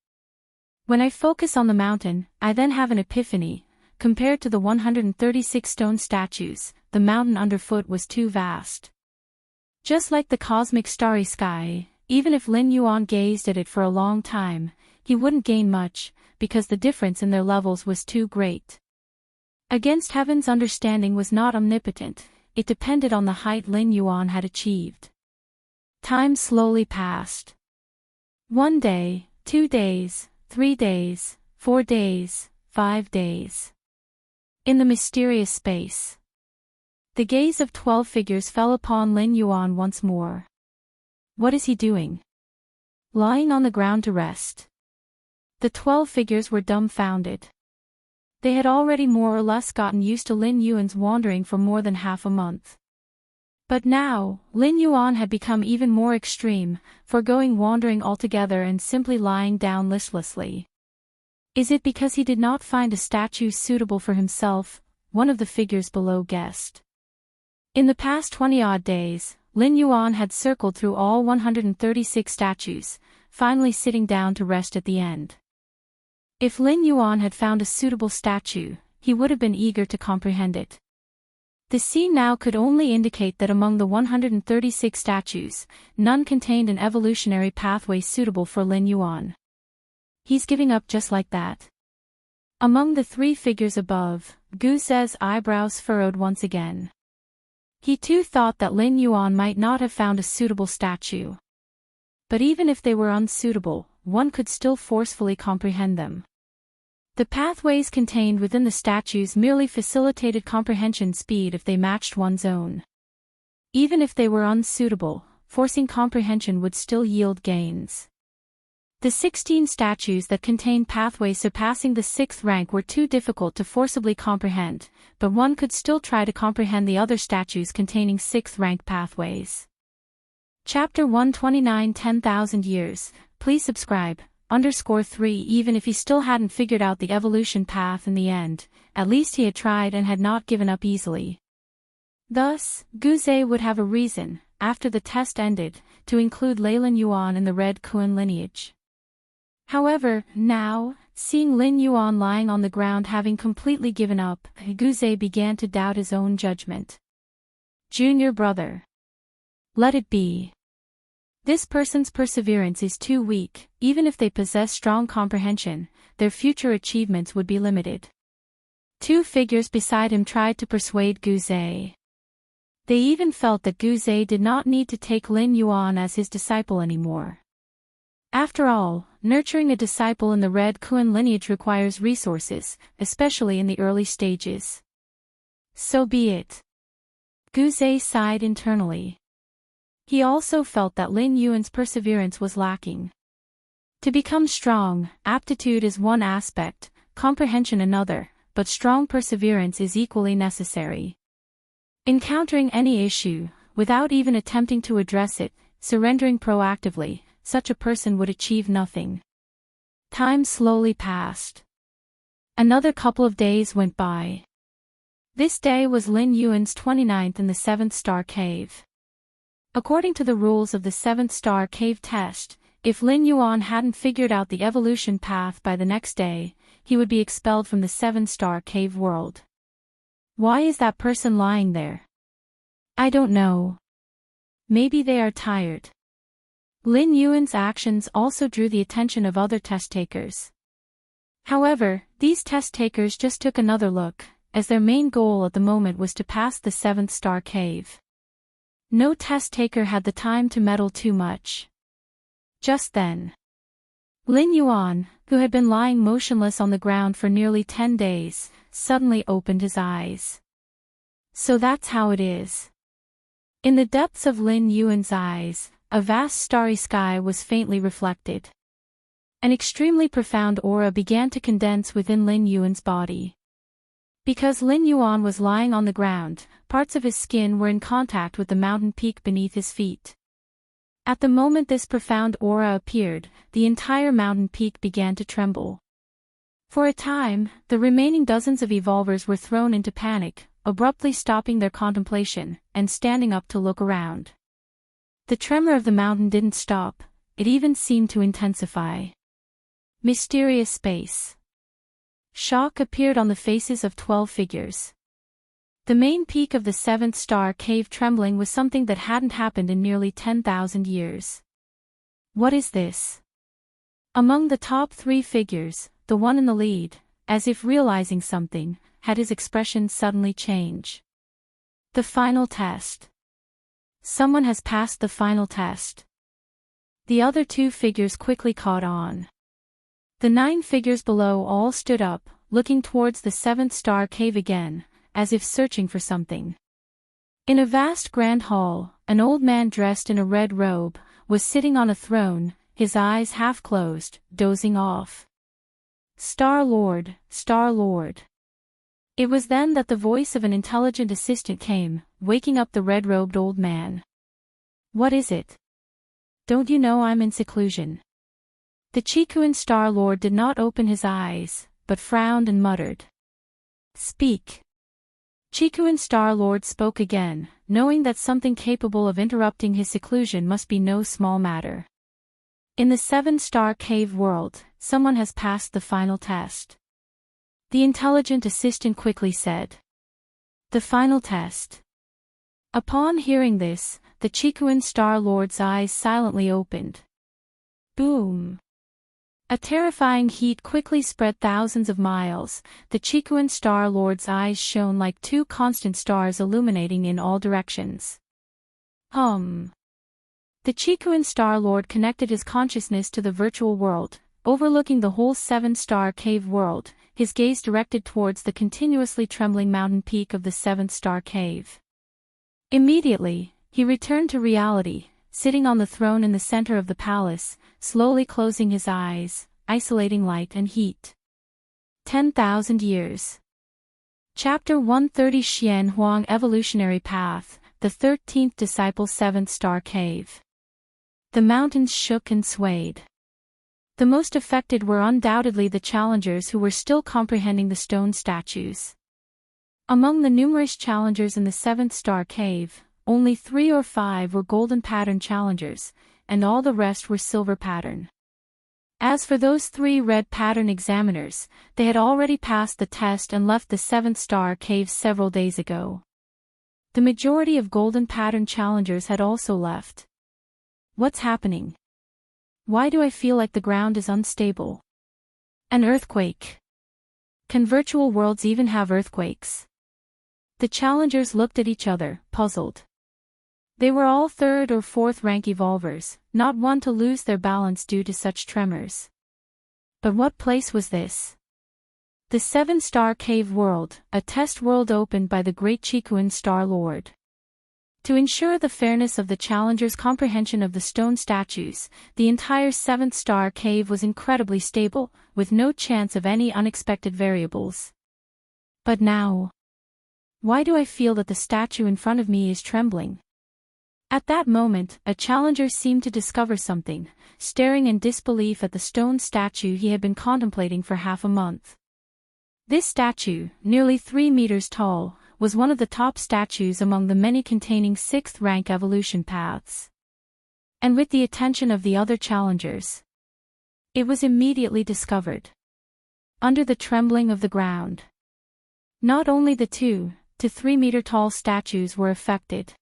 When I focus on the mountain, I then have an epiphany. Compared to the 136 stone statues, the mountain underfoot was too vast. Just like the cosmic starry sky, even if Lin Yuan gazed at it for a long time, he wouldn't gain much, because the difference in their levels was too great. Against heaven's understanding was not omnipotent, it depended on the height Lin Yuan had achieved. Time slowly passed. 1 day, 2 days, 3 days, 4 days, 5 days. In the mysterious space. The gaze of 12 figures fell upon Lin Yuan once more. What is he doing? Lying on the ground to rest. The 12 figures were dumbfounded. They had already more or less gotten used to Lin Yuan's wandering for more than half a month. But now, Lin Yuan had become even more extreme, foregoing wandering altogether and simply lying down listlessly. Is it because he did not find a statue suitable for himself? One of the figures below guessed. In the past 20-odd days, Lin Yuan had circled through all 136 statues, finally sitting down to rest at the end. If Lin Yuan had found a suitable statue, he would have been eager to comprehend it. The scene now could only indicate that among the 136 statues, none contained an evolutionary pathway suitable for Lin Yuan. He's giving up just like that. Among the 3 figures above, Wuxia's eyebrows furrowed once again. He too thought that Lin Yuan might not have found a suitable statue. But even if they were unsuitable, one could still forcefully comprehend them. The pathways contained within the statues merely facilitated comprehension speed if they matched one's own. Even if they were unsuitable, forcing comprehension would still yield gains. The 16 statues that contained pathways surpassing the 6th rank were too difficult to forcibly comprehend, but one could still try to comprehend the other statues containing 6th rank pathways. Chapter 129 10,000 years, please subscribe. _3 Even if he still hadn't figured out the evolution path in the end, at least he had tried and had not given up easily. Thus, Wuxia would have a reason, after the test ended, to include Lin Yuan in the Red Kun lineage. However, now, seeing Lin Yuan lying on the ground having completely given up, Wuxia began to doubt his own judgment. Junior brother. Let it be. This person's perseverance is too weak. Even if they possess strong comprehension, their future achievements would be limited. Two figures beside him tried to persuade Guze. They even felt that Guze did not need to take Lin Yuan as his disciple anymore. After all, nurturing a disciple in the Red Kuan lineage requires resources, especially in the early stages. So be it. Guze sighed internally. He also felt that Lin Yuan's perseverance was lacking. To become strong, aptitude is one aspect, comprehension another, but strong perseverance is equally necessary. Encountering any issue, without even attempting to address it, surrendering proactively, such a person would achieve nothing. Time slowly passed. Another couple of days went by. This day was Lin Yuan's 29th in the 7th star cave. According to the rules of the 7th star cave test, if Lin Yuan hadn't figured out the evolution path by the next day, he would be expelled from the 7th star cave world. Why is that person lying there? I don't know. Maybe they are tired. Lin Yuan's actions also drew the attention of other test takers. However, these test takers just took another look, as their main goal at the moment was to pass the 7th star cave. No test taker had the time to meddle too much. Just then, Lin Yuan, who had been lying motionless on the ground for nearly 10 days, suddenly opened his eyes. So that's how it is. In the depths of Lin Yuan's eyes, a vast starry sky was faintly reflected. An extremely profound aura began to condense within Lin Yuan's body. Because Lin Yuan was lying on the ground, parts of his skin were in contact with the mountain peak beneath his feet. At the moment this profound aura appeared, the entire mountain peak began to tremble. For a time, the remaining dozens of evolvers were thrown into panic, abruptly stopping their contemplation, and standing up to look around. The tremor of the mountain didn't stop, it even seemed to intensify. Mysterious space. Shock appeared on the faces of 12 figures. The main peak of the 7th star cave trembling was something that hadn't happened in nearly 10,000 years. What is this? Among the top 3 figures, the one in the lead, as if realizing something, had his expression suddenly change. The final test. Someone has passed the final test. The other 2 figures quickly caught on. The 9 figures below all stood up, looking towards the 7th star cave again, as if searching for something. In a vast grand hall, an old man dressed in a red robe, was sitting on a throne, his eyes half closed, dozing off. Star Lord, Star Lord. It was then that the voice of an intelligent assistant came, waking up the red-robed old man. What is it? Don't you know I'm in seclusion? The Chikuan Star Lord did not open his eyes, but frowned and muttered. Speak. Chikuan Star Lord spoke again, knowing that something capable of interrupting his seclusion must be no small matter. In the 7-star cave world, someone has passed the final test. The intelligent assistant quickly said. The final test. Upon hearing this, the Chikuan Star Lord's eyes silently opened. Boom. A terrifying heat quickly spread thousands of miles. The Chikuan Star Lord's eyes shone like 2 constant stars illuminating in all directions. The Chikuan Star Lord connected his consciousness to the virtual world, overlooking the whole 7-star cave world, his gaze directed towards the continuously trembling mountain peak of the 7th star cave. Immediately, he returned to reality, sitting on the throne in the center of the palace, slowly closing his eyes, isolating light and heat. 10,000 years. Chapter 130 Xian Huang Evolutionary Path, the 13th Disciple 7th Star Cave. The mountains shook and swayed. The most affected were undoubtedly the challengers who were still comprehending the stone statues. Among the numerous challengers in the 7th Star Cave, only 3 or 5 were golden pattern challengers, and all the rest were silver pattern. As for those 3 red pattern examiners, they had already passed the test and left the 7th star cave several days ago. The majority of golden pattern challengers had also left. What's happening? Why do I feel like the ground is unstable? An earthquake. Can virtual worlds even have earthquakes? The challengers looked at each other, puzzled. They were all 3rd or 4th rank evolvers, not one to lose their balance due to such tremors. But what place was this? The 7-star cave world, a test world opened by the great Chikuan Star Lord. To ensure the fairness of the challengers' comprehension of the stone statues, the entire 7th star cave was incredibly stable, with no chance of any unexpected variables. But now, why do I feel that the statue in front of me is trembling? At that moment, a challenger seemed to discover something, staring in disbelief at the stone statue he had been contemplating for half a month. This statue, nearly 3 meters tall, was one of the top statues among the many containing 6th rank evolution paths. And with the attention of the other challengers, it was immediately discovered. Under the trembling of the ground, not only the 2 to 3 meter tall statues were affected.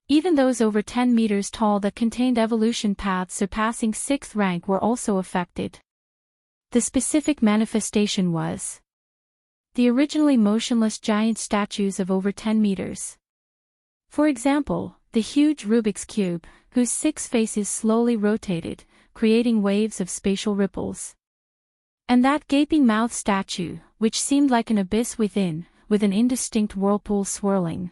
Even those over 10 meters tall that contained evolution paths surpassing 6th rank were also affected. The specific manifestation was the originally motionless giant statues of over 10 meters. For example, the huge Rubik's Cube, whose 6 faces slowly rotated, creating waves of spatial ripples. And that gaping mouth statue, which seemed like an abyss within, with an indistinct whirlpool swirling.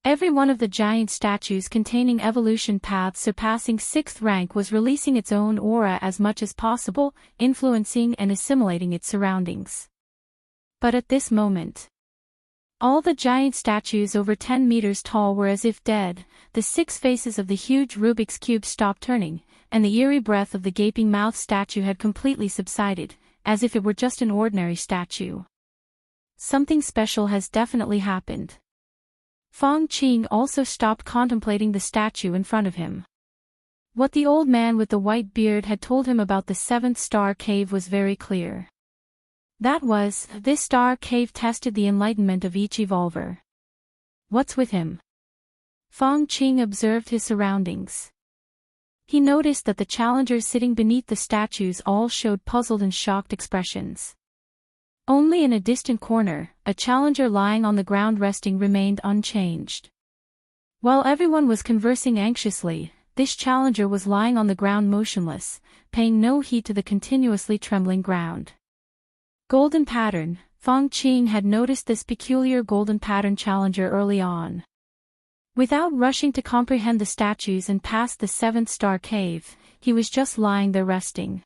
Every one of the giant statues containing evolution paths surpassing 6th rank was releasing its own aura as much as possible, influencing and assimilating its surroundings. But at this moment, all the giant statues over 10 meters tall were as if dead, the 6 faces of the huge Rubik's Cube stopped turning, and the eerie breath of the gaping mouth statue had completely subsided, as if it were just an ordinary statue. Something special has definitely happened. Fong Qing also stopped contemplating the statue in front of him. What the old man with the white beard had told him about the 7th star cave was very clear. That was, this star cave tested the enlightenment of each evolver. What's with him? Fong Qing observed his surroundings. He noticed that the challengers sitting beneath the statues all showed puzzled and shocked expressions. Only in a distant corner, a challenger lying on the ground resting remained unchanged. While everyone was conversing anxiously, this challenger was lying on the ground motionless, paying no heed to the continuously trembling ground. Golden pattern. Fong Qing had noticed this peculiar golden pattern challenger early on. Without rushing to comprehend the statues and past the 7th star cave, he was just lying there resting.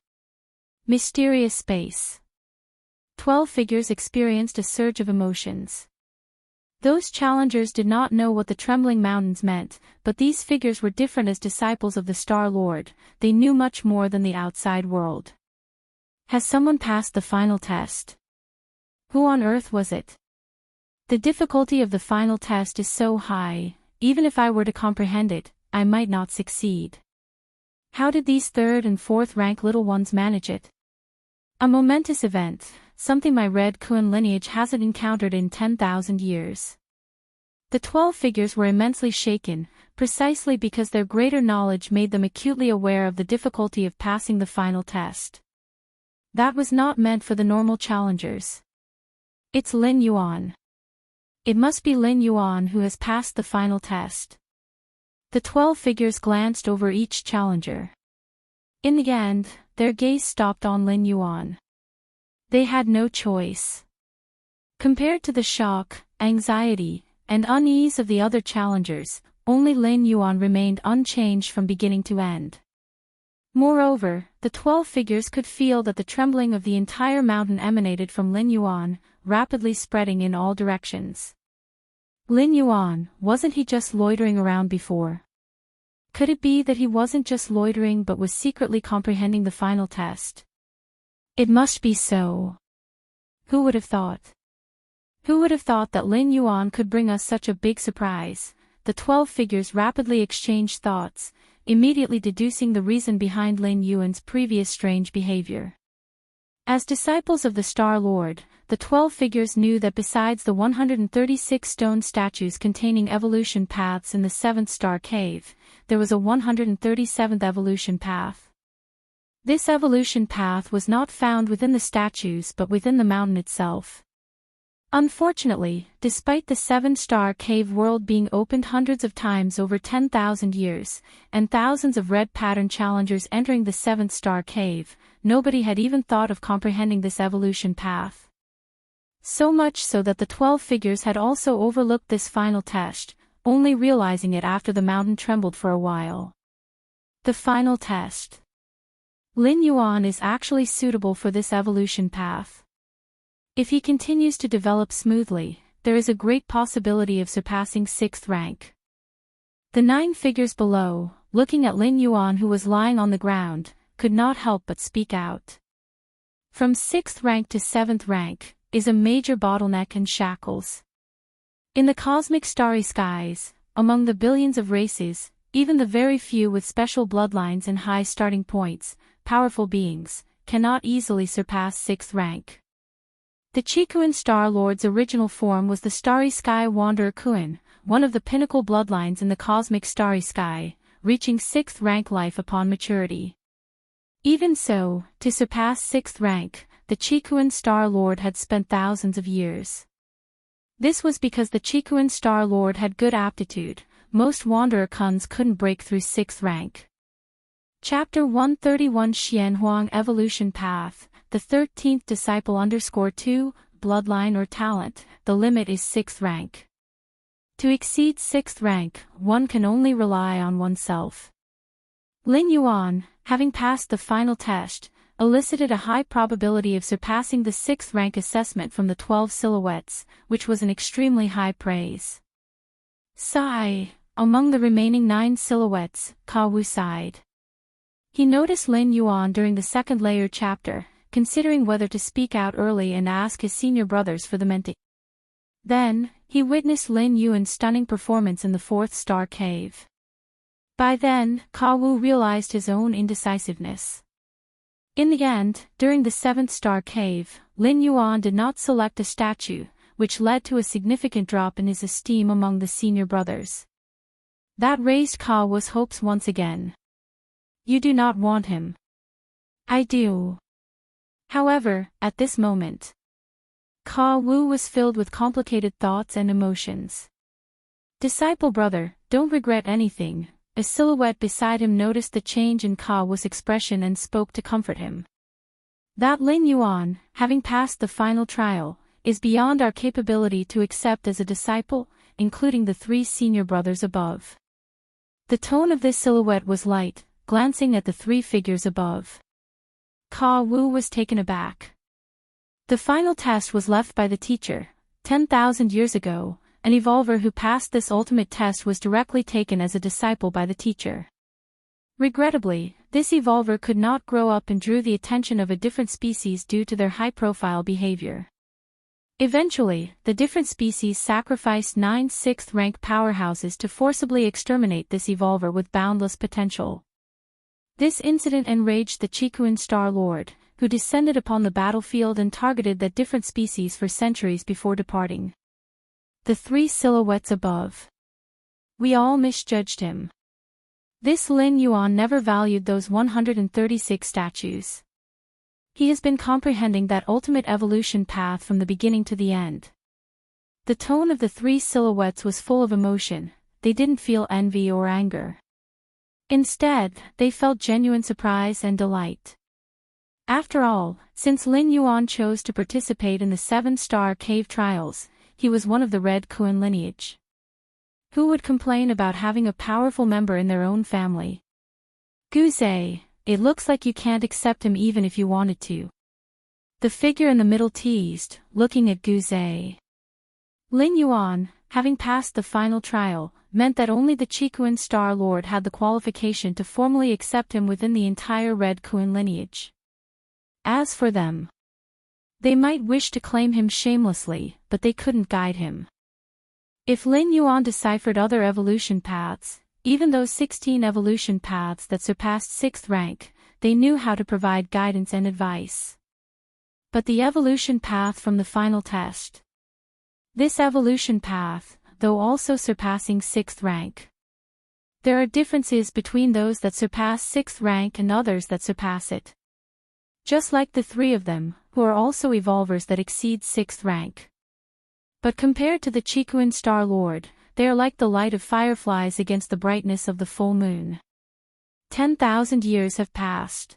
Mysterious space. 12 figures experienced a surge of emotions. Those challengers did not know what the trembling mountains meant, but these figures were different as disciples of the Star Lord. They knew much more than the outside world. Has someone passed the final test? Who on earth was it? The difficulty of the final test is so high, even if I were to comprehend it, I might not succeed. How did these 3rd and 4th rank little ones manage it? A momentous event, something my Red Kuan lineage hasn't encountered in 10,000 years. The 12 figures were immensely shaken, precisely because their greater knowledge made them acutely aware of the difficulty of passing the final test. That was not meant for the normal challengers. It's Lin Yuan. It must be Lin Yuan who has passed the final test. The 12 figures glanced over each challenger. In the end, their gaze stopped on Lin Yuan. They had no choice. Compared to the shock, anxiety, and unease of the other challengers, only Lin Yuan remained unchanged from beginning to end. Moreover, the 12 figures could feel that the trembling of the entire mountain emanated from Lin Yuan, rapidly spreading in all directions. Lin Yuan, wasn't he just loitering around before? Could it be that he wasn't just loitering but was secretly comprehending the final test? It must be so. Who would have thought? Who would have thought that Lin Yuan could bring us such a big surprise? The 12 figures rapidly exchanged thoughts, immediately deducing the reason behind Lin Yuan's previous strange behavior. As disciples of the Star Lord, the 12 figures knew that besides the 136 stone statues containing evolution paths in the 7th star cave, there was a 137th evolution path. This evolution path was not found within the statues but within the mountain itself. Unfortunately, despite the 7-star cave world being opened hundreds of times over 10,000 years, and thousands of red pattern challengers entering the 7th-star cave, nobody had even thought of comprehending this evolution path. So much so that the 12 figures had also overlooked this final test, only realizing it after the mountain trembled for a while. The final test. Lin Yuan is actually suitable for this evolution path. If he continues to develop smoothly, there is a great possibility of surpassing 6th rank. The 9 figures below, looking at Lin Yuan who was lying on the ground, could not help but speak out. From 6th rank to 7th rank is a major bottleneck and shackles. In the cosmic starry skies, among the billions of races, even the very few with special bloodlines and high starting points, powerful beings, cannot easily surpass 6th rank. The Qikuan Star Lord's original form was the Starry Sky Wanderer Kuan, one of the pinnacle bloodlines in the cosmic starry sky, reaching 6th rank life upon maturity. Even so, to surpass 6th rank, the Qikuan Star Lord had spent thousands of years. This was because the Qikuan Star Lord had good aptitude. Most Wanderer Kuns couldn't break through 6th rank. Chapter 131 Xianhuang Evolution Path, the 13th Disciple _2, Bloodline or Talent, the limit is 6th rank. To exceed 6th rank, one can only rely on oneself. Lin Yuan, having passed the final test, elicited a high probability of surpassing the 6th rank assessment from the 12 silhouettes, which was an extremely high praise. Sigh. Among the remaining 9 silhouettes, Ka Wu sighed. He noticed Lin Yuan during the second layer chapter, considering whether to speak out early and ask his senior brothers for the mentor. Then, he witnessed Lin Yuan's stunning performance in the 4th star cave. By then, Ka Wu realized his own indecisiveness. In the end, during the 7th star cave, Lin Yuan did not select a statue, which led to a significant drop in his esteem among the senior brothers. That raised Ka Wu's hopes once again. You do not want him. I do. However, at this moment, Ka Wu was filled with complicated thoughts and emotions. Disciple brother, don't regret anything. A silhouette beside him noticed the change in Ka Wu's expression and spoke to comfort him. That Lin Yuan, having passed the final trial, is beyond our capability to accept as a disciple, including the 3 senior brothers above. The tone of this silhouette was light, glancing at the 3 figures above. Ka Wu was taken aback. The final test was left by the teacher. 10,000 years ago, an evolver who passed this ultimate test was directly taken as a disciple by the teacher. Regrettably, this evolver could not grow up and drew the attention of a different species due to their high-profile behavior. Eventually, the different species sacrificed 9 6th-rank powerhouses to forcibly exterminate this evolver with boundless potential. This incident enraged the Qikuan Star Lord, who descended upon the battlefield and targeted that different species for centuries before departing. The 3 silhouettes above. We all misjudged him. This Lin Yuan never valued those 136 statues. He has been comprehending that ultimate evolution path from the beginning to the end. The tone of the 3 silhouettes was full of emotion. They didn't feel envy or anger. Instead, they felt genuine surprise and delight. After all, since Lin Yuan chose to participate in the 7-star cave trials, he was one of the Red Kuan lineage. Who would complain about having a powerful member in their own family? Guze, it looks like you can't accept him even if you wanted to. The figure in the middle teased, looking at Guze. Lin Yuan, having passed the final trial, meant that only the Qikuan Star Lord had the qualification to formally accept him within the entire Red Kuan lineage. As for them, they might wish to claim him shamelessly, but they couldn't guide him. If Lin Yuan deciphered other evolution paths, even those 16 evolution paths that surpassed 6th rank, they knew how to provide guidance and advice. But the evolution path from the final test. This evolution path, though also surpassing 6th rank. There are differences between those that surpass 6th rank and others that surpass it. Just like the 3 of them, who are also evolvers that exceed 6th rank. But compared to the Chikuan Star Lord, they are like the light of fireflies against the brightness of the full moon. 10,000 years have passed.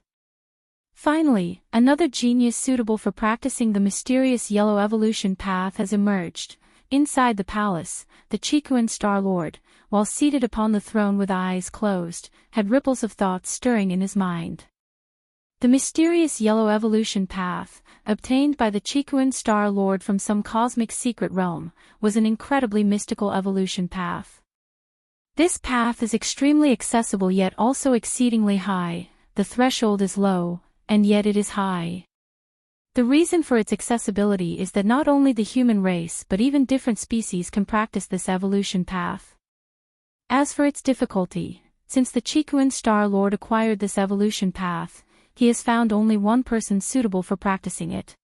Finally, another genius suitable for practicing the mysterious yellow evolution path has emerged. Inside the palace, the Chikuan Star Lord, while seated upon the throne with eyes closed, had ripples of thought stirring in his mind. The mysterious yellow evolution path, obtained by the Chikuan Star Lord from some cosmic secret realm, was an incredibly mystical evolution path. This path is extremely accessible yet also exceedingly high. The threshold is low, and yet it is high. The reason for its accessibility is that not only the human race but even different species can practice this evolution path. As for its difficulty, since the Chikuan Star Lord acquired this evolution path, he has found only one person suitable for practicing it.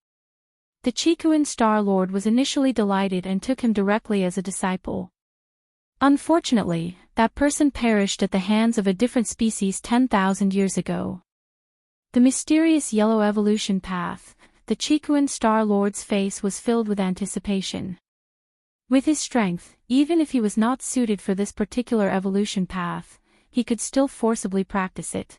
The Chikuan Star Lord was initially delighted and took him directly as a disciple. Unfortunately, that person perished at the hands of a different species 10,000 years ago. The mysterious yellow evolution path, the Chikuan Star Lord's face was filled with anticipation. With his strength, even if he was not suited for this particular evolution path, he could still forcibly practice it.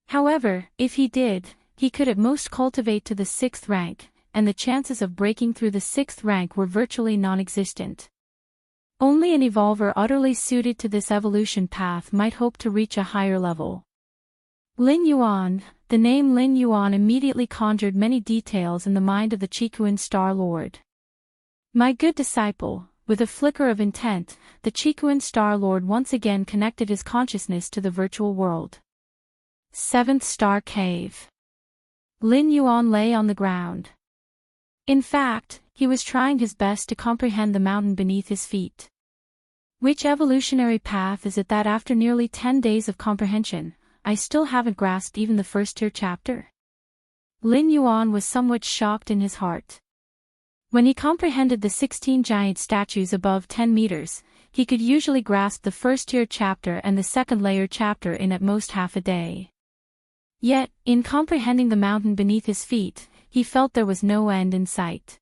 However, if he did, he could at most cultivate to the 6th rank, and the chances of breaking through the 6th rank were virtually non-existent. Only an evolver utterly suited to this evolution path might hope to reach a higher level. Lin Yuan. The name Lin Yuan immediately conjured many details in the mind of the Chikuan Star Lord. My good disciple, with a flicker of intent, the Chikuan Star Lord once again connected his consciousness to the virtual world. 7th Star Cave. Lin Yuan lay on the ground. In fact, he was trying his best to comprehend the mountain beneath his feet. Which evolutionary path is it that after nearly 10 days of comprehension, I still haven't grasped even the first-tier chapter? Lin Yuan was somewhat shocked in his heart. When he comprehended the 16 giant statues above 10 meters, he could usually grasp the first-tier chapter and the second-layer chapter in at most half a day. Yet, in comprehending the mountain beneath his feet, he felt there was no end in sight.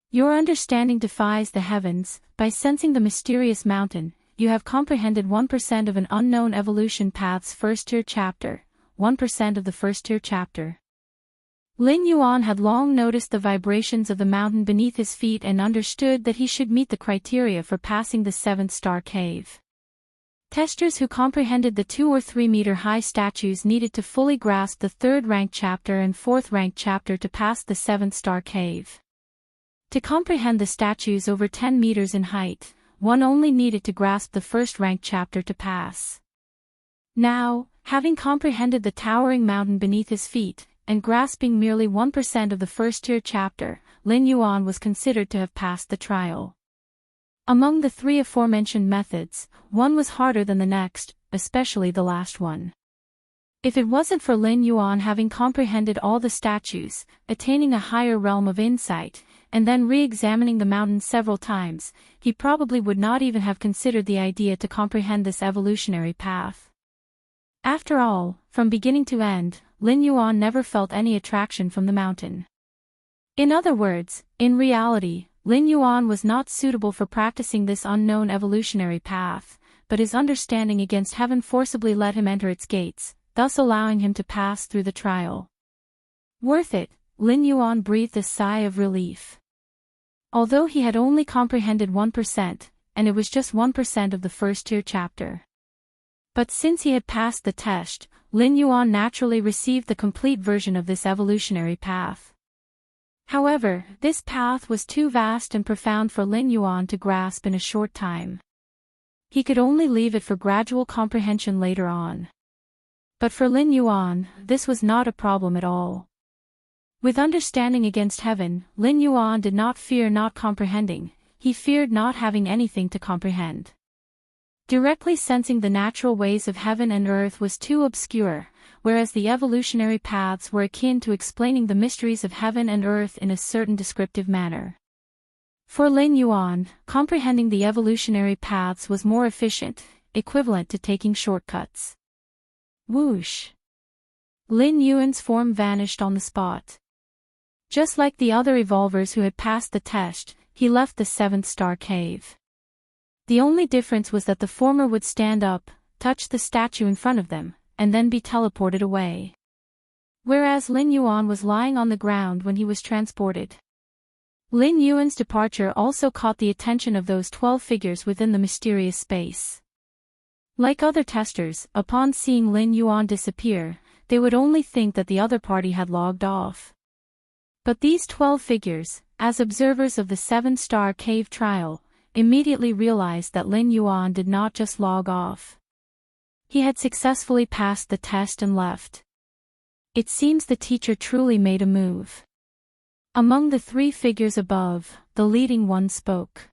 Your understanding defies the heavens. By sensing the mysterious mountain, you have comprehended 1% of an unknown evolution path's first-tier chapter, 1% of the first-tier chapter. Lin Yuan had long noticed the vibrations of the mountain beneath his feet and understood that he should meet the criteria for passing the 7th Star Cave. Testers who comprehended the 2 or 3 meter high statues needed to fully grasp the 3rd rank chapter and 4th rank chapter to pass the 7th Star Cave. To comprehend the statues over 10 meters in height, one only needed to grasp the 1st rank chapter to pass. Now, having comprehended the towering mountain beneath his feet, and grasping merely 1% of the first-tier chapter, Lin Yuan was considered to have passed the trial. Among the 3 aforementioned methods, one was harder than the next, especially the last one. If it wasn't for Lin Yuan having comprehended all the statues, attaining a higher realm of insight, and then re-examining the mountain several times, he probably would not even have considered the idea to comprehend this evolutionary path. After all, from beginning to end, Lin Yuan never felt any attraction from the mountain. In other words, in reality, Lin Yuan was not suitable for practicing this unknown evolutionary path, but his understanding against heaven forcibly let him enter its gates, thus allowing him to pass through the trial. Worth it, Lin Yuan breathed a sigh of relief. Although he had only comprehended 1%, and it was just 1% of the first-tier chapter. But since he had passed the test, Lin Yuan naturally received the complete version of this evolutionary path. However, this path was too vast and profound for Lin Yuan to grasp in a short time. He could only leave it for gradual comprehension later on. But for Lin Yuan, this was not a problem at all. With understanding against heaven, Lin Yuan did not fear not comprehending, he feared not having anything to comprehend. Directly sensing the natural ways of heaven and earth was too obscure, whereas the evolutionary paths were akin to explaining the mysteries of heaven and earth in a certain descriptive manner. For Lin Yuan, comprehending the evolutionary paths was more efficient, equivalent to taking shortcuts. Whoosh! Lin Yuan's form vanished on the spot. Just like the other evolvers who had passed the test, he left the 7th star cave. The only difference was that the former would stand up, touch the statue in front of them, and then be teleported away. Whereas Lin Yuan was lying on the ground when he was transported. Lin Yuan's departure also caught the attention of those 12 figures within the mysterious space. Like other testers, upon seeing Lin Yuan disappear, they would only think that the other party had logged off. But these 12 figures, as observers of the 7-star cave trial, immediately realized that Lin Yuan did not just log off. He had successfully passed the test and left. It seems the teacher truly made a move. Among the 3 figures above, the leading one spoke.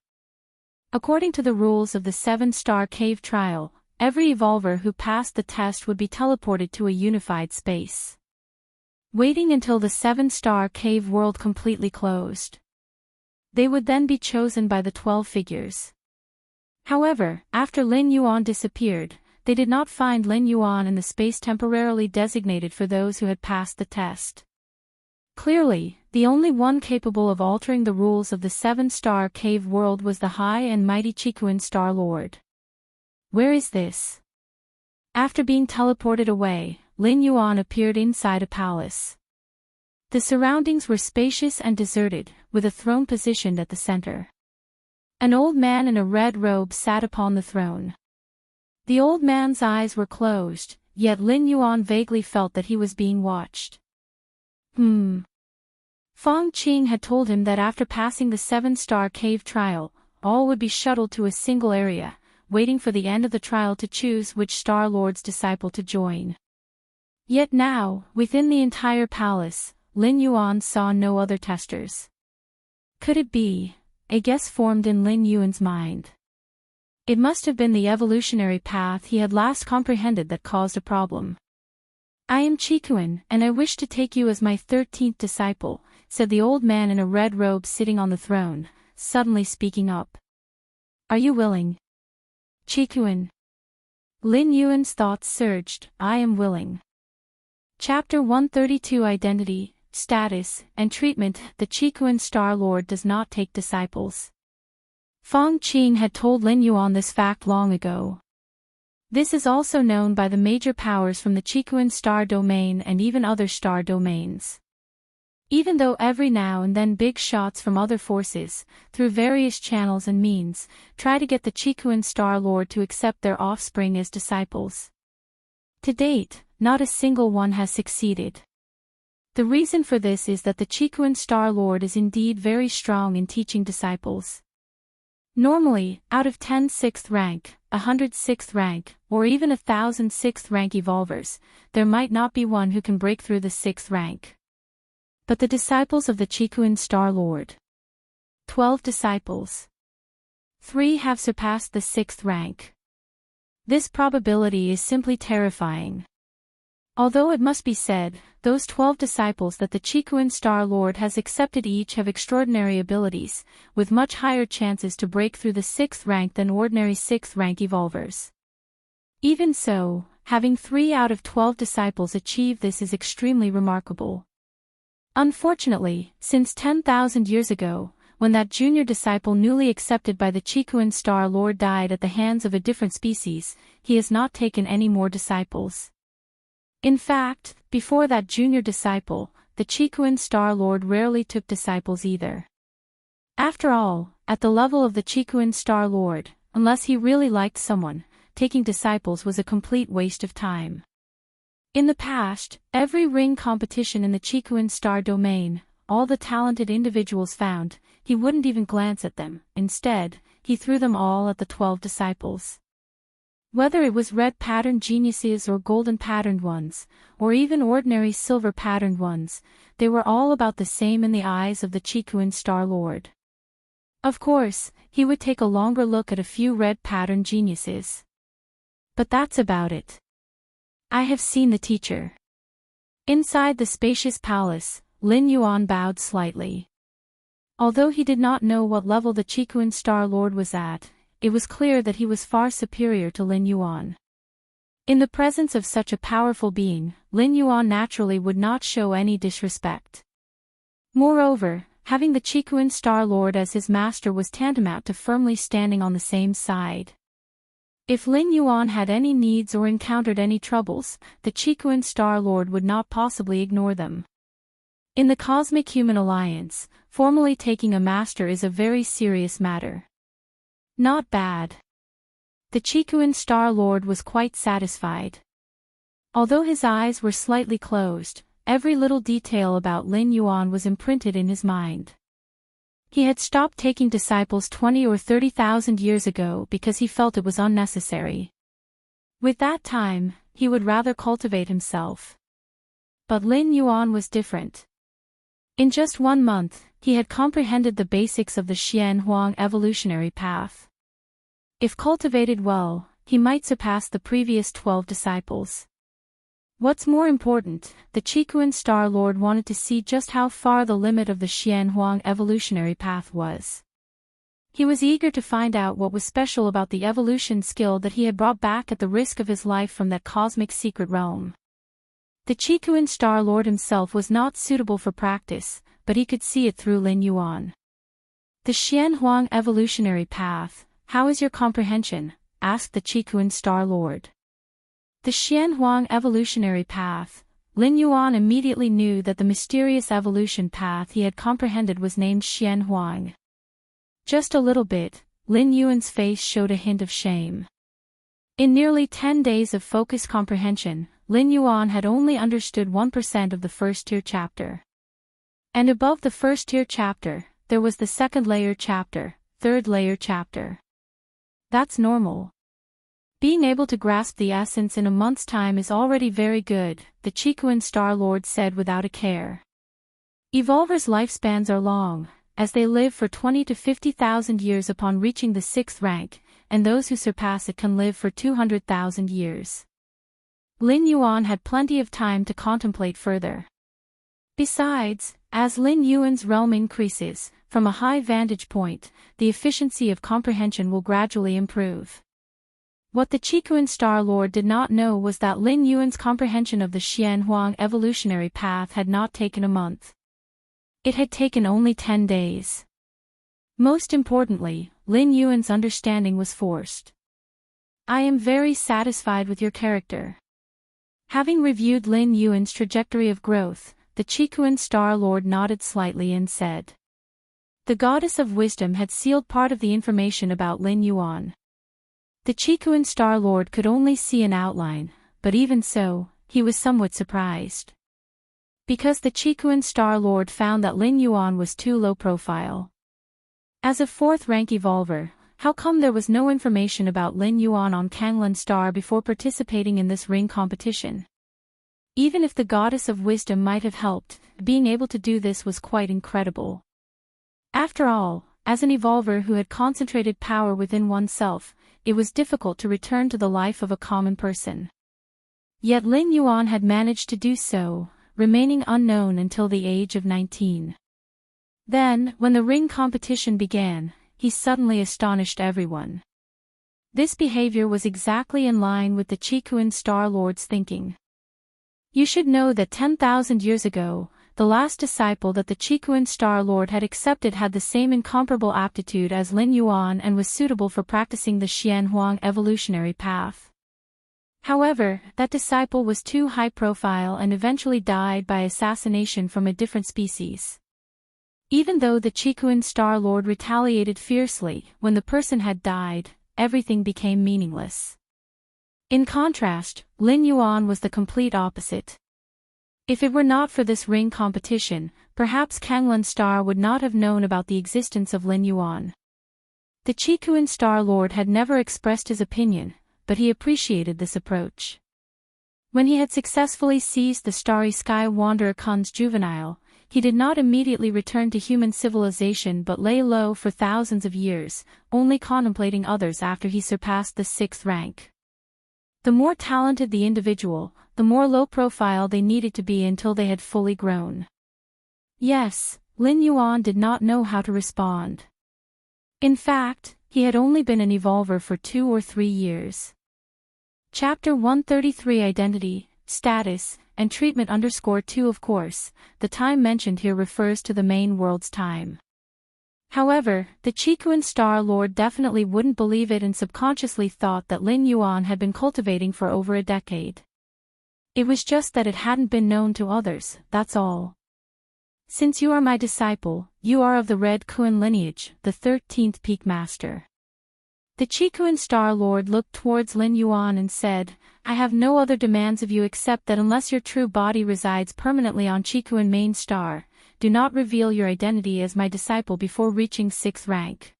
According to the rules of the 7-star cave trial, every evolver who passed the test would be teleported to a unified space, waiting until the 7-star cave world completely closed. They would then be chosen by the 12 figures. However, after Lin Yuan disappeared, they did not find Lin Yuan in the space temporarily designated for those who had passed the test. Clearly, the only one capable of altering the rules of the 7-star cave world was the high and mighty Qikuan Star Lord. Where is this? After being teleported away, Lin Yuan appeared inside a palace. The surroundings were spacious and deserted, with a throne positioned at the center. An old man in a red robe sat upon the throne. The old man's eyes were closed, yet Lin Yuan vaguely felt that he was being watched. Fang Qing had told him that after passing the 7-star cave trial, all would be shuttled to a single area, waiting for the end of the trial to choose which Star Lord's disciple to join. Yet now, within the entire palace, Lin Yuan saw no other testers. Could it be? A guess formed in Lin Yuan's mind. It must have been the evolutionary path he had last comprehended that caused a problem. I am Qikuan, and I wish to take you as my 13th disciple, said the old man in a red robe sitting on the throne, suddenly speaking up. Are you willing? Qikuan. Lin Yuan's thoughts surged, I am willing. Chapter 132 Identity, Status, and Treatment. The Qikuan Star Lord does not take disciples. Fang Qing had told Lin Yuan this fact long ago. This is also known by the major powers from the Qikuan star domain and even other star domains. Even though every now and then big shots from other forces, through various channels and means, try to get the Qikuan Star Lord to accept their offspring as disciples. To date, not a single one has succeeded. The reason for this is that the Qikuan Star Lord is indeed very strong in teaching disciples. Normally, out of 10 6th rank, 100 6th rank, or even 1,000 6th rank evolvers, there might not be one who can break through the 6th rank. But the disciples of the Qikuan Star Lord. 12 disciples. 3 have surpassed the 6th rank. This probability is simply terrifying. Although it must be said, those 12 disciples that the Qikuan Star Lord has accepted each have extraordinary abilities, with much higher chances to break through the 6th rank than ordinary 6th rank evolvers. Even so, having 3 out of 12 disciples achieve this is extremely remarkable. Unfortunately, since 10,000 years ago, when that junior disciple newly accepted by the Qikuan Star Lord died at the hands of a different species, he has not taken any more disciples. In fact, before that junior disciple, the Qikuan Star Lord rarely took disciples either. After all, at the level of the Qikuan Star Lord, unless he really liked someone, taking disciples was a complete waste of time. In the past, every ring competition in the Qikuan Star domain, all the talented individuals found, he wouldn't even glance at them. Instead, he threw them all at the 12 disciples. Whether it was red patterned geniuses or golden patterned ones, or even ordinary silver patterned ones, they were all about the same in the eyes of the Qikuan Star Lord. Of course, he would take a longer look at a few red patterned geniuses. But that's about it. I have seen the teacher. Inside the spacious palace, Lin Yuan bowed slightly. Although he did not know what level the Qikuan Star Lord was at, it was clear that he was far superior to Lin Yuan. In the presence of such a powerful being, Lin Yuan naturally would not show any disrespect. Moreover, having the Qikuan Star Lord as his master was tantamount to firmly standing on the same side. If Lin Yuan had any needs or encountered any troubles, the Qikuan Star Lord would not possibly ignore them. In the Cosmic Human Alliance, formally taking a master is a very serious matter. Not bad. The Qikuan Star Lord was quite satisfied. Although his eyes were slightly closed, every little detail about Lin Yuan was imprinted in his mind. He had stopped taking disciples 20 or 30,000 years ago because he felt it was unnecessary. With that time, he would rather cultivate himself. But Lin Yuan was different. In just 1 month, he had comprehended the basics of the Xian Huang evolutionary path. If cultivated well, he might surpass the previous 12 disciples. What's more important, the Qikuan Star Lord wanted to see just how far the limit of the Xian Huang evolutionary path was. He was eager to find out what was special about the evolution skill that he had brought back at the risk of his life from that cosmic secret realm. The Qikuan Star Lord himself was not suitable for practice, but he could see it through Lin Yuan. The Xian Huang evolutionary path, how is your comprehension? Asked the Qikuan Star Lord. The Xian Huang evolutionary path, Lin Yuan immediately knew that the mysterious evolution path he had comprehended was named Xian Huang. Just a little bit, Lin Yuan's face showed a hint of shame. In nearly 10 days of focused comprehension, Lin Yuan had only understood 1% of the first-tier chapter. And above the first-tier chapter, there was the second-layer chapter, third-layer chapter. That's normal. Being able to grasp the essence in a month's time is already very good, the Qikuan Star Lord said without a care. Evolvers' lifespans are long, as they live for 20 to 50,000 years upon reaching the 6th rank, and those who surpass it can live for 200,000 years. Lin Yuan had plenty of time to contemplate further. Besides, as Lin Yuan's realm increases, from a high vantage point, the efficiency of comprehension will gradually improve. What the Qikuan Star Lord did not know was that Lin Yuan's comprehension of the Xian Huang evolutionary path had not taken a month. It had taken only 10 days. Most importantly, Lin Yuan's understanding was forced. I am very satisfied with your character. Having reviewed Lin Yuan's trajectory of growth, the Qikuan Star Lord nodded slightly and said. The Goddess of Wisdom had sealed part of the information about Lin Yuan. The Qikuan Star Lord could only see an outline, but even so, he was somewhat surprised. Because the Qikuan Star Lord found that Lin Yuan was too low profile. As a 4th-rank evolver, how come there was no information about Lin Yuan on Kanglan Star before participating in this ring competition? Even if the Goddess of Wisdom might have helped, being able to do this was quite incredible. After all, as an evolver who had concentrated power within oneself, it was difficult to return to the life of a common person. Yet Lin Yuan had managed to do so, remaining unknown until the age of 19. Then, when the ring competition began, he suddenly astonished everyone. This behavior was exactly in line with the Qikuan Star Lord's thinking. You should know that 10,000 years ago, the last disciple that the Qikuan Star Lord had accepted had the same incomparable aptitude as Lin Yuan and was suitable for practicing the Xian Huang evolutionary path. However, that disciple was too high profile and eventually died by assassination from a different species. Even though the Qikuan Star Lord retaliated fiercely, when the person had died, everything became meaningless. In contrast, Lin Yuan was the complete opposite. If it were not for this ring competition, perhaps Kanglan Star would not have known about the existence of Lin Yuan. The Qikuan Star Lord had never expressed his opinion, but he appreciated this approach. When he had successfully seized the Starry Sky Wanderer Kun's juvenile, he did not immediately return to human civilization but lay low for thousands of years, only contemplating others after he surpassed the 6th rank. The more talented the individual, the more low profile they needed to be until they had fully grown. Yes, Lin Yuan did not know how to respond. In fact, he had only been an evolver for 2 or 3 years. Chapter 133 Identity, Status, and Treatment _2 Of course, the time mentioned here refers to the main world's time. However, the Qikuan Star Lord definitely wouldn't believe it and subconsciously thought that Lin Yuan had been cultivating for over a decade. It was just that it hadn't been known to others, that's all. Since you are my disciple, you are of the Red Kuan lineage, the 13th Peak Master. The Qikuan Star Lord looked towards Lin Yuan and said, I have no other demands of you except that unless your true body resides permanently on Qikuan Main Star, do not reveal your identity as my disciple before reaching 6th rank.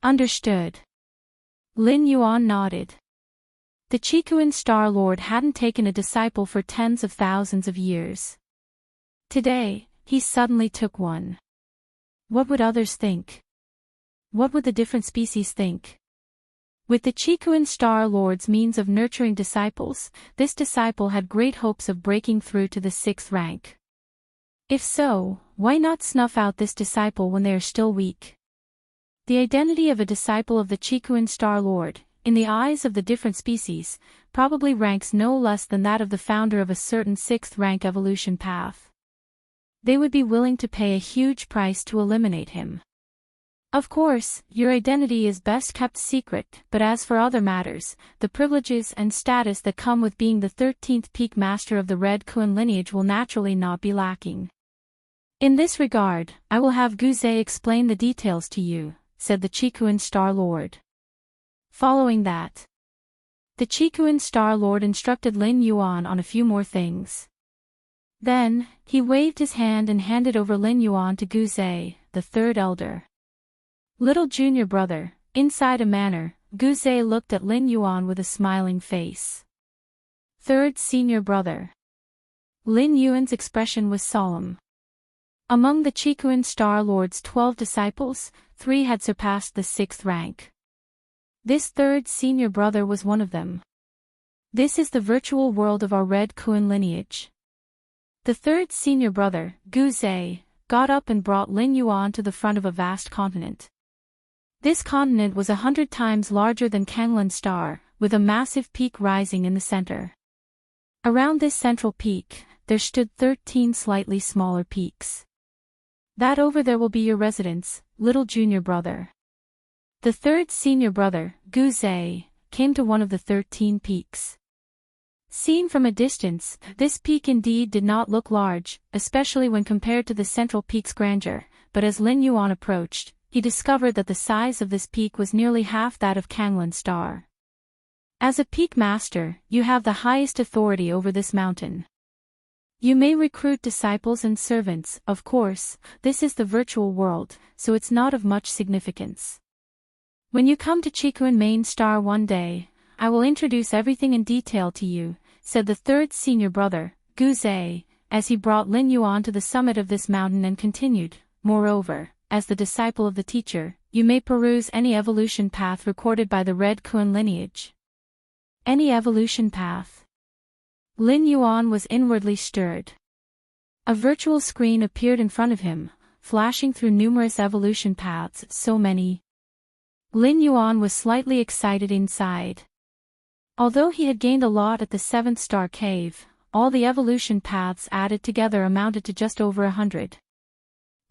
Understood. Lin Yuan nodded. The Qikuan Star Lord hadn't taken a disciple for tens of thousands of years. Today, he suddenly took one. What would others think? What would the different species think? With the Qikuan Star Lord's means of nurturing disciples, this disciple had great hopes of breaking through to the 6th rank. If so, why not snuff out this disciple when they are still weak? The identity of a disciple of the Qikuan Star Lord, in the eyes of the different species, probably ranks no less than that of the founder of a certain 6th rank evolution path. They would be willing to pay a huge price to eliminate him. Of course, your identity is best kept secret, but as for other matters, the privileges and status that come with being the 13th Peak Master of the Red Kuan lineage will naturally not be lacking. In this regard, I will have Guze explain the details to you, said the Qikuan Star Lord. Following that, the Qikuan Star Lord instructed Lin Yuan on a few more things. Then, he waved his hand and handed over Lin Yuan to Guze, the 3rd elder. Little junior brother, inside a manner, Guze looked at Lin Yuan with a smiling face. 3rd senior brother. Lin Yuan's expression was solemn. Among the Qikuan Star Lord's 12 disciples, 3 had surpassed the 6th rank. This 3rd senior brother was one of them. This is the virtual world of our Red Kuan lineage. The 3rd senior brother, Guze, got up and brought Lin Yuan to the front of a vast continent. This continent was 100 times larger than Kanglan Star, with a massive peak rising in the center. Around this central peak, there stood 13 slightly smaller peaks. That over there will be your residence, little junior brother. The 3rd senior brother, Guze, came to one of the 13 peaks. Seen from a distance, this peak indeed did not look large, especially when compared to the central peak's grandeur, but as Lin Yuan approached, he discovered that the size of this peak was nearly half that of Kanglan Star. As a peak master, you have the highest authority over this mountain. You may recruit disciples and servants, of course, this is the virtual world, so it's not of much significance. When you come to Qikuan Main Star one day, I will introduce everything in detail to you, said the 3rd senior brother, Guze, as he brought Lin Yuan to the summit of this mountain and continued, moreover, as the disciple of the teacher, you may peruse any evolution path recorded by the Red Kuan lineage. Any evolution path? Lin Yuan was inwardly stirred. A virtual screen appeared in front of him, flashing through numerous evolution paths, so many. Lin Yuan was slightly excited inside. Although he had gained a lot at the 7th Star Cave, all the evolution paths added together amounted to just over 100.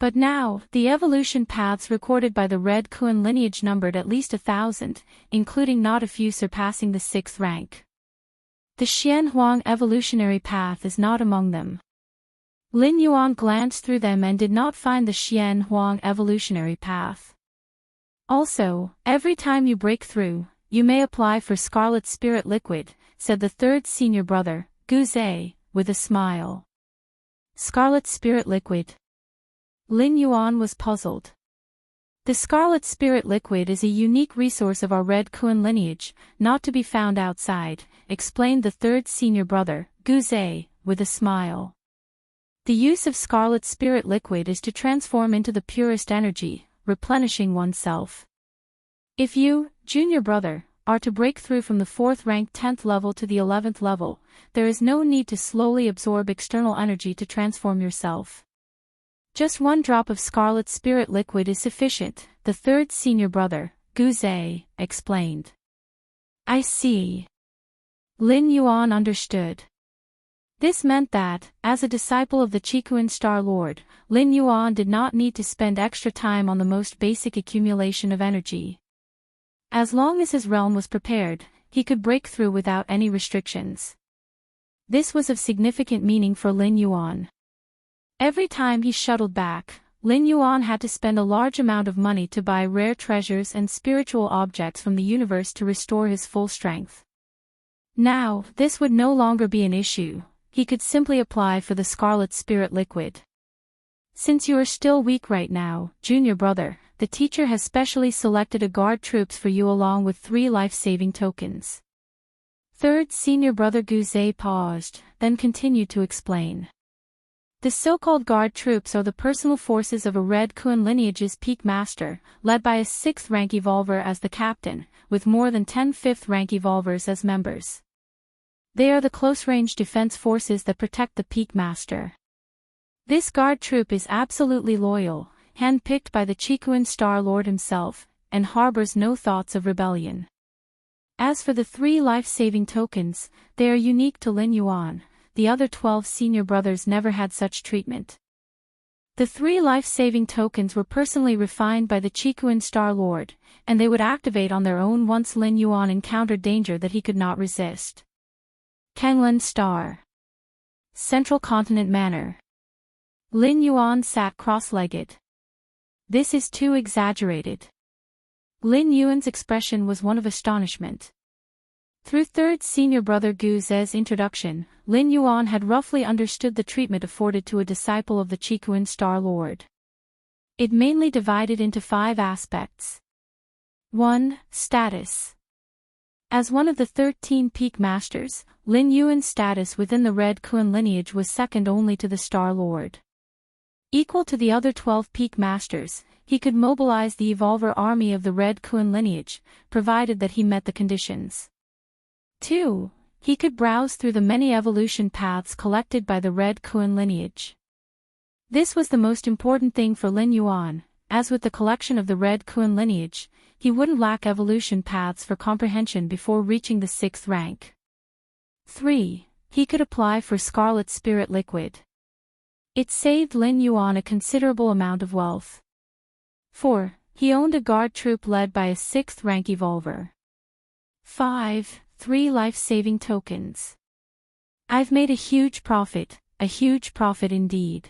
But now, the evolution paths recorded by the Red Kuan lineage numbered at least 1,000, including not a few surpassing the 6th rank. The Xian Huang evolutionary path is not among them. Lin Yuan glanced through them and did not find the Xian Huang evolutionary path. Also, every time you break through, you may apply for Scarlet Spirit Liquid, said the 3rd senior brother, Guze, with a smile. Scarlet Spirit Liquid. Lin Yuan was puzzled. The Scarlet Spirit Liquid is a unique resource of our Red Kuan lineage, not to be found outside, explained the 3rd senior brother, Guze, with a smile. The use of Scarlet Spirit Liquid is to transform into the purest energy, replenishing oneself. If you, junior brother, are to break through from the 4th rank 10th level to the 11th level, there is no need to slowly absorb external energy to transform yourself. Just 1 drop of scarlet spirit liquid is sufficient, the 3rd senior brother, Guze, explained. I see. Lin Yuan understood. This meant that, as a disciple of the Qikuan Star Lord, Lin Yuan did not need to spend extra time on the most basic accumulation of energy. As long as his realm was prepared, he could break through without any restrictions. This was of significant meaning for Lin Yuan. Every time he shuttled back, Lin Yuan had to spend a large amount of money to buy rare treasures and spiritual objects from the universe to restore his full strength. Now, this would no longer be an issue. He could simply apply for the scarlet spirit liquid. Since you are still weak right now, junior brother, the teacher has specially selected a guard troops for you along with 3 life-saving tokens. 3rd senior brother Guze paused, then continued to explain. The so-called guard troops are the personal forces of a Red Kuan lineage's peak master, led by a 6th rank evolver as the captain, with more than 10 5th rank evolvers as members. They are the close-range defense forces that protect the peak master. This guard troop is absolutely loyal, handpicked by the Qikuan Star Lord himself, and harbors no thoughts of rebellion. As for the 3 life-saving tokens, they are unique to Lin Yuan. The other 12 senior brothers never had such treatment. The 3 life-saving tokens were personally refined by the Qikuan Star Lord, and they would activate on their own once Lin Yuan encountered danger that he could not resist. Kanglan Star. Central Continent Manor. Lin Yuan sat cross-legged. This is too exaggerated. Lin Yuan's expression was one of astonishment. Through 3rd senior brother Guze's introduction, Lin Yuan had roughly understood the treatment afforded to a disciple of the Qikuan Star Lord. It mainly divided into 5 aspects. 1. Status. As one of the 13 peak masters, Lin Yuan's status within the Red Kuan lineage was second only to the Star Lord. Equal to the other 12 peak masters, he could mobilize the evolver army of the Red Kuan lineage, provided that he met the conditions. 2. He could browse through the many evolution paths collected by the Red Kuan lineage. This was the most important thing for Lin Yuan, as with the collection of the Red Kuan lineage, he wouldn't lack evolution paths for comprehension before reaching the 6th rank. 3. He could apply for Scarlet Spirit Liquid. It saved Lin Yuan a considerable amount of wealth. 4. He owned a guard troop led by a 6th rank evolver. 5. 3 life-saving tokens. I've made a huge profit indeed.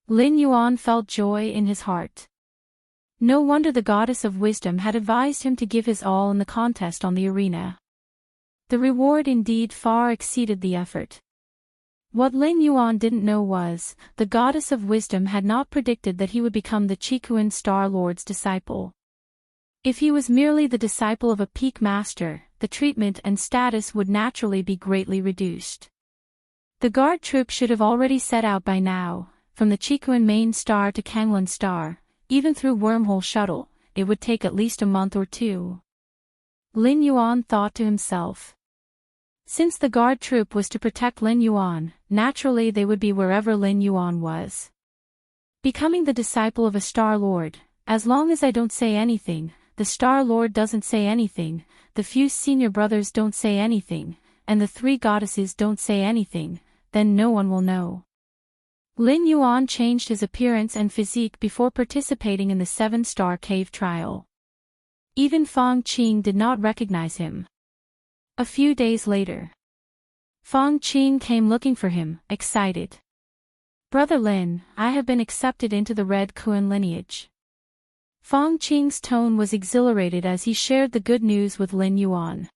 Lin Yuan felt joy in his heart. No wonder the goddess of wisdom had advised him to give his all in the contest on the arena. The reward indeed far exceeded the effort. What Lin Yuan didn't know was, the goddess of wisdom had not predicted that he would become the Qikuan Star Lord's disciple. If he was merely the disciple of a peak master, the treatment and status would naturally be greatly reduced. The guard troop should have already set out by now, from the Qikuan main star to Kanglan Star. Even through wormhole shuttle, it would take at least a month or 2. Lin Yuan thought to himself. Since the guard troop was to protect Lin Yuan, naturally they would be wherever Lin Yuan was. Becoming the disciple of a Star Lord, as long as I don't say anything, the Star Lord doesn't say anything, the few senior brothers don't say anything, and the 3 goddesses don't say anything, then no one will know. Lin Yuan changed his appearance and physique before participating in the 7-star cave trial. Even Fang Qing did not recognize him. A few days later, Fang Qing came looking for him, excited. Brother Lin, I have been accepted into the Red Kuan lineage. Fang Qing's tone was exhilarated as he shared the good news with Lin Yuan.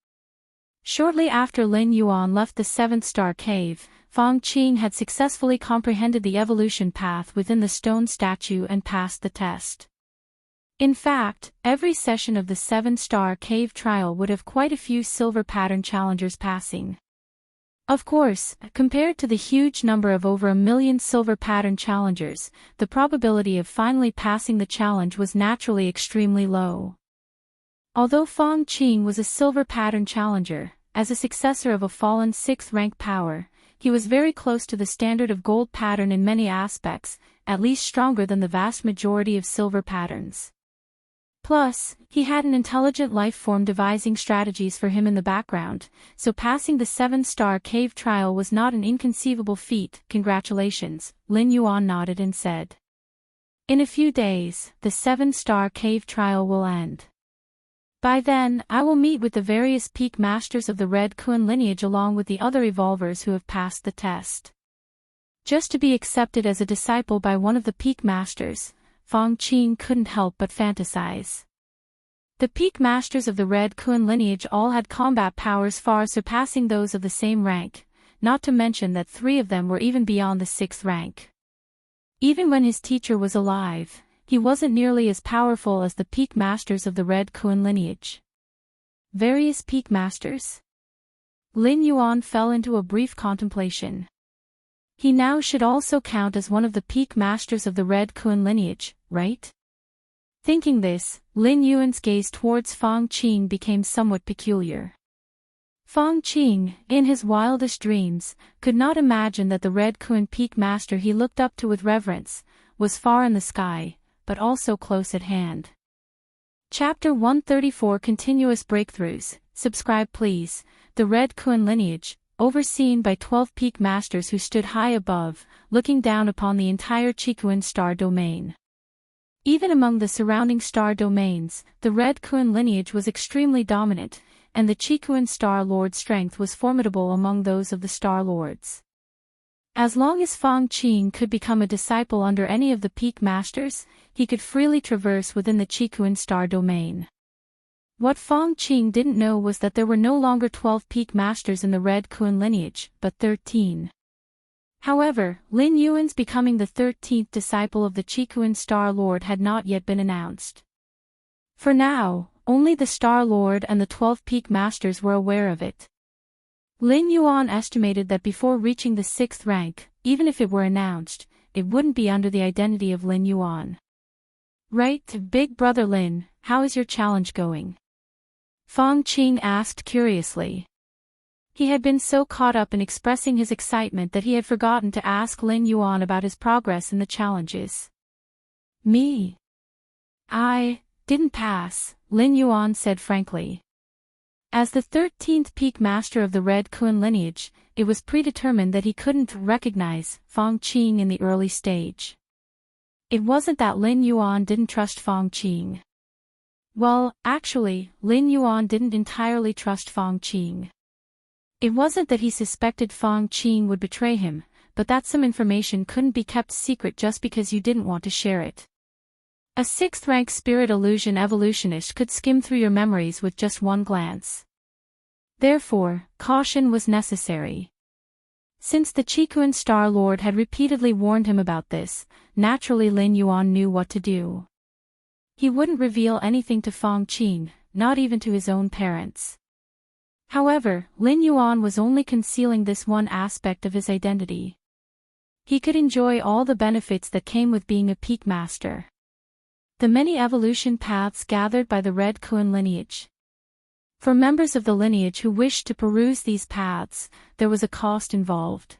Shortly after Lin Yuan left the 7th-star cave, Fang Qing had successfully comprehended the evolution path within the stone statue and passed the test. In fact, every session of the 7-star cave trial would have quite a few silver pattern challengers passing. Of course, compared to the huge number of over 1 million silver pattern challengers, the probability of finally passing the challenge was naturally extremely low. Although Fang Qing was a silver pattern challenger, as a successor of a fallen 6th rank power, he was very close to the standard of gold pattern in many aspects, at least stronger than the vast majority of silver patterns. Plus, he had an intelligent life form devising strategies for him in the background, so passing the 7-star cave trial was not an inconceivable feat. Congratulations, Lin Yuan nodded and said. In a few days, the 7-star cave trial will end. By then, I will meet with the various peak masters of the Red Kun lineage along with the other evolvers who have passed the test. Just to be accepted as a disciple by one of the peak masters, Fang Qing couldn't help but fantasize. The peak masters of the Red Kun lineage all had combat powers far surpassing those of the same rank, not to mention that 3 of them were even beyond the 6th rank. Even when his teacher was alive, he wasn't nearly as powerful as the peak masters of the Red Kun lineage. Various peak masters? Lin Yuan fell into a brief contemplation. He now should also count as one of the peak masters of the Red Kun lineage, right? Thinking this, Lin Yuan's gaze towards Fang Qing became somewhat peculiar. Fang Qing, in his wildest dreams, could not imagine that the Red Kun peak master he looked up to with reverence was far in the sky, but also close at hand. Chapter 134 Continuous Breakthroughs. Subscribe please. The Red Kun lineage, overseen by 12 peak masters who stood high above, looking down upon the entire Qikuan star domain. Even among the surrounding star domains, the Red Kun lineage was extremely dominant, and the Qikuan Star Lord's strength was formidable among those of the Star Lords. As long as Fang Qing could become a disciple under any of the peak masters, he could freely traverse within the Qikuan star domain. What Fang Qing didn't know was that there were no longer 12 peak masters in the Red Kun lineage, but 13. However, Lin Yuan's becoming the 13th disciple of the Qikuan Star Lord had not yet been announced. For now, only the Star Lord and the 12 peak masters were aware of it. Lin Yuan estimated that before reaching the 6th rank, even if it were announced, it wouldn't be under the identity of Lin Yuan. Right, Big Brother Lin, how is your challenge going? Fang Qing asked curiously. He had been so caught up in expressing his excitement that he had forgotten to ask Lin Yuan about his progress in the challenges. Me? I didn't pass, Lin Yuan said frankly. As the 13th peak master of the Red Kun lineage, it was predetermined that he couldn't recognize Fang Qing in the early stage. It wasn't that Lin Yuan didn't trust Fang Qing. Well, actually, Lin Yuan didn't entirely trust Fang Qing. It wasn't that he suspected Fang Qing would betray him, but that some information couldn't be kept secret just because you didn't want to share it. A 6th rank spirit illusion evolutionist could skim through your memories with just one glance. Therefore, caution was necessary. Since the Qikuan Star Lord had repeatedly warned him about this, naturally Lin Yuan knew what to do. He wouldn't reveal anything to Fang Qing, not even to his own parents. However, Lin Yuan was only concealing this one aspect of his identity. He could enjoy all the benefits that came with being a peak master. The many evolution paths gathered by the Red Kun lineage. For members of the lineage who wished to peruse these paths, there was a cost involved.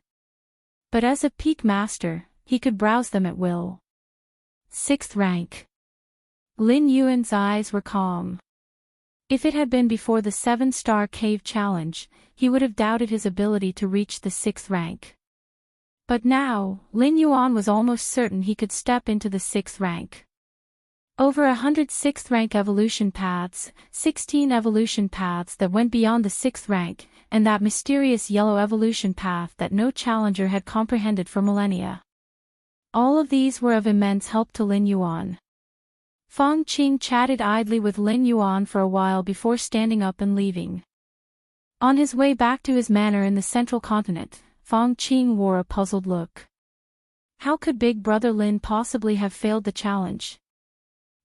But as a peak master, he could browse them at will. 6th rank. Lin Yuan's eyes were calm. If it had been before the 7-star cave challenge, he would have doubted his ability to reach the 6th rank. But now, Lin Yuan was almost certain he could step into the 6th rank. Over 100 6th rank evolution paths, 16 evolution paths that went beyond the 6th rank, and that mysterious yellow evolution path that no challenger had comprehended for millennia. All of these were of immense help to Lin Yuan. Fang Qing chatted idly with Lin Yuan for a while before standing up and leaving. On his way back to his manor in the central continent, Fang Qing wore a puzzled look. How could Big Brother Lin possibly have failed the challenge?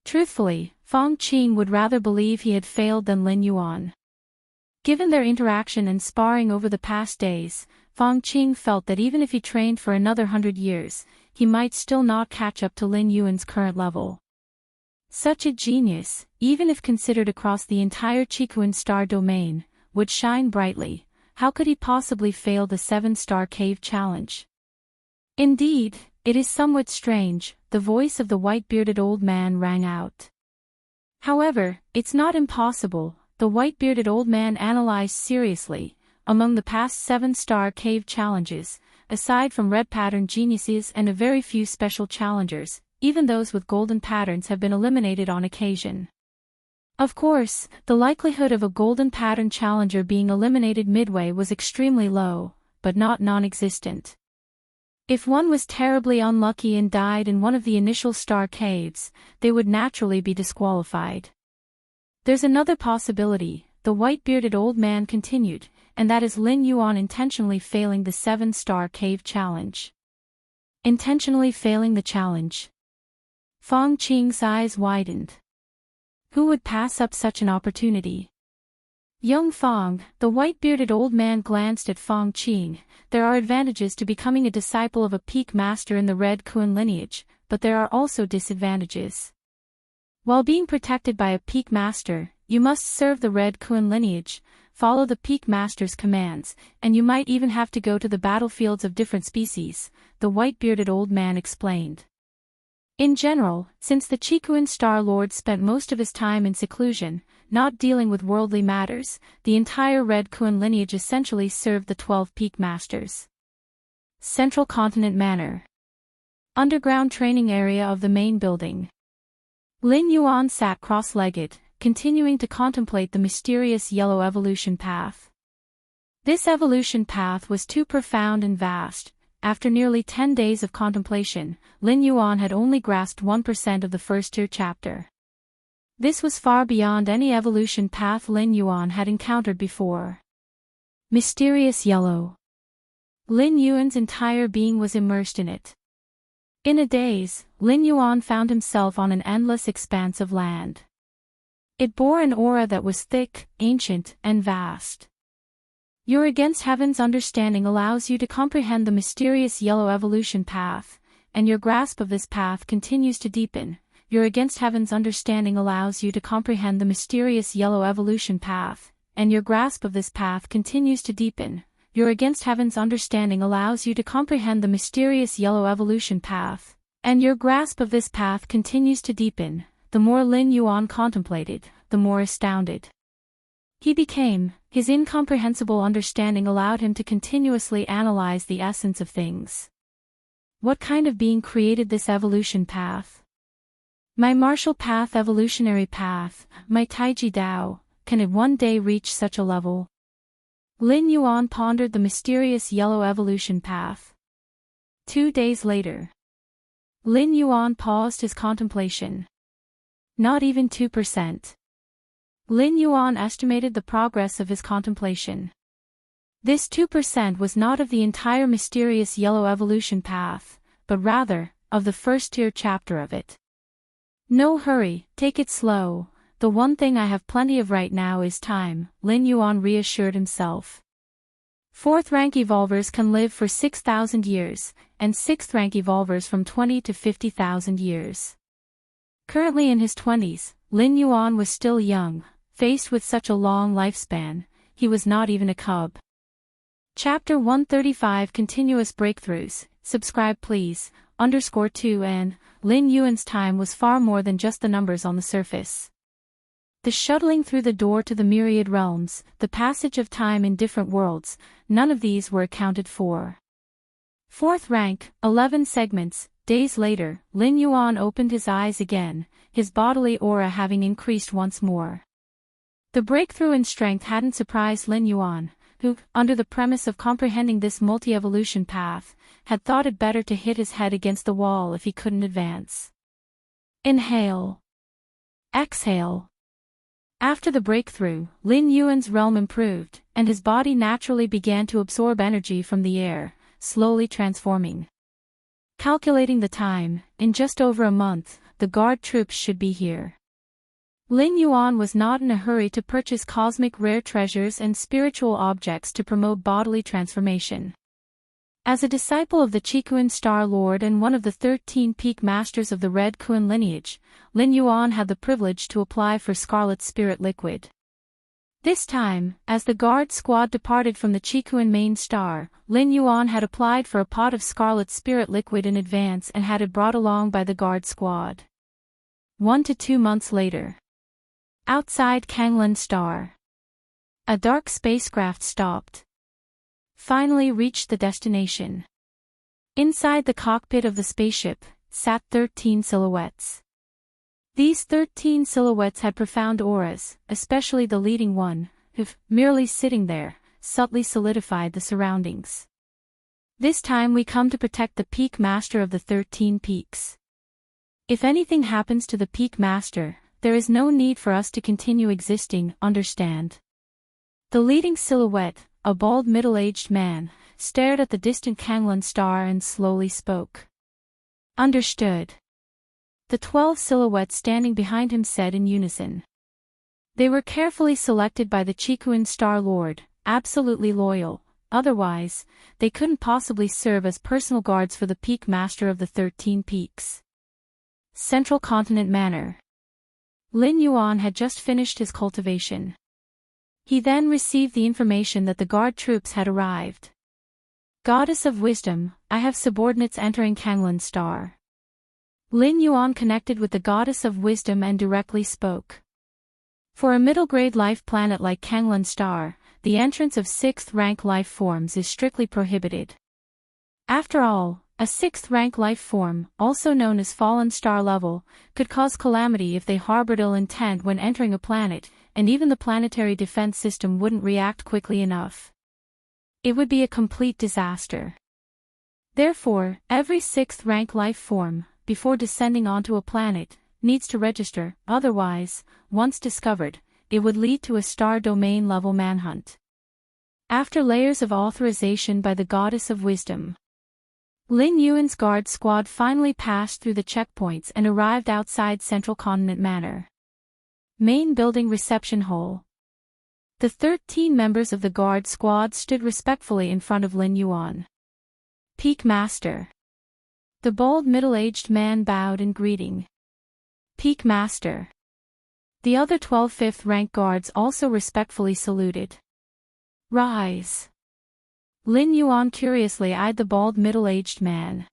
Truthfully, Fang Qing would rather believe he had failed than Lin Yuan. Given their interaction and sparring over the past days, Fang Qing felt that even if he trained for another 100 years, he might still not catch up to Lin Yuan's current level. Such a genius, even if considered across the entire Chikuan star domain, would shine brightly. How could he possibly fail the 7-star cave challenge? Indeed, it is somewhat strange, the voice of the white-bearded old man rang out. However, it's not impossible, the white-bearded old man analyzed seriously. Among the past 7-star cave challenges, aside from red pattern geniuses and a very few special challengers, even those with golden patterns have been eliminated on occasion. Of course, the likelihood of a golden pattern challenger being eliminated midway was extremely low, but not non-existent. If one was terribly unlucky and died in one of the initial star caves, they would naturally be disqualified. There's another possibility, the white-bearded old man continued, and that is Lin Yuan intentionally failing the 7-star cave challenge. Intentionally failing the challenge. Fong Qing's eyes widened. Who would pass up such an opportunity? Young Fong, the white-bearded old man glanced at Fong Qing. There are advantages to becoming a disciple of a peak master in the Red Kuan lineage, but there are also disadvantages. While being protected by a peak master, you must serve the Red Kuan lineage, follow the peak master's commands, and you might even have to go to the battlefields of different species, the white-bearded old man explained. In general, since the Chikuan Star Lord spent most of his time in seclusion, not dealing with worldly matters, the entire Red Kuan lineage essentially served the 12 peak masters. Central Continent Manor. Underground training area of the main building. Lin Yuan sat cross-legged, continuing to contemplate the mysterious yellow evolution path. This evolution path was too profound and vast. After nearly 10 days of contemplation, Lin Yuan had only grasped 1% of the first-tier chapter. This was far beyond any evolution path Lin Yuan had encountered before. Mysterious yellow. Lin Yuan's entire being was immersed in it. In a daze, Lin Yuan found himself on an endless expanse of land. It bore an aura that was thick, ancient, and vast. Your against heaven's understanding allows you to comprehend the mysterious yellow evolution path, and your grasp of this path continues to deepen. Your against heaven's understanding allows you to comprehend the mysterious yellow evolution path, and your grasp of this path continues to deepen. Your against heaven's understanding allows you to comprehend the mysterious yellow evolution path, and your grasp of this path continues to deepen. The more Lin Yuan contemplated, the more astounded he became. His incomprehensible understanding allowed him to continuously analyze the essence of things. What kind of being created this evolution path? My martial path, evolutionary path, my Taiji Dao, can it one day reach such a level? Lin Yuan pondered the mysterious yellow evolution path. 2 days later. Lin Yuan paused his contemplation. Not even 2%. Lin Yuan estimated the progress of his contemplation. This 2% was not of the entire mysterious yellow evolution path, but rather, of the first-tier chapter of it. No hurry, take it slow. The one thing I have plenty of right now is time, Lin Yuan reassured himself. 4th-rank evolvers can live for 6,000 years, and 6th-rank evolvers from 20 to 50,000 years. Currently in his 20s, Lin Yuan was still young. Faced with such a long lifespan, he was not even a cub. Chapter 135 Continuous Breakthroughs. Subscribe please. _2 and Lin Yuan's time was far more than just the numbers on the surface. The shuttling through the door to the myriad realms, the passage of time in different worlds, none of these were accounted for. 4th rank, 11 segments. Days later, Lin Yuan opened his eyes again, his bodily aura having increased once more. The breakthrough in strength hadn't surprised Lin Yuan, who, under the premise of comprehending this multi-evolution path, had thought it better to hit his head against the wall if he couldn't advance. Inhale. Exhale. After the breakthrough, Lin Yuan's realm improved, and his body naturally began to absorb energy from the air, slowly transforming. Calculating the time, in just over a month, the guard troops should be here. Lin Yuan was not in a hurry to purchase cosmic rare treasures and spiritual objects to promote bodily transformation. As a disciple of the Qikuan Star Lord and one of the 13 peak masters of the Red Kuan lineage, Lin Yuan had the privilege to apply for Scarlet Spirit Liquid. This time, as the guard squad departed from the Qikuan main star, Lin Yuan had applied for a pot of Scarlet Spirit Liquid in advance and had it brought along by the guard squad. 1 to 2 months later. Outside Kanglan Star. A dark spacecraft stopped. Finally reached the destination. Inside the cockpit of the spaceship, sat 13 silhouettes. These 13 silhouettes had profound auras, especially the leading one, who, merely sitting there, subtly solidified the surroundings. This time we come to protect the peak master of the 13 peaks. If anything happens to the peak master, there is no need for us to continue existing, understand? The leading silhouette, a bald middle-aged man, stared at the distant Kanglan star and slowly spoke. Understood. The 12 silhouettes standing behind him said in unison. They were carefully selected by the Qikuan Star Lord, absolutely loyal, otherwise, they couldn't possibly serve as personal guards for the peak master of the 13 peaks. Central Continent Manor. Lin Yuan had just finished his cultivation. He then received the information that the guard troops had arrived. Goddess of Wisdom, I have subordinates entering Kanglan Star. Lin Yuan connected with the Goddess of Wisdom and directly spoke. For a middle-grade life planet like Kanglan Star, the entrance of 6th-rank life forms is strictly prohibited. After all, a 6th-rank life form, also known as fallen star level, could cause calamity if they harbored ill intent when entering a planet, and even the planetary defense system wouldn't react quickly enough. It would be a complete disaster. Therefore, every 6th-rank life form, before descending onto a planet, needs to register, otherwise, once discovered, it would lead to a star domain level manhunt. After layers of authorization by the Goddess of Wisdom, Lin Yuan's guard squad finally passed through the checkpoints and arrived outside Central Continent Manor. Main building reception hall. The 13 members of the guard squad stood respectfully in front of Lin Yuan. Peak Master. The bald middle-aged man bowed in greeting. Peak Master. The other 12 5th-rank guards also respectfully saluted. Rise. Lin Yuan curiously eyed the bald middle-aged man.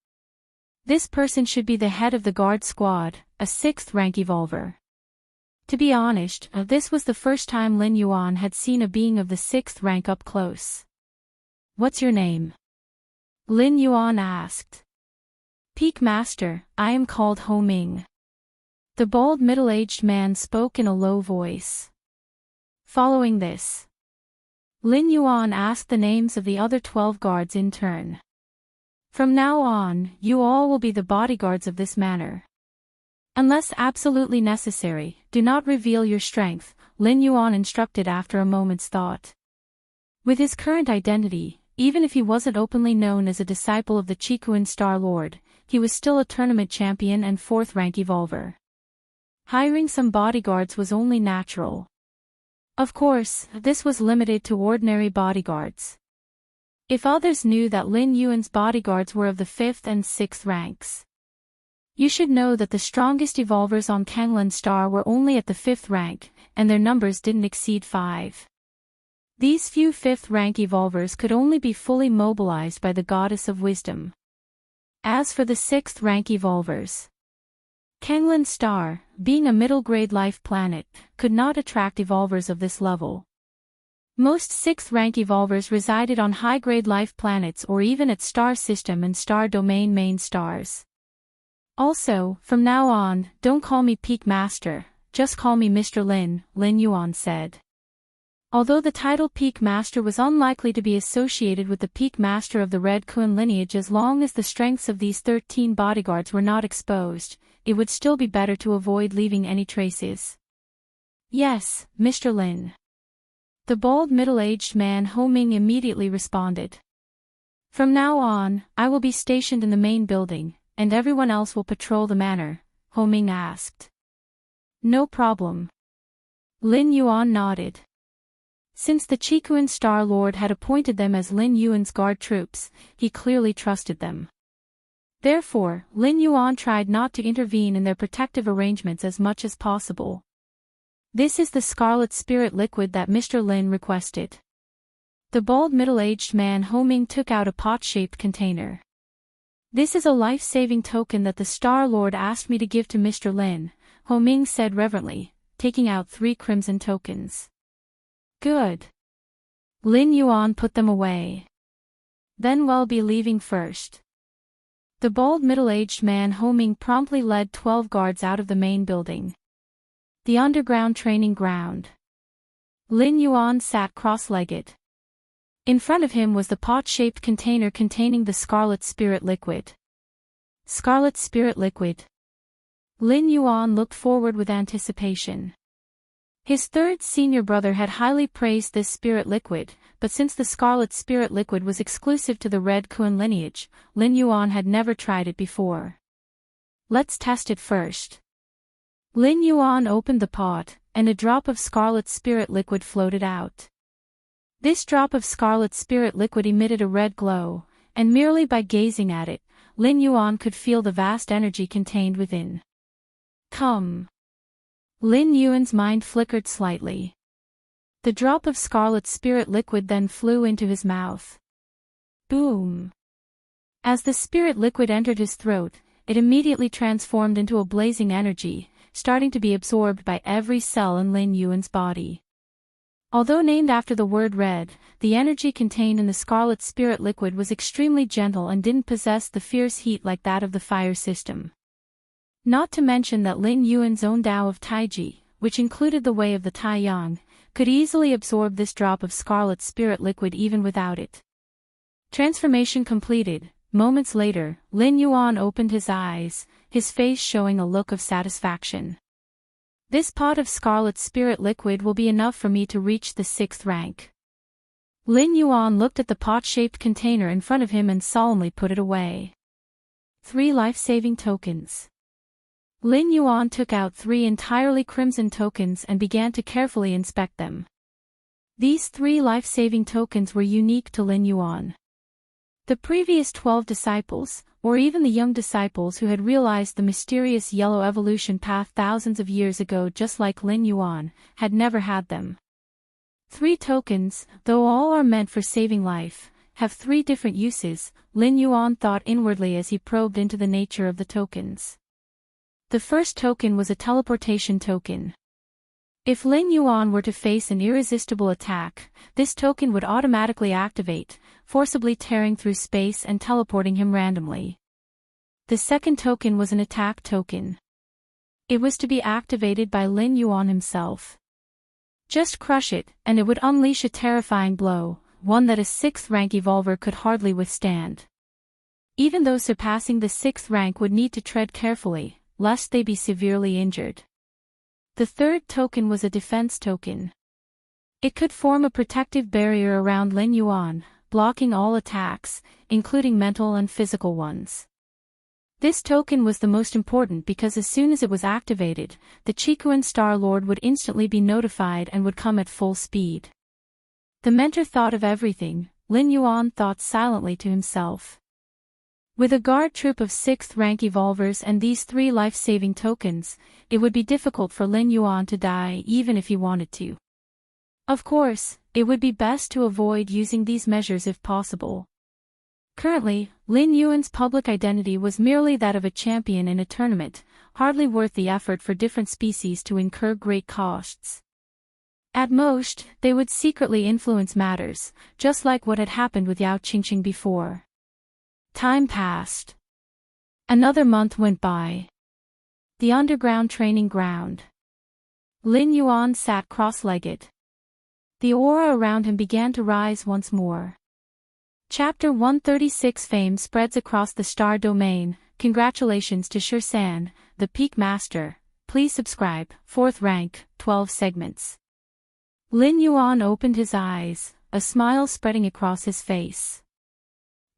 This person should be the head of the guard squad, a 6th-rank evolver. To be honest, this was the first time Lin Yuan had seen a being of the 6th rank up close. What's your name? Lin Yuan asked. Peak Master, I am called Ho Ming. The bald middle-aged man spoke in a low voice. Following this, Lin Yuan asked the names of the other 12 guards in turn. From now on, you all will be the bodyguards of this manor. Unless absolutely necessary, do not reveal your strength, Lin Yuan instructed after a moment's thought. With his current identity, even if he wasn't openly known as a disciple of the Qikuan Star Lord, he was still a tournament champion and 4th-rank evolver. Hiring some bodyguards was only natural. Of course, this was limited to ordinary bodyguards. If others knew that Lin Yuan's bodyguards were of the 5th and 6th ranks, you should know that the strongest evolvers on Kanglan Star were only at the 5th rank, and their numbers didn't exceed 5. These few 5th rank evolvers could only be fully mobilized by the Goddess of Wisdom. As for the 6th rank evolvers, Kanglan Star, being a middle-grade life planet, could not attract evolvers of this level. Most 6th rank evolvers resided on high-grade life planets or even at star system and star domain main stars. Also, from now on, don't call me Peak Master, just call me Mr. Lin, Lin Yuan said. Although the title Peak Master was unlikely to be associated with the Peak Master of the Red Kuan lineage as long as the strengths of these 13 bodyguards were not exposed, it would still be better to avoid leaving any traces. Yes, Mr. Lin. The bald middle-aged man Ho Ming immediately responded. From now on, I will be stationed in the main building, and everyone else will patrol the manor, Ho Ming asked. No problem. Lin Yuan nodded. Since the Chikuan Star Lord had appointed them as Lin Yuan's guard troops, he clearly trusted them. Therefore, Lin Yuan tried not to intervene in their protective arrangements as much as possible. This is the scarlet spirit liquid that Mr. Lin requested. The bald middle-aged man Ho Ming took out a pot-shaped container. This is a life-saving token that the Star Lord asked me to give to Mr. Lin, Ho Ming said reverently, taking out 3 crimson tokens. Good. Lin Yuan put them away. Then we'll be leaving first. The bald middle-aged man Ho Ming promptly led 12 guards out of the main building. The underground training ground. Lin Yuan sat cross-legged. In front of him was the pot-shaped container containing the scarlet spirit liquid. Scarlet spirit liquid. Lin Yuan looked forward with anticipation. His third senior brother had highly praised this spirit liquid, but since the scarlet spirit liquid was exclusive to the Red Kuan lineage, Lin Yuan had never tried it before. Let's test it first. Lin Yuan opened the pot, and a drop of scarlet spirit liquid floated out. This drop of scarlet spirit liquid emitted a red glow, and merely by gazing at it, Lin Yuan could feel the vast energy contained within. Come. Lin Yuan's mind flickered slightly. The drop of scarlet spirit liquid then flew into his mouth. Boom! As the spirit liquid entered his throat, it immediately transformed into a blazing energy, starting to be absorbed by every cell in Lin Yuan's body. Although named after the word red, the energy contained in the scarlet spirit liquid was extremely gentle and didn't possess the fierce heat like that of the fire system. Not to mention that Lin Yuan's own Tao of Taiji, which included the way of the Taiyang, could easily absorb this drop of scarlet spirit liquid even without it. Transformation completed. Moments later, Lin Yuan opened his eyes, his face showing a look of satisfaction. This pot of scarlet spirit liquid will be enough for me to reach the 6th rank. Lin Yuan looked at the pot-shaped container in front of him and solemnly put it away. 3 life-saving tokens. Lin Yuan took out 3 entirely crimson tokens and began to carefully inspect them. These 3 life-saving tokens were unique to Lin Yuan. The previous 12 disciples, or even the young disciples who had realized the mysterious yellow evolution path thousands of years ago just like Lin Yuan, had never had them. 3 tokens, though all are meant for saving life, have 3 different uses, Lin Yuan thought inwardly as he probed into the nature of the tokens. The first token was a teleportation token. If Lin Yuan were to face an irresistible attack, this token would automatically activate, forcibly tearing through space and teleporting him randomly. The second token was an attack token. It was to be activated by Lin Yuan himself. Just crush it, and it would unleash a terrifying blow, one that a 6th rank evolver could hardly withstand. Even though surpassing the 6th rank would need to tread carefully, lest they be severely injured. The third token was a defense token. It could form a protective barrier around Lin Yuan, blocking all attacks, including mental and physical ones. This token was the most important because as soon as it was activated, the Chikuan Star Lord would instantly be notified and would come at full speed. The mentor thought of everything, Lin Yuan thought silently to himself. With a guard troop of 6th rank evolvers and these 3 life-saving tokens, it would be difficult for Lin Yuan to die even if he wanted to. Of course, it would be best to avoid using these measures if possible. Currently, Lin Yuan's public identity was merely that of a champion in a tournament, hardly worth the effort for different species to incur great costs. At most, they would secretly influence matters, just like what had happened with Yao Qingqing before. Time passed. Another month went by. The underground training ground. Lin Yuan sat cross-legged. The aura around him began to rise once more. Chapter 136 Fame spreads across the star domain. Congratulations to Shirsan, the Peak Master. Please subscribe. 4th rank, 12 segments. Lin Yuan opened his eyes, a smile spreading across his face.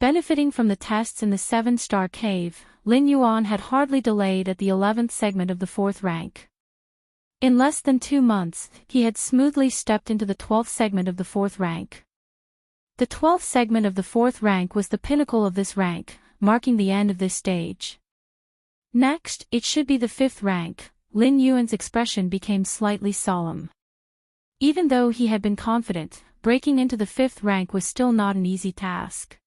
Benefiting from the tests in the 7-star cave, Lin Yuan had hardly delayed at the 11th segment of the 4th rank. In less than 2 months, he had smoothly stepped into the 12th segment of the 4th rank. The 12th segment of the 4th rank was the pinnacle of this rank, marking the end of this stage. Next, it should be the 5th rank. Lin Yuan's expression became slightly solemn. Even though he had been confident, breaking into the 5th rank was still not an easy task.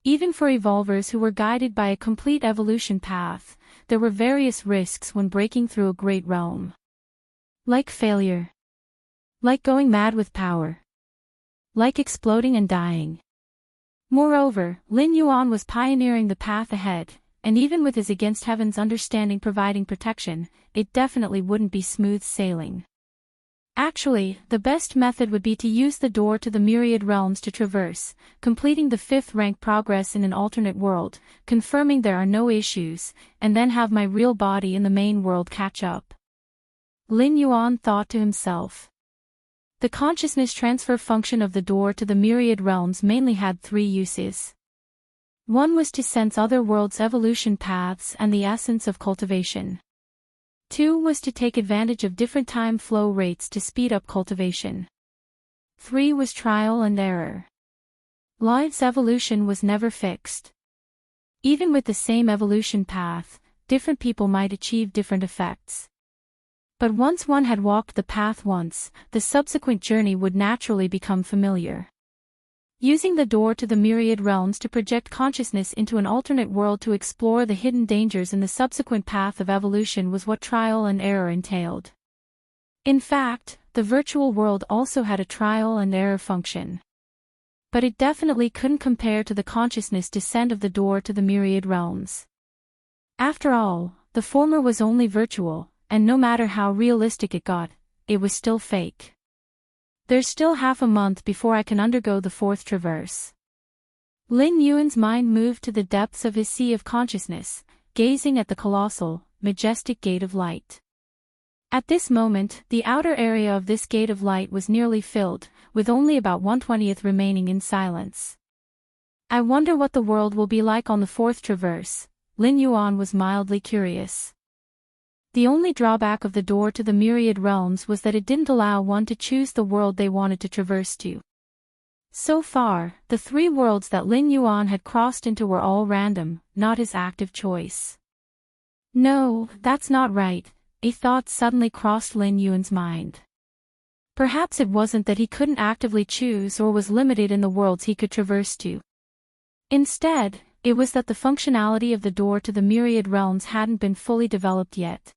Even for evolvers who were guided by a complete evolution path, there were various risks when breaking through a great realm. Like failure. Like going mad with power. Like exploding and dying. Moreover, Lin Yuan was pioneering the path ahead, and even with his against heaven's understanding providing protection, it definitely wouldn't be smooth sailing. Actually, the best method would be to use the door to the myriad realms to traverse, completing the 5th rank progress in an alternate world, confirming there are no issues, and then have my real body in the main world catch up. Lin Yuan thought to himself. The consciousness transfer function of the door to the myriad realms mainly had 3 uses. One was to sense other worlds' evolution paths and the essence of cultivation. 2 was to take advantage of different time flow rates to speed up cultivation. 3 was trial and error. Life's evolution was never fixed. Even with the same evolution path, different people might achieve different effects. But once one had walked the path once, the subsequent journey would naturally become familiar. Using the door to the myriad realms to project consciousness into an alternate world to explore the hidden dangers in the subsequent path of evolution was what trial and error entailed. In fact, the virtual world also had a trial and error function. But it definitely couldn't compare to the consciousness descent of the door to the myriad realms. After all, the former was only virtual, and no matter how realistic it got, it was still fake. There's still half a month before I can undergo the 4th traverse. Lin Yuan's mind moved to the depths of his sea of consciousness, gazing at the colossal, majestic gate of light. At this moment, the outer area of this gate of light was nearly filled, with only about 1/20th remaining in silence. I wonder what the world will be like on the 4th traverse. Lin Yuan was mildly curious. The only drawback of the door to the myriad realms was that it didn't allow one to choose the world they wanted to traverse to. So far, the 3 worlds that Lin Yuan had crossed into were all random, not his active choice. No, that's not right, a thought suddenly crossed Lin Yuan's mind. Perhaps it wasn't that he couldn't actively choose or was limited in the worlds he could traverse to. Instead, it was that the functionality of the door to the myriad realms hadn't been fully developed yet.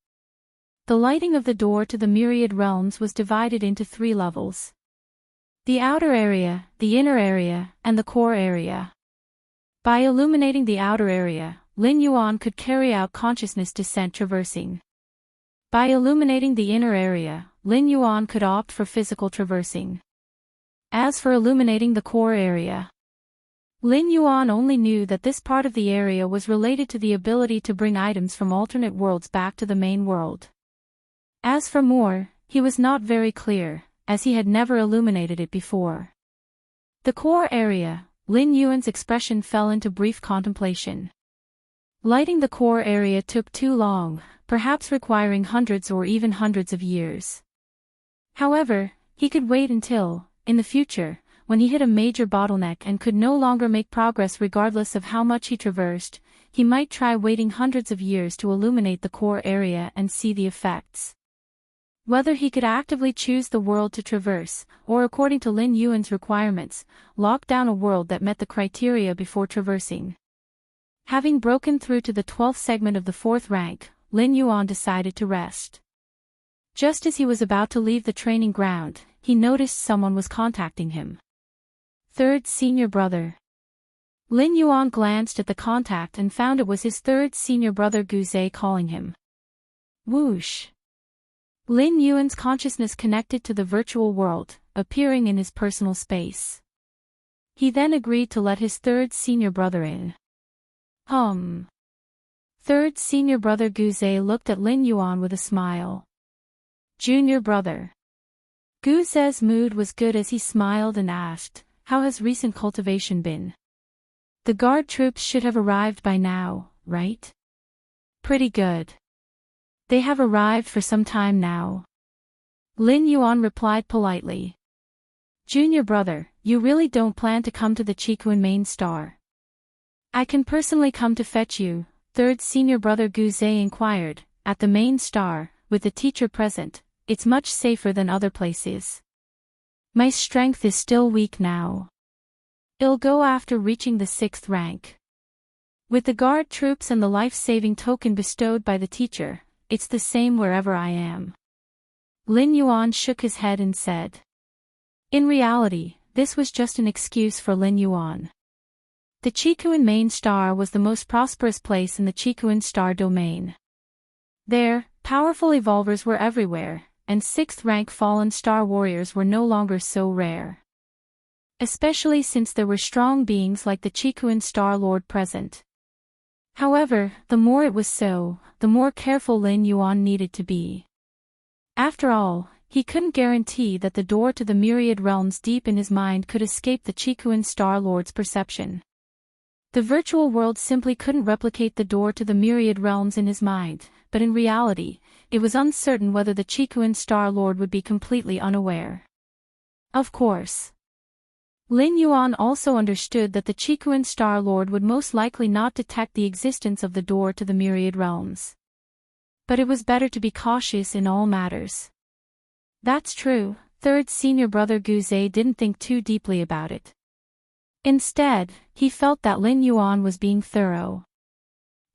The lighting of the door to the myriad realms was divided into 3 levels. The outer area, the inner area, and the core area. By illuminating the outer area, Lin Yuan could carry out consciousness descent traversing. By illuminating the inner area, Lin Yuan could opt for physical traversing. As for illuminating the core area, Lin Yuan only knew that this part of the area was related to the ability to bring items from alternate worlds back to the main world. As for more, he was not very clear, as he had never illuminated it before. The core area, Lin Yuan's expression fell into brief contemplation. Lighting the core area took too long, perhaps requiring hundreds or even hundreds of years. However, he could wait until, in the future, when he hit a major bottleneck and could no longer make progress regardless of how much he traversed, he might try waiting hundreds of years to illuminate the core area and see the effects. Whether he could actively choose the world to traverse, or according to Lin Yuan's requirements, lock down a world that met the criteria before traversing. Having broken through to the 12th segment of the 4th rank, Lin Yuan decided to rest. Just as he was about to leave the training ground, he noticed someone was contacting him. 3rd senior brother. Lin Yuan glanced at the contact and found it was his 3rd senior brother Wuxia calling him. Whoosh. Lin Yuan's consciousness connected to the virtual world, appearing in his personal space. He then agreed to let his 3rd senior brother in. 3rd senior brother Wuxia looked at Lin Yuan with a smile. Junior brother. Wuxia's mood was good as he smiled and asked, "How has recent cultivation been? The guard troops should have arrived by now, right?" "Pretty good. They have arrived for some time now. Lin Yuan replied politely. Junior brother, you really don't plan to come to the Qikuan main star? I can personally come to fetch you, third senior brother Gu Zhe inquired. At the main star, with the teacher present, it's much safer than other places. My strength is still weak now. It'll go after reaching the 6th rank. With the guard troops and the life-saving token bestowed by the teacher, it's the same wherever I am. Lin Yuan shook his head and said. In reality, this was just an excuse for Lin Yuan. The Qikuan main star was the most prosperous place in the Qikuan star domain. There, powerful evolvers were everywhere, and 6th rank fallen star warriors were no longer so rare. Especially since there were strong beings like the Qikuan Star Lord present. However, the more it was so, the more careful Lin Yuan needed to be. After all, he couldn't guarantee that the door to the myriad realms deep in his mind could escape the Qikuan Star Lord's perception. The virtual world simply couldn't replicate the door to the myriad realms in his mind, but in reality, it was uncertain whether the Qikuan Star Lord would be completely unaware. Of course. Lin Yuan also understood that the Qikuan Star Lord would most likely not detect the existence of the door to the myriad realms. But it was better to be cautious in all matters. That's true, third senior brother Gu Zhe didn't think too deeply about it. Instead, he felt that Lin Yuan was being thorough.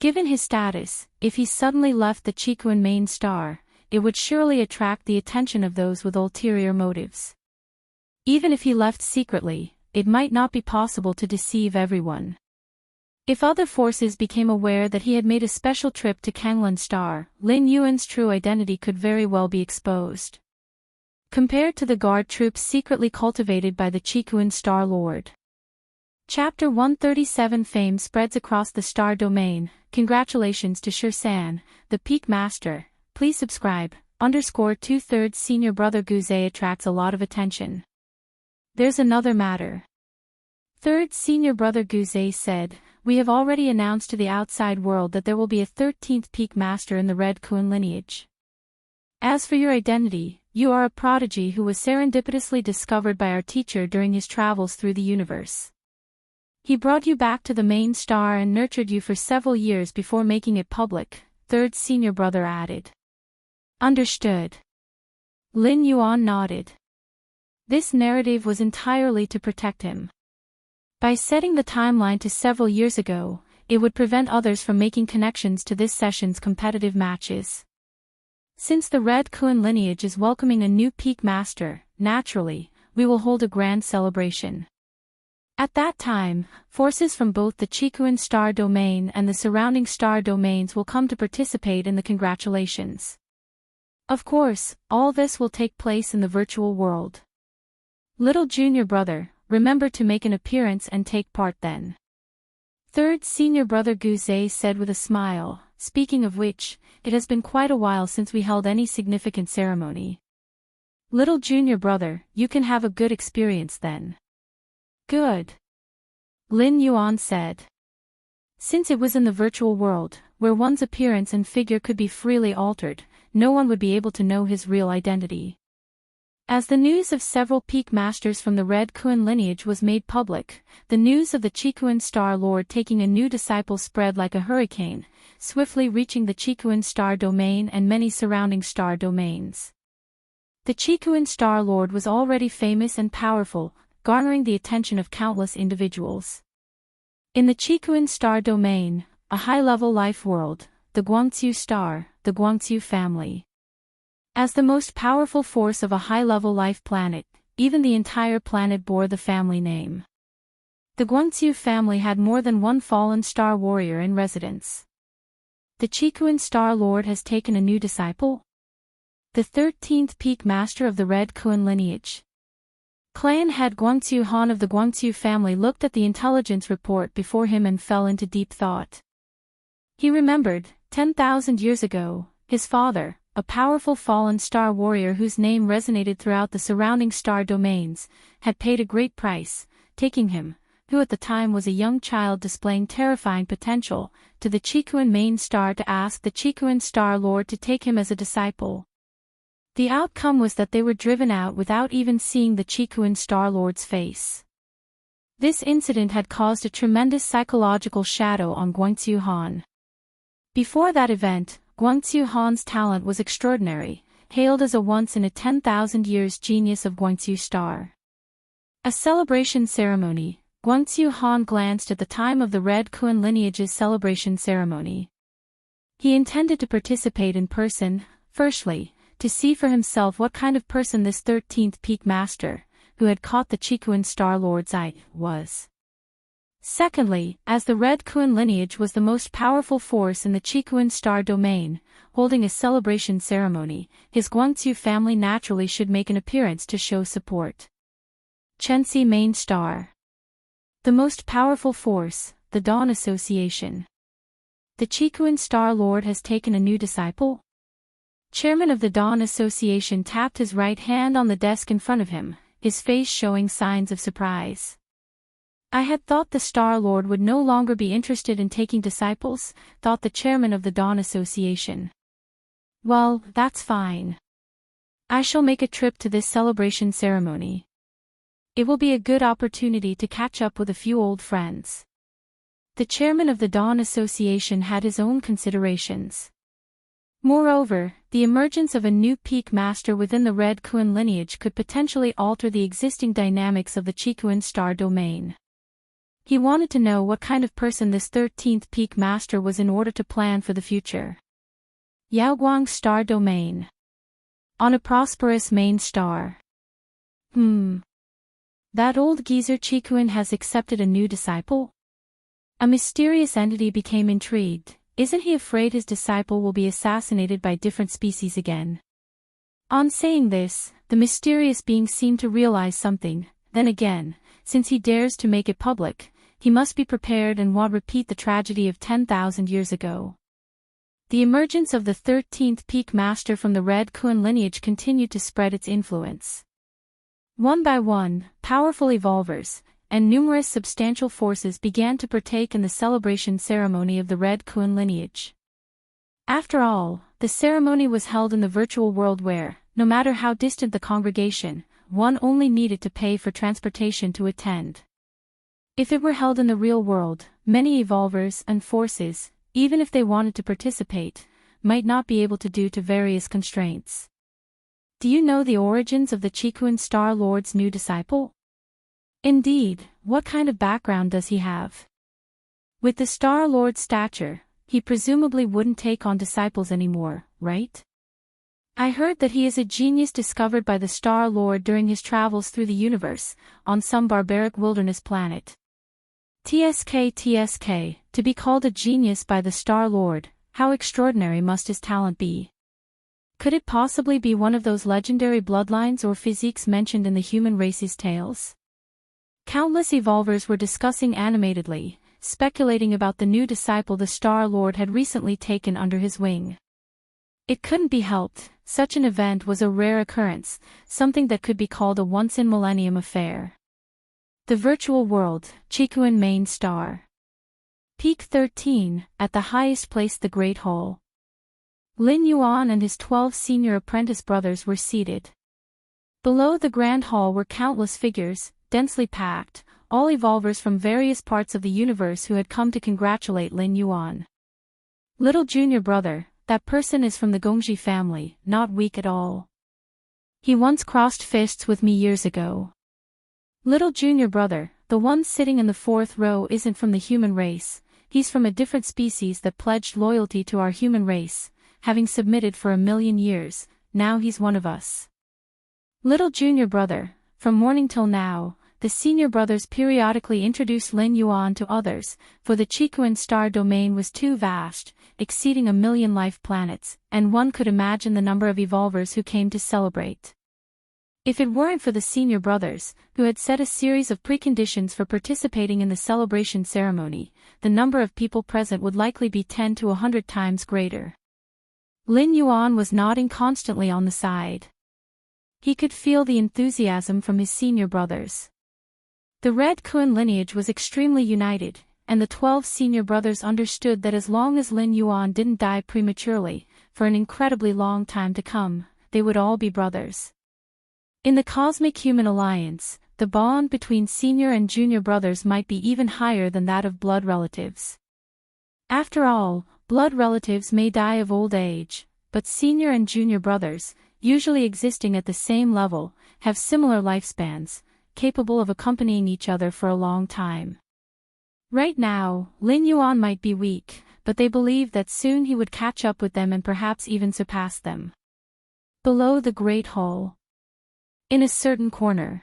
Given his status, if he suddenly left the Qikuan main star, it would surely attract the attention of those with ulterior motives. Even if he left secretly, it might not be possible to deceive everyone. If other forces became aware that he had made a special trip to Kanglan Star, Lin Yuan's true identity could very well be exposed. Compared to the guard troops secretly cultivated by the Qikuan Star Lord. Chapter 137 Fame spreads across the star domain. Congratulations to Shirsan, the Peak Master. Please subscribe. _2/3 senior brother Gu Zhe attracts a lot of attention. There's another matter. Third senior brother Gu Zhe said, we have already announced to the outside world that there will be a 13th Peak Master in the Red Kuan lineage. As for your identity, you are a prodigy who was serendipitously discovered by our teacher during his travels through the universe. He brought you back to the main star and nurtured you for several years before making it public, third senior brother added. Understood. Lin Yuan nodded. This narrative was entirely to protect him. By setting the timeline to several years ago, it would prevent others from making connections to this session's competitive matches. Since the Red Kuan lineage is welcoming a new Peak Master, naturally, we will hold a grand celebration. At that time, forces from both the Qikuan star domain and the surrounding star domains will come to participate in the congratulations. Of course, all this will take place in the virtual world. Little junior brother, remember to make an appearance and take part then. Third senior brother Gu Zhe said with a smile, speaking of which, it has been quite a while since we held any significant ceremony. Little junior brother, you can have a good experience then. Good. Lin Yuan said. Since it was in the virtual world, where one's appearance and figure could be freely altered, no one would be able to know his real identity. As the news of several Peak Masters from the Red Kuan lineage was made public, the news of the Qikuan Star Lord taking a new disciple spread like a hurricane, swiftly reaching the Qikuan Star Domain and many surrounding star domains. The Qikuan Star Lord was already famous and powerful, garnering the attention of countless individuals. In the Qikuan Star Domain, a high-level life world, the Guangqiu Star, the Guangqiu family. As the most powerful force of a high-level life planet, even the entire planet bore the family name. The Guangqiu family had more than one fallen star warrior in residence. The Qikuan Star Lord has taken a new disciple? The 13th Peak Master of the Red Kuan lineage. Clan head Guangqiu Han of the Guangqiu family looked at the intelligence report before him and fell into deep thought. He remembered, 10,000 years ago, his father, a powerful fallen star warrior whose name resonated throughout the surrounding star domains, had paid a great price, taking him, who at the time was a young child displaying terrifying potential, to the Chikuan main star to ask the Chikuan Star Lord to take him as a disciple. The outcome was that they were driven out without even seeing the Chikuan Star Lord's face. This incident had caused a tremendous psychological shadow on Guangxiu Han. Before that event, Guangxiu Han's talent was extraordinary, hailed as a once-in-a-10,000-years genius of Guangxiu Star. A celebration ceremony. Guangxiu Han glanced at the time of the Red Kuan lineage's celebration ceremony. He intended to participate in person, firstly, to see for himself what kind of person this 13th peak master, who had caught the Chikuan Star Lord's eye, was. Secondly, as the Red Kuan lineage was the most powerful force in the Chikuan Star domain, holding a celebration ceremony, his Guangxiu family naturally should make an appearance to show support. Chenxi Main Star. The most powerful force, the Dawn Association. The Chikuan Star Lord has taken a new disciple? Chairman of the Dawn Association tapped his right hand on the desk in front of him, his face showing signs of surprise. I had thought the Star Lord would no longer be interested in taking disciples, thought the chairman of the Dawn Association. Well, that's fine. I shall make a trip to this celebration ceremony. It will be a good opportunity to catch up with a few old friends. The chairman of the Dawn Association had his own considerations. Moreover, the emergence of a new peak master within the Red Kuan lineage could potentially alter the existing dynamics of the Chikuan Star domain. He wanted to know what kind of person this 13th peak master was in order to plan for the future. Yaoguang Star Domain. On a prosperous main star. That old geezer Chikuan has accepted a new disciple? A mysterious entity became intrigued. Isn't he afraid his disciple will be assassinated by different species again? On saying this, the mysterious being seemed to realize something. Then again, since he dares to make it public, he must be prepared and won't repeat the tragedy of 10,000 years ago. The emergence of the 13th peak master from the Red Kuan lineage continued to spread its influence. One by one, powerful evolvers, and numerous substantial forces began to partake in the celebration ceremony of the Red Kuan lineage. After all, the ceremony was held in the virtual world where, no matter how distant the congregation, one only needed to pay for transportation to attend. If it were held in the real world, many evolvers and forces, even if they wanted to participate, might not be able to due to various constraints. Do you know the origins of the Chikuan Star Lord's new disciple? Indeed, what kind of background does he have? With the Star Lord's stature, he presumably wouldn't take on disciples anymore, right? I heard that he is a genius discovered by the Star Lord during his travels through the universe, on some barbaric wilderness planet. TSK, to be called a genius by the Star Lord, how extraordinary must his talent be? Could it possibly be one of those legendary bloodlines or physiques mentioned in the human race's tales? Countless evolvers were discussing animatedly, speculating about the new disciple the Star Lord had recently taken under his wing. It couldn't be helped, such an event was a rare occurrence, something that could be called a once-in-millennium affair. The virtual world, Chikuan Main Star. Peak 13, at the highest place the Great Hall. Lin Yuan and his 12 senior apprentice brothers were seated. Below the Grand Hall were countless figures, densely packed, all evolvers from various parts of the universe who had come to congratulate Lin Yuan. Little junior brother, that person is from the Gongji family, not weak at all. He once crossed fists with me years ago. Little junior brother, the one sitting in the fourth row isn't from the human race, he's from a different species that pledged loyalty to our human race, having submitted for 1,000,000 years, now he's one of us. Little junior brother, from morning till now, the senior brothers periodically introduced Lin Yuan to others, for the Chikuan star domain was too vast, exceeding 1,000,000 life planets, and one could imagine the number of evolvers who came to celebrate. If it weren't for the senior brothers, who had set a series of preconditions for participating in the celebration ceremony, the number of people present would likely be 10 to 100 times greater. Lin Yuan was nodding constantly on the side. He could feel the enthusiasm from his senior brothers. The Red Kun lineage was extremely united, and the 12 senior brothers understood that as long as Lin Yuan didn't die prematurely, for an incredibly long time to come, they would all be brothers. In the cosmic human alliance, the bond between senior and junior brothers might be even higher than that of blood relatives. After all, blood relatives may die of old age, but senior and junior brothers, usually existing at the same level, have similar lifespans, capable of accompanying each other for a long time. Right now, Lin Yuan might be weak, but they believed that soon he would catch up with them and perhaps even surpass them. Below the Great Hall, in a certain corner,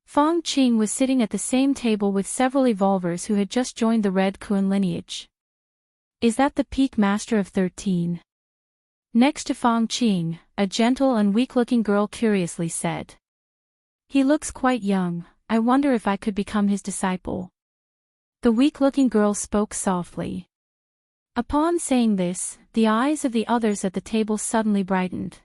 Feng Qing was sitting at the same table with several evolvers who had just joined the Red Kun lineage. Is that the Peak Master of 13? Next to Feng Qing, a gentle and weak-looking girl curiously said. He looks quite young, I wonder if I could become his disciple. The weak-looking girl spoke softly. Upon saying this, the eyes of the others at the table suddenly brightened.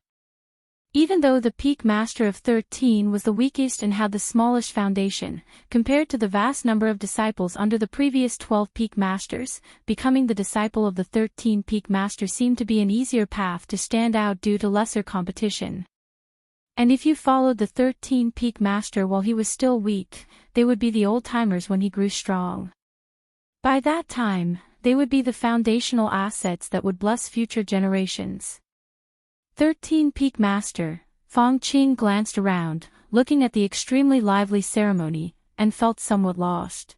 Even though the Peak Master of 13 was the weakest and had the smallest foundation, compared to the vast number of disciples under the previous 12 Peak Masters, becoming the disciple of the 13 Peak Master seemed to be an easier path to stand out due to lesser competition. And if you followed the 13 Peak Master while he was still weak, they would be the old-timers when he grew strong. By that time, they would be the foundational assets that would bless future generations. 13 Peak Master, Feng Qing glanced around, looking at the extremely lively ceremony, and felt somewhat lost.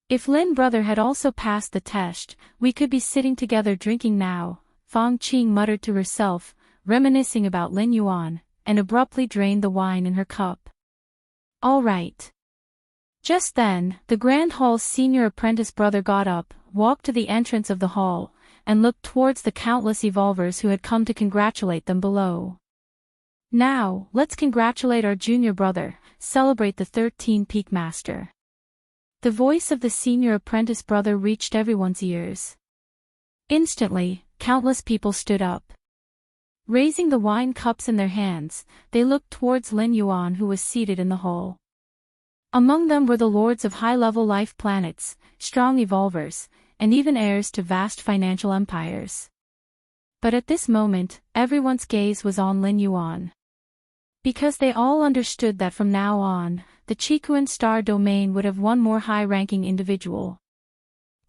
If Lin brother had also passed the test, we could be sitting together drinking now, Feng Qing muttered to herself, reminiscing about Lin Yuan, and abruptly drained the wine in her cup. All right. Just then, the Grand Hall's senior apprentice brother got up, walked to the entrance of the hall, and looked towards the countless evolvers who had come to congratulate them below. Now, let's congratulate our junior brother, celebrate the 13 Peak Master. The voice of the senior apprentice brother reached everyone's ears. Instantly, countless people stood up. Raising the wine cups in their hands, they looked towards Lin Yuan who was seated in the hall. Among them were the lords of high-level life planets, strong evolvers, and even heirs to vast financial empires. But at this moment, everyone's gaze was on Lin Yuan. Because they all understood that from now on, the Qikuan star domain would have one more high-ranking individual.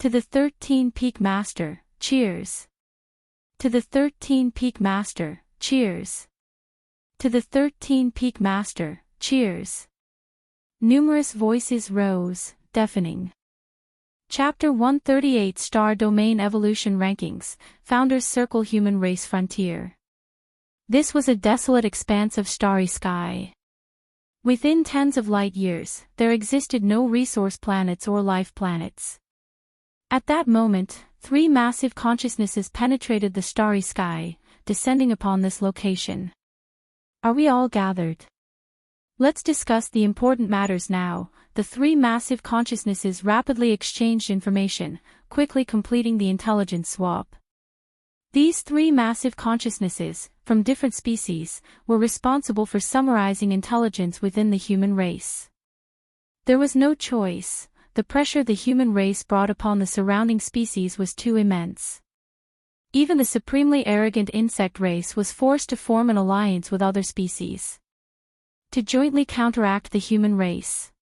To the 13 Peak Master, cheers! To the 13 Peak Master, cheers! To the 13 Peak Master, cheers! Numerous voices rose, deafening. Chapter 138 Star Domain Evolution Rankings, Founders Circle Human Race Frontier. This was a desolate expanse of starry sky. Within tens of light years, there existed no resource planets or life planets. At that moment, 3 massive consciousnesses penetrated the starry sky, descending upon this location. Are we all gathered? Let's discuss the important matters now. The 3 massive consciousnesses rapidly exchanged information, quickly completing the intelligence swap. These 3 massive consciousnesses, from different species, were responsible for summarizing intelligence within the human race. There was no choice. The pressure the human race brought upon the surrounding species was too immense. Even the supremely arrogant insect race was forced to form an alliance with other species to jointly counteract the human race.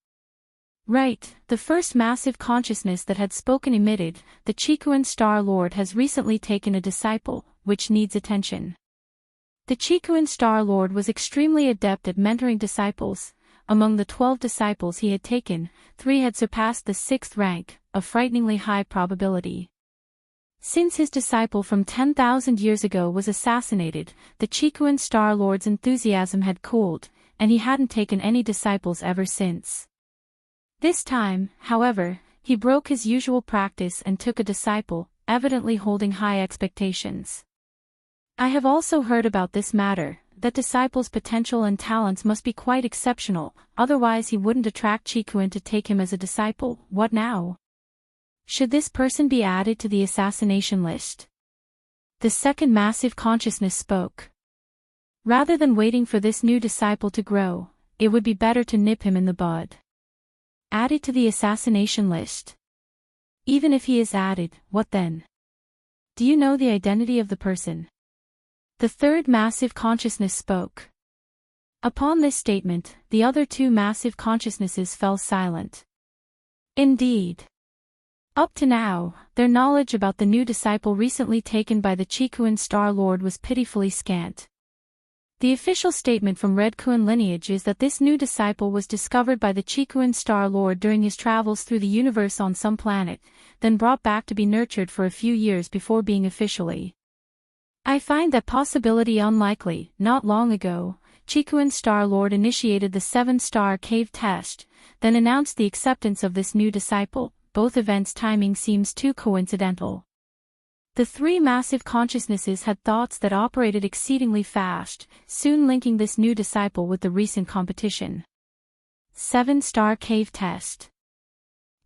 Right, the first massive consciousness that had spoken emitted, the Qikuan Star Lord has recently taken a disciple, which needs attention. The Qikuan Star Lord was extremely adept at mentoring disciples. Among the 12 disciples he had taken, 3 had surpassed the 6th rank, a frighteningly high probability. Since his disciple from 10,000 years ago was assassinated, the Qikuan Star Lord's enthusiasm had cooled, and he hadn't taken any disciples ever since. This time, however, he broke his usual practice and took a disciple, evidently holding high expectations. I have also heard about this matter, that disciples' potential and talents must be quite exceptional, otherwise he wouldn't attract Qikuan to take him as a disciple. What now? Should this person be added to the assassination list? The second massive consciousness spoke. Rather than waiting for this new disciple to grow, it would be better to nip him in the bud. Added to the assassination list. Even if he is added, what then? Do you know the identity of the person? The third massive consciousness spoke. Upon this statement, the other two massive consciousnesses fell silent. Indeed. Up to now, their knowledge about the new disciple recently taken by the Chikuan Star Lord was pitifully scant. The official statement from Red Kuan lineage is that this new disciple was discovered by the Chikuan Star Lord during his travels through the universe on some planet, then brought back to be nurtured for a few years before being officially. I find that possibility unlikely. Not long ago, Chikuan Star Lord initiated the 7-star cave test, then announced the acceptance of this new disciple. Both events' timing seems too coincidental. The three massive consciousnesses had thoughts that operated exceedingly fast, soon linking this new disciple with the recent competition. 7-star cave test.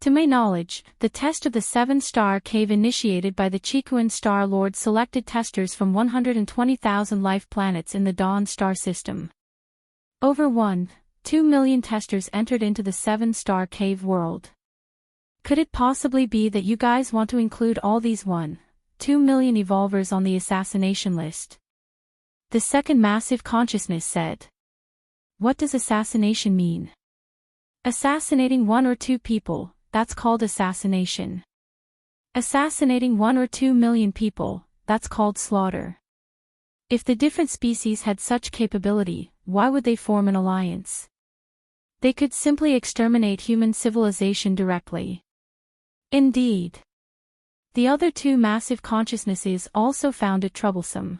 To my knowledge, the test of the 7-star cave initiated by the Chikuan Star Lord selected testers from 120,000 life planets in the Dawn star system. Over 1.2 million testers entered into the 7-star cave world. Could it possibly be that you guys want to include all these 1.2 million evolvers on the assassination list? The second massive consciousness said. What does assassination mean? Assassinating one or two people. That's called assassination. Assassinating 1 or 2 million people, that's called slaughter. If the different species had such capability, why would they form an alliance? They could simply exterminate human civilization directly. Indeed. The other two massive consciousnesses also found it troublesome.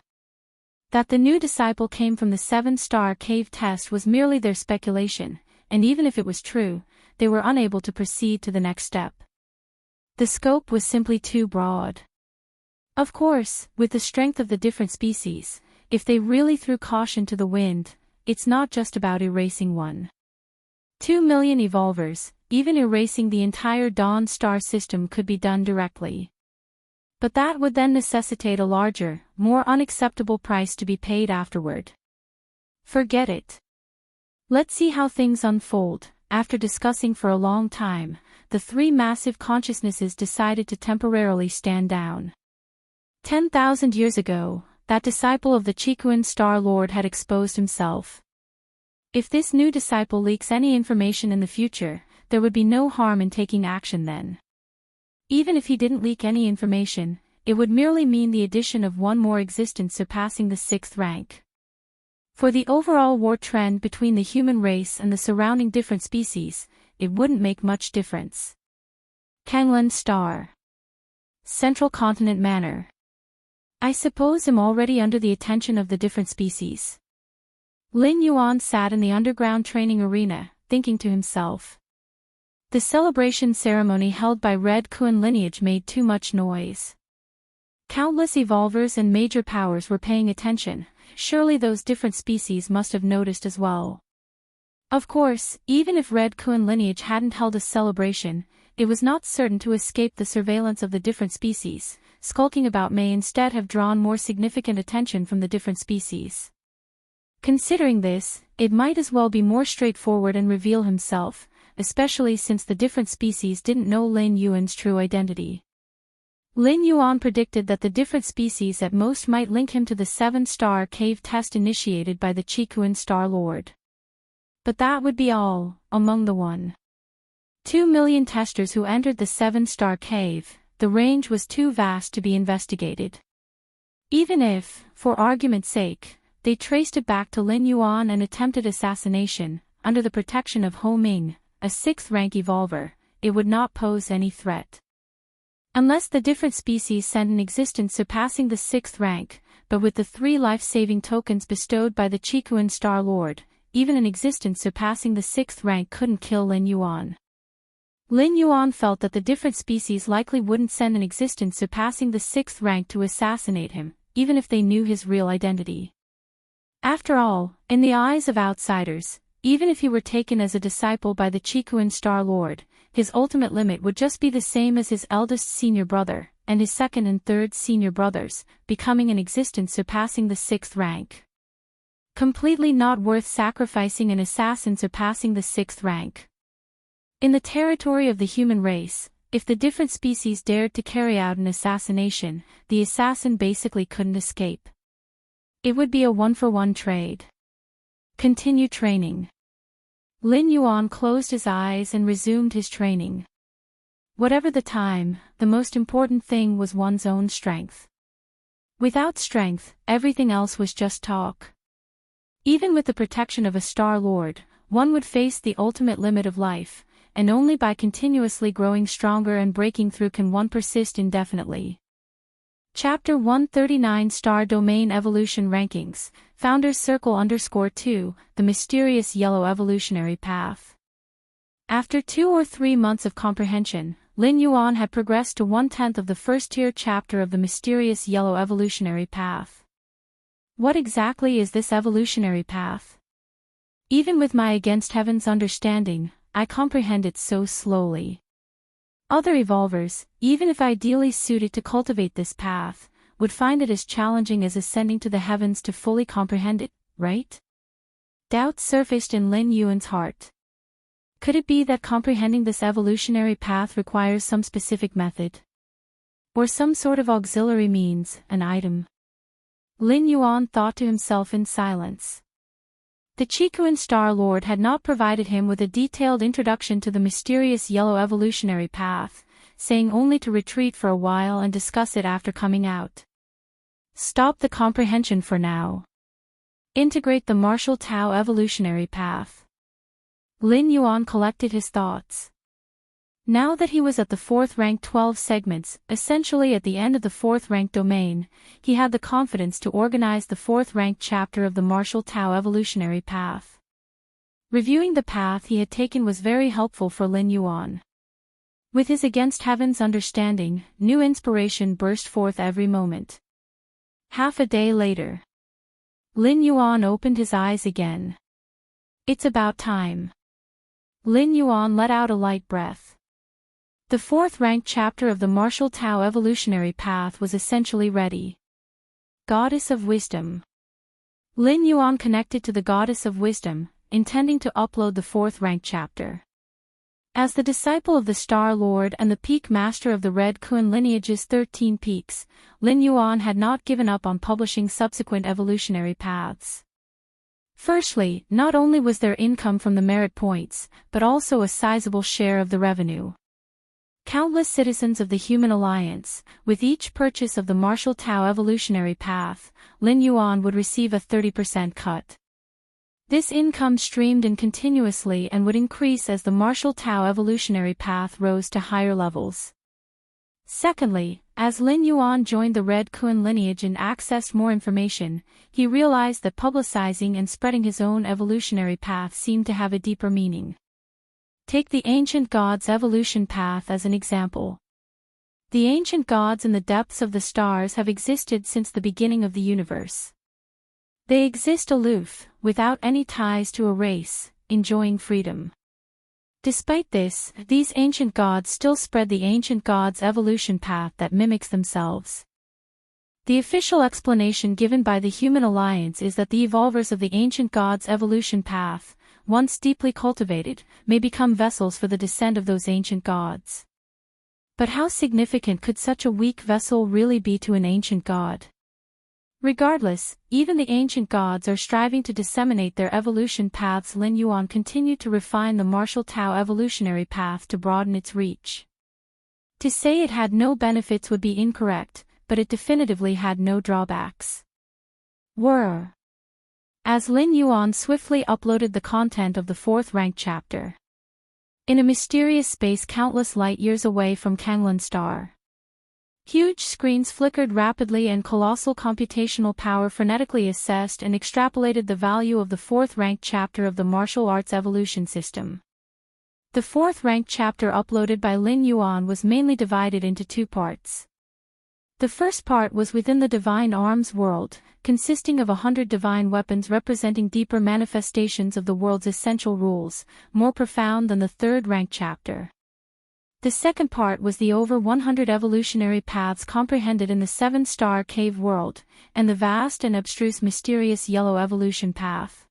That the new disciple came from the 7-star cave test was merely their speculation, and even if it was true, they were unable to proceed to the next step. The scope was simply too broad. Of course, with the strength of the different species, if they really threw caution to the wind, it's not just about erasing 1.2 million evolvers, even erasing the entire Dawn star system could be done directly. But that would then necessitate a larger, more unacceptable price to be paid afterward. Forget it. Let's see how things unfold. After discussing for a long time, the three massive consciousnesses decided to temporarily stand down. 10,000 years ago, that disciple of the Chikuan Star Lord had exposed himself. If this new disciple leaks any information in the future, there would be no harm in taking action then. Even if he didn't leak any information, it would merely mean the addition of one more existence surpassing the 6th rank. For the overall war trend between the human race and the surrounding different species, it wouldn't make much difference. Kanglan Star. Central Continent Manor. I suppose I'm already under the attention of the different species. Lin Yuan sat in the underground training arena, thinking to himself. The celebration ceremony held by Red Kuan lineage made too much noise. Countless evolvers and major powers were paying attention. Surely those different species must have noticed as well. Of course, even if Red Kuan lineage hadn't held a celebration, it was not certain to escape the surveillance of the different species. Skulking about may instead have drawn more significant attention from the different species. Considering this, it might as well be more straightforward and reveal himself, especially since the different species didn't know Lin Yuan's true identity. Lin Yuan predicted that the different species at most might link him to the 7-star cave test initiated by the Chikuan Star Lord. But that would be all. Among the 1.2 million testers who entered the 7-star cave, the range was too vast to be investigated. Even if, for argument's sake, they traced it back to Lin Yuan and attempted assassination, under the protection of Ho Ming, a 6th-rank evolver, it would not pose any threat. Unless the different species sent an existence surpassing the 6th rank, but with the 3 life-saving tokens bestowed by the Chikuan Star Lord, even an existence surpassing the 6th rank couldn't kill Lin Yuan. Lin Yuan felt that the different species likely wouldn't send an existence surpassing the 6th rank to assassinate him, even if they knew his real identity. After all, in the eyes of outsiders, even if he were taken as a disciple by the Chikuan Star Lord, his ultimate limit would just be the same as his eldest senior brother, and his second and third senior brothers, becoming an existence surpassing the 6th rank. Completely not worth sacrificing an assassin surpassing the 6th rank. In the territory of the human race, if the different species dared to carry out an assassination, the assassin basically couldn't escape. It would be a one-for-one trade. Continue training. Lin Yuan closed his eyes and resumed his training. Whatever the time, the most important thing was one's own strength. Without strength, everything else was just talk. Even with the protection of a Star Lord, one would face the ultimate limit of life, and only by continuously growing stronger and breaking through can one persist indefinitely. Chapter 139 Star Domain Evolution Rankings, Founders Circle _2, The Mysterious Yellow Evolutionary Path. After 2 or 3 months of comprehension, Lin Yuan had progressed to 1/10 of the first-tier chapter of the Mysterious Yellow Evolutionary Path. What exactly is this evolutionary path? Even with my against heaven's understanding, I comprehend it so slowly. Other evolvers, even if ideally suited to cultivate this path, would find it as challenging as ascending to the heavens to fully comprehend it, right? Doubt surfaced in Lin Yuan's heart. Could it be that comprehending this evolutionary path requires some specific method? Or some sort of auxiliary means, an item? Lin Yuan thought to himself in silence. The Chikuan Star Lord had not provided him with a detailed introduction to the mysterious yellow evolutionary path, saying only to retreat for a while and discuss it after coming out. Stop the comprehension for now. Integrate the martial Tao evolutionary path. Lin Yuan collected his thoughts. Now that he was at the 4th rank 12 segments, essentially at the end of the 4th rank domain, he had the confidence to organize the 4th rank chapter of the martial Tao evolutionary path. Reviewing the path he had taken was very helpful for Lin Yuan. With his against heaven's understanding, new inspiration burst forth every moment. Half a day later, Lin Yuan opened his eyes again. It's about time. Lin Yuan let out a light breath. The 4th rank chapter of the martial Tao evolutionary path was essentially ready. Goddess of Wisdom. Lin Yuan connected to the Goddess of Wisdom, intending to upload the 4th rank chapter. As the disciple of the Star Lord and the peak master of the Red Kun lineage's 13 peaks, Lin Yuan had not given up on publishing subsequent evolutionary paths. Firstly, not only was there income from the merit points, but also a sizable share of the revenue. Countless citizens of the Human Alliance, with each purchase of the martial Tao evolutionary path, Lin Yuan would receive a 30% cut. This income streamed in continuously and would increase as the martial Tao evolutionary path rose to higher levels. Secondly, as Lin Yuan joined the Red Kun lineage and accessed more information, he realized that publicizing and spreading his own evolutionary path seemed to have a deeper meaning. Take the ancient gods' evolution path as an example. The ancient gods in the depths of the stars have existed since the beginning of the universe. They exist aloof, without any ties to a race, enjoying freedom. Despite this, these ancient gods still spread the ancient gods' evolution path that mimics themselves. The official explanation given by the Human Alliance is that the evolvers of the ancient gods' evolution path, once deeply cultivated, may become vessels for the descent of those ancient gods. But how significant could such a weak vessel really be to an ancient god? Regardless, even the ancient gods are striving to disseminate their evolution paths. Lin Yuan continued to refine the martial Tao evolutionary path to broaden its reach. To say it had no benefits would be incorrect, but it definitively had no drawbacks. As Lin Yuan swiftly uploaded the content of the 4th rank chapter. In a mysterious space countless light years away from Kanglan Star. Huge screens flickered rapidly and colossal computational power frenetically assessed and extrapolated the value of the 4th rank chapter of the martial arts evolution system. The 4th rank chapter uploaded by Lin Yuan was mainly divided into 2 parts. The first part was within the Divine Arms world, consisting of 100 divine weapons representing deeper manifestations of the world's essential rules, more profound than the 3rd rank chapter. The second part was the over 100 evolutionary paths comprehended in the 7-star cave world, and the vast and abstruse mysterious yellow evolution path.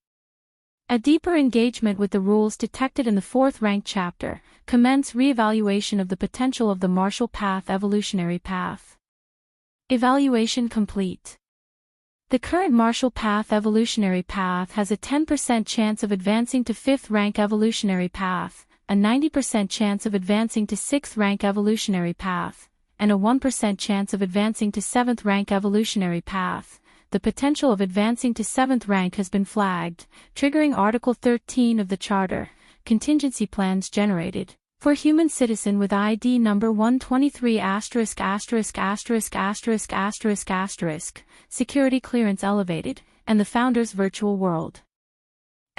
A deeper engagement with the rules detected in the 4th rank chapter, commence re-evaluation of the potential of the martial path evolutionary path. Evaluation complete. The current martial path evolutionary path has a 10% chance of advancing to 5th rank evolutionary path, a 90% chance of advancing to 6th rank evolutionary path, and a 1% chance of advancing to 7th rank evolutionary path. The potential of advancing to 7th rank has been flagged, triggering Article 13 of the Charter. Contingency plans generated. For human citizen with ID number 123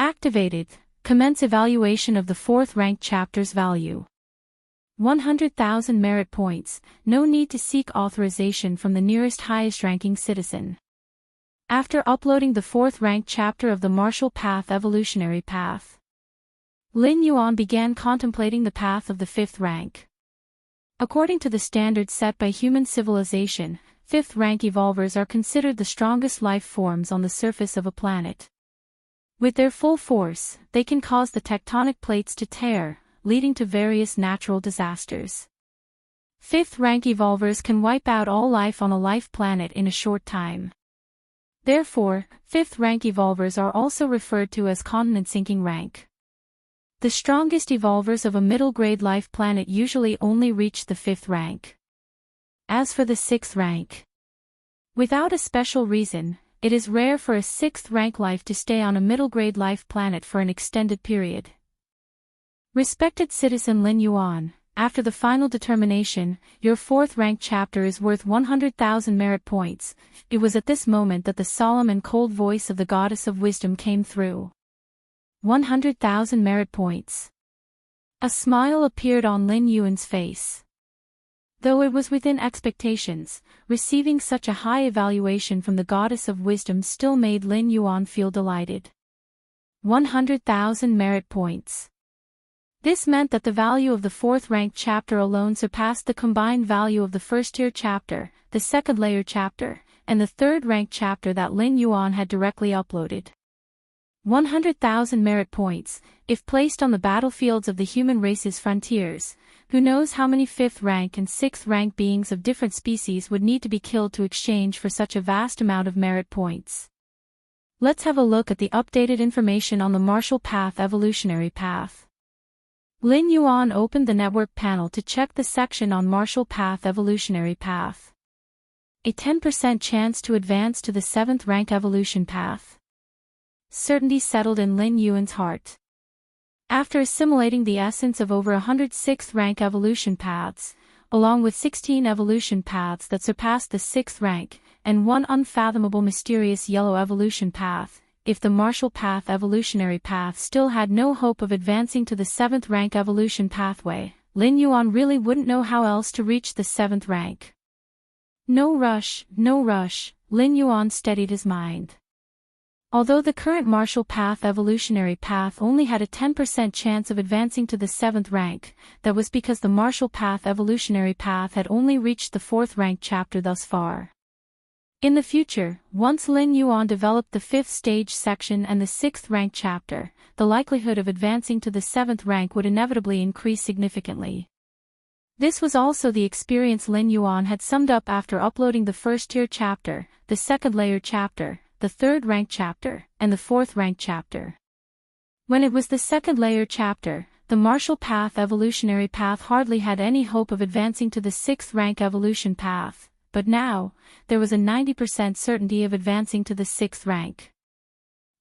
**************************************************************************************************************************************************************************************************** Therefore, commence evaluation of the 4th rank chapter's value. 100,000 merit points, no need to seek authorization from the nearest highest ranking citizen. After uploading the 4th rank chapter of the martial path evolutionary path, Lin Yuan began contemplating the path of the 5th rank. According to the standards set by human civilization, 5th rank evolvers are considered the strongest life forms on the surface of a planet. With their full force, they can cause the tectonic plates to tear, leading to various natural disasters. 5th rank evolvers can wipe out all life on a life planet in a short time. Therefore, 5th rank evolvers are also referred to as continent-sinking rank. The strongest evolvers of a middle-grade life planet usually only reach the 5th rank. As for the 6th rank, without a special reason, it is rare for a 6th rank life to stay on a middle-grade life planet for an extended period. Respected citizen Lin Yuan, after the final determination, your 4th rank chapter is worth 100,000 merit points. It was at this moment that the solemn and cold voice of the goddess of wisdom came through. 100,000 merit points. A smile appeared on Lin Yuan's face. Though it was within expectations, receiving such a high evaluation from the goddess of wisdom still made Lin Yuan feel delighted. 100,000 merit points. This meant that the value of the 4th rank chapter alone surpassed the combined value of the 1st-tier chapter, the 2nd-layer chapter, and the 3rd rank chapter that Lin Yuan had directly uploaded. 100,000 merit points, if placed on the battlefields of the human race's frontiers, who knows how many 5th rank and 6th rank beings of different species would need to be killed to exchange for such a vast amount of merit points. Let's have a look at the updated information on the martial path evolutionary path. Lin Yuan opened the network panel to check the section on martial path evolutionary path. A 10% chance to advance to the 7th rank evolution path. Certainty settled in Lin Yuan's heart. After assimilating the essence of over 100 6th rank evolution paths, along with 16 evolution paths that surpassed the 6th rank, and one unfathomable mysterious yellow evolution path, if the martial path evolutionary path still had no hope of advancing to the 7th rank evolution pathway, Lin Yuan really wouldn't know how else to reach the 7th rank. No rush, Lin Yuan steadied his mind. Although the current martial path evolutionary path only had a 10% chance of advancing to the 7th rank, that was because the martial path evolutionary path had only reached the 4th rank chapter thus far. In the future, once Lin Yuan developed the 5th stage section and the 6th rank chapter, the likelihood of advancing to the 7th rank would inevitably increase significantly. This was also the experience Lin Yuan had summed up after uploading the 1st-tier chapter, the 2nd-layer chapter, the 3rd rank chapter, and the 4th rank chapter. When it was the 2nd-layer chapter, the martial path evolutionary path hardly had any hope of advancing to the 6th rank evolution path, but now, there was a 90% certainty of advancing to the 6th rank.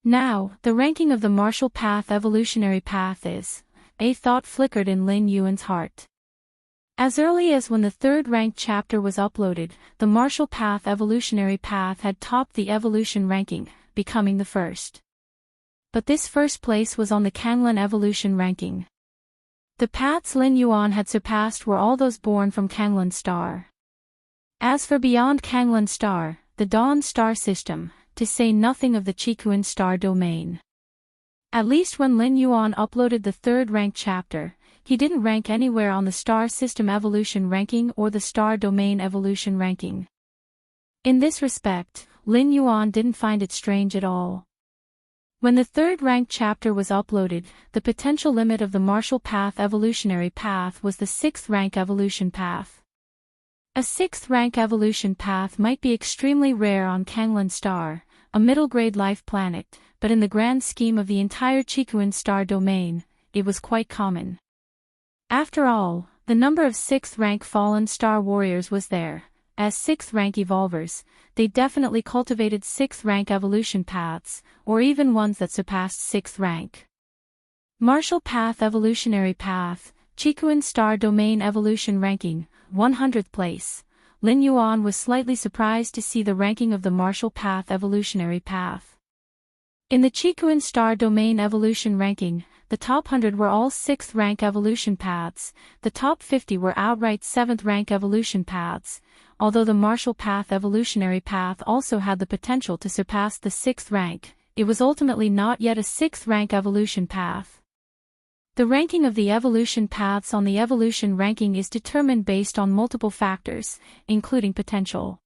Now, the ranking of the martial path evolutionary path is, a thought flickered in Lin Yuan's heart. As early as when the 3rd rank chapter was uploaded, the martial path evolutionary path had topped the evolution ranking, becoming the first. But this first place was on the Kanglan evolution ranking. The paths Lin Yuan had surpassed were all those born from Kanglan star. As for beyond Kanglan star, the Dawn star system, to say nothing of the Chikuan star domain. At least when Lin Yuan uploaded the 3rd rank chapter, he didn't rank anywhere on the star system evolution ranking or the star domain evolution ranking. In this respect, Lin Yuan didn't find it strange at all. When the third rank chapter was uploaded, the potential limit of the Martial Path evolutionary path was the 6th rank evolution path. A 6th rank evolution path might be extremely rare on Kanglan star, a middle-grade life planet, but in the grand scheme of the entire Chikuan star domain, it was quite common. After all, the number of 6th rank fallen star warriors was there. As 6th rank evolvers, they definitely cultivated 6th rank evolution paths, or even ones that surpassed 6th rank. Martial Path evolutionary path, Chikuan star domain evolution ranking, 100th place. Lin Yuan was slightly surprised to see the ranking of the Martial Path evolutionary path. In the Chikuan star domain evolution ranking, the top 100 were all 6th rank evolution paths, the top 50 were outright 7th rank evolution paths, although the Martial Path evolutionary path also had the potential to surpass the 6th rank, it was ultimately not yet a 6th rank evolution path. The ranking of the evolution paths on the evolution ranking is determined based on multiple factors, including potential.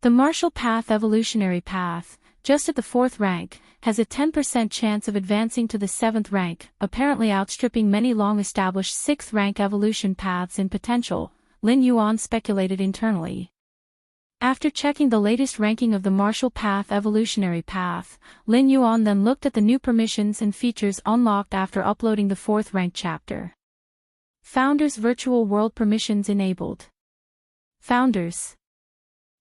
The Martial Path evolutionary path, just at the 4th rank, has a 10% chance of advancing to the 7th rank, apparently outstripping many long-established 6th rank evolution paths in potential, Lin Yuan speculated internally. After checking the latest ranking of the Martial Path evolutionary path, Lin Yuan then looked at the new permissions and features unlocked after uploading the 4th rank chapter. Founders Virtual World Permissions enabled. Founders.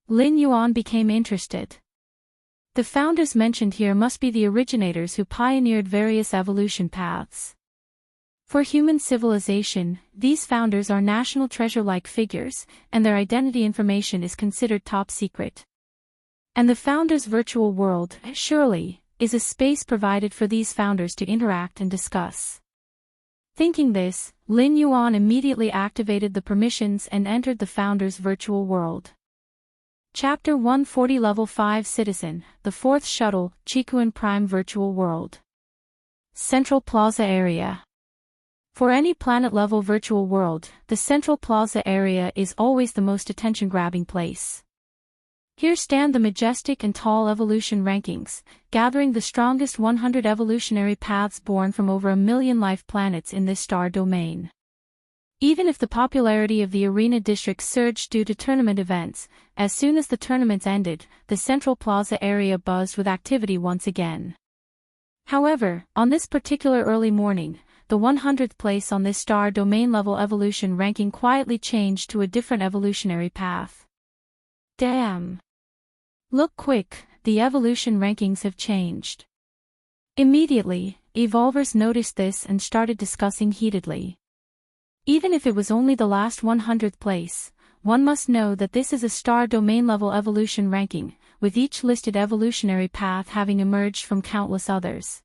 Lin Yuan became interested. The founders mentioned here must be the originators who pioneered various evolution paths. For human civilization, these founders are national treasure-like figures, and their identity information is considered top secret. And the founders' virtual world, surely, is a space provided for these founders to interact and discuss. Thinking this, Lin Yuan immediately activated the permissions and entered the founders' virtual world. Chapter 140 Level 5 Citizen, the 4th Shuttle, Chikuan Prime Virtual World. Central Plaza Area. For any planet-level virtual world, the Central Plaza area is always the most attention-grabbing place. Here stand the majestic and tall evolution rankings, gathering the strongest 100 evolutionary paths born from over 1 million life planets in this star domain. Even if the popularity of the arena district surged due to tournament events, as soon as the tournaments ended, the Central Plaza area buzzed with activity once again. However, on this particular early morning, the 100th place on this star domain level evolution ranking quietly changed to a different evolutionary path. Damn! Look quick, the evolution rankings have changed. Immediately, evolvers noticed this and started discussing heatedly. Even if it was only the last 100th place, one must know that this is a star domain level evolution ranking, with each listed evolutionary path having emerged from countless others.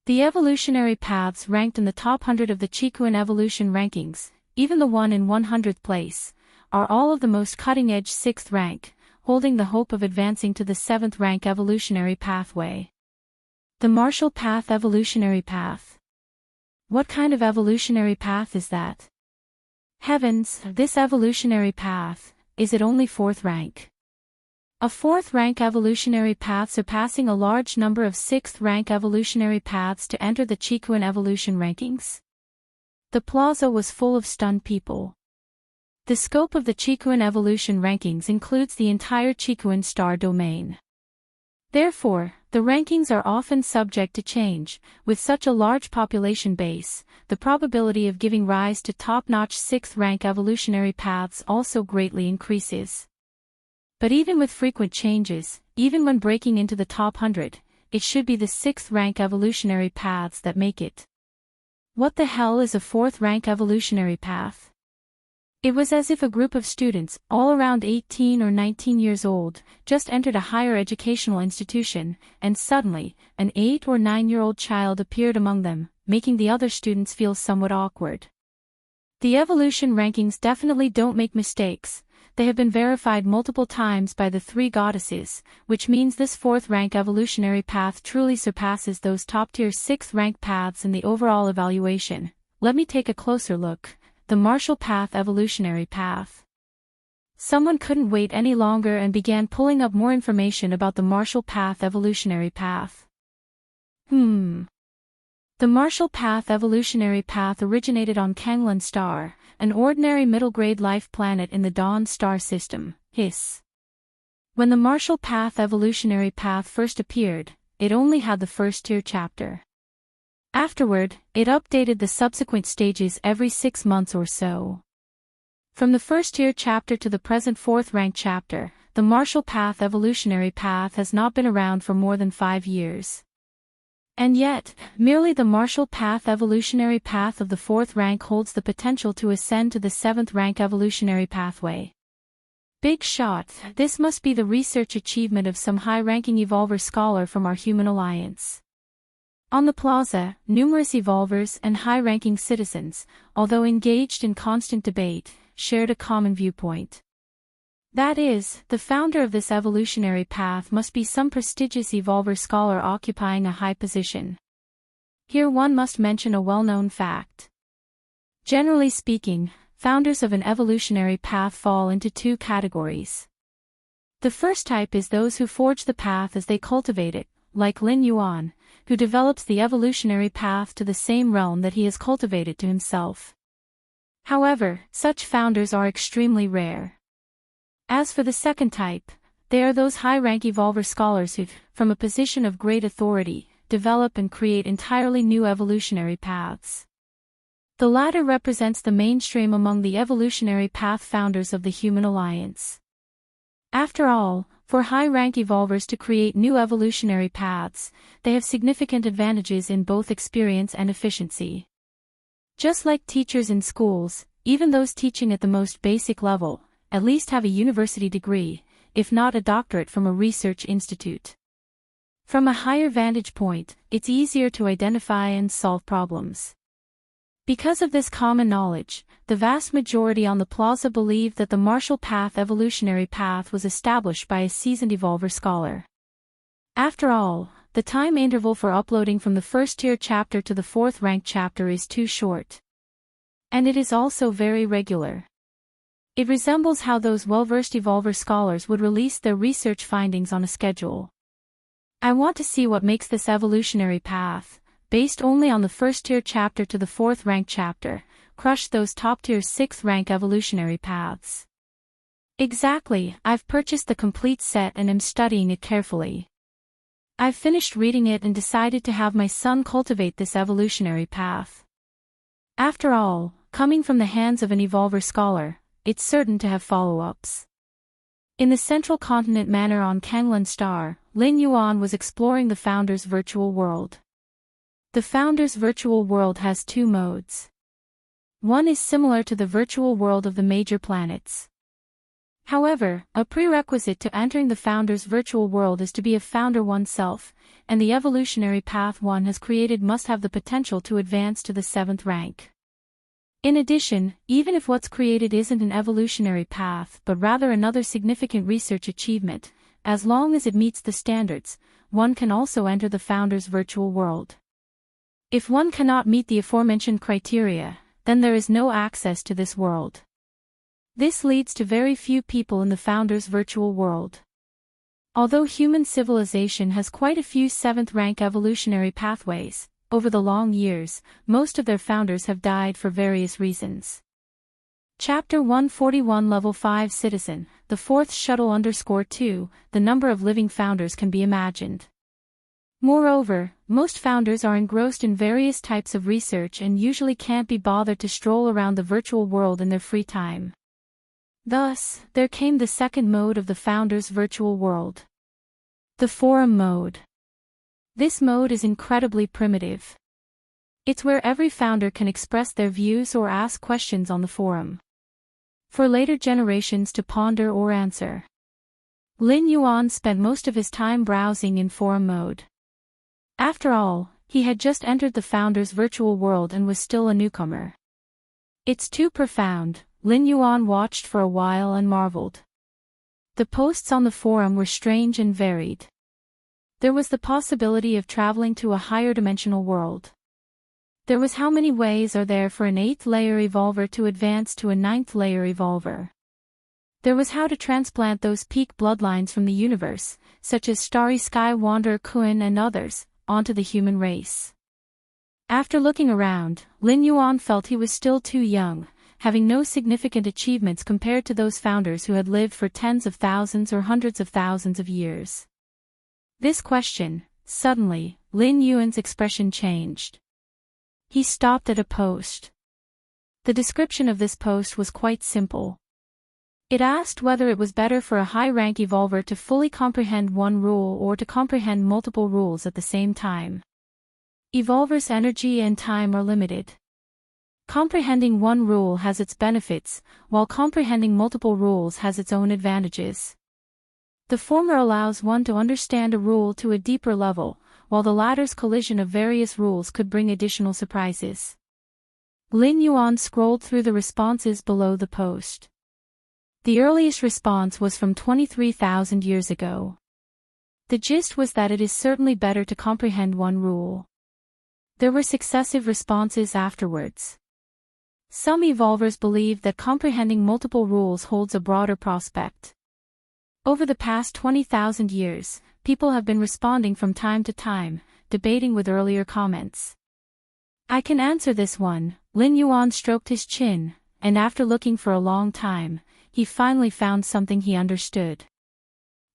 The evolutionary paths ranked in the top 100 of the Chikuan evolution rankings, even the one in 100th place, are all of the most cutting-edge 6th rank, holding the hope of advancing to the 7th rank evolutionary pathway. The Martial Path evolutionary path. What kind of evolutionary path is that? Heavens, this evolutionary path, is it only 4th rank? A 4th rank evolutionary path surpassing a large number of 6th rank evolutionary paths to enter the Chikuan evolution rankings? The plaza was full of stunned people. The scope of the Chikuan evolution rankings includes the entire Chikuan star domain. Therefore, the rankings are often subject to change. With such a large population base, the probability of giving rise to top-notch 6th rank evolutionary paths also greatly increases. But even with frequent changes, even when breaking into the top 100, it should be the 6th rank evolutionary paths that make it. What the hell is a 4th rank evolutionary path? It was as if a group of students, all around 18 or 19 years old, just entered a higher educational institution, and suddenly, an 8 or 9-year-old child appeared among them, making the other students feel somewhat awkward. The evolution rankings definitely don't make mistakes. They have been verified multiple times by the 3 goddesses, which means this 4th rank evolutionary path truly surpasses those top-tier 6th rank paths in the overall evaluation. Let me take a closer look. The Martial Path evolutionary path. Someone couldn't wait any longer and began pulling up more information about the Martial Path evolutionary path. The martial path evolutionary path originated on Kanglan star, an ordinary middle-grade life planet in the Dawn star system, HISS. When the martial path evolutionary path first appeared, it only had the first-tier chapter. Afterward, it updated the subsequent stages every 6 months or so. From the first-tier chapter to the present 4th-rank chapter, the martial path evolutionary path has not been around for more than 5 years. And yet, merely the martial path evolutionary path of the 4th rank holds the potential to ascend to the 7th rank evolutionary pathway. Big shot, this must be the research achievement of some high-ranking evolver scholar from our human alliance. On the plaza, numerous evolvers and high-ranking citizens, although engaged in constant debate, shared a common viewpoint. That is, the founder of this evolutionary path must be some prestigious evolver scholar occupying a high position. Here one must mention a well-known fact. Generally speaking, founders of an evolutionary path fall into 2 categories. The first type is those who forge the path as they cultivate it, like Lin Yuan, who develops the evolutionary path to the same realm that he has cultivated to himself. However, such founders are extremely rare. As for the second type, they are those high-rank evolver scholars who, from a position of great authority, develop and create entirely new evolutionary paths. The latter represents the mainstream among the evolutionary path founders of the human alliance. After all, for high-rank evolvers to create new evolutionary paths, they have significant advantages in both experience and efficiency. Just like teachers in schools, even those teaching at the most basic level, at least have a university degree, if not a doctorate from a research institute. From a higher vantage point, it's easier to identify and solve problems. Because of this common knowledge, the vast majority on the plaza believe that the martial path evolutionary path was established by a seasoned evolver scholar. After all, the time interval for uploading from the first-tier chapter to the 4th rank chapter is too short. And it is also very regular. It resembles how those well-versed evolver scholars would release their research findings on a schedule. I want to see what makes this evolutionary path, based only on the first-tier chapter to the 4th rank chapter, crush those top-tier 6th rank evolutionary paths. Exactly, I've purchased the complete set and am studying it carefully. I've finished reading it and decided to have my son cultivate this evolutionary path. After all, coming from the hands of an evolver scholar, it's certain to have follow-ups. In the central continent manor on Kanglan Star, Lin Yuan was exploring the Founder's virtual world. The Founder's virtual world has 2 modes. One is similar to the virtual world of the major planets. However, a prerequisite to entering the Founder's virtual world is to be a founder oneself, and the evolutionary path one has created must have the potential to advance to the 7th rank. In addition, even if what's created isn't an evolutionary path but rather another significant research achievement, as long as it meets the standards, one can also enter the Founder's virtual world. If one cannot meet the aforementioned criteria, then there is no access to this world. This leads to very few people in the Founder's virtual world. Although human civilization has quite a few 7th rank evolutionary pathways, over the long years, most of their founders have died for various reasons. Chapter 141 Level 5 Citizen, the 4th shuttle _2, the number of living founders can be imagined. Moreover, most founders are engrossed in various types of research and usually can't be bothered to stroll around the virtual world in their free time. Thus, there came the second mode of the Founder's virtual world. The Forum mode. This mode is incredibly primitive. It's where every founder can express their views or ask questions on the forum, for later generations to ponder or answer. Lin Yuan spent most of his time browsing in forum mode. After all, he had just entered the Founder's virtual world and was still a newcomer. It's too profound, Lin Yuan watched for a while and marveled. The posts on the forum were strange and varied. There was the possibility of traveling to a higher dimensional world. There was how many ways are there for an 8th layer evolver to advance to a 9th layer evolver. There was how to transplant those peak bloodlines from the universe, such as Starry Sky Wanderer Kuan and others, onto the human race. After looking around, Lin Yuan felt he was still too young, having no significant achievements compared to those founders who had lived for tens of thousands or hundreds of thousands of years. This question, suddenly, Lin Yuan's expression changed. He stopped at a post. The description of this post was quite simple. It asked whether it was better for a high-rank evolver to fully comprehend one rule or to comprehend multiple rules at the same time. Evolvers' energy and time are limited. Comprehending one rule has its benefits, while comprehending multiple rules has its own advantages. The former allows one to understand a rule to a deeper level, while the latter's collision of various rules could bring additional surprises. Lin Yuan scrolled through the responses below the post. The earliest response was from 23,000 years ago. The gist was that it is certainly better to comprehend one rule. There were successive responses afterwards. Some evolvers believe that comprehending multiple rules holds a broader prospect. Over the past 20,000 years, people have been responding from time to time, debating with earlier comments. I can answer this one. Lin Yuan stroked his chin, and after looking for a long time, he finally found something he understood.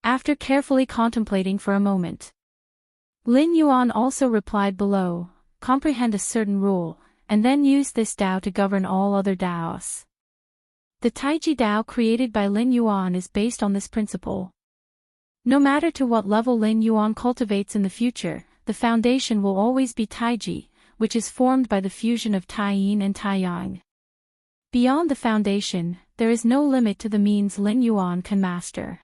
After carefully contemplating for a moment, Lin Yuan also replied below, comprehend a certain rule, and then use this Dao to govern all other Daos. The Taiji Dao created by Lin Yuan is based on this principle. No matter to what level Lin Yuan cultivates in the future, the foundation will always be Taiji, which is formed by the fusion of Tai Yin and Tai Yang. Beyond the foundation, there is no limit to the means Lin Yuan can master.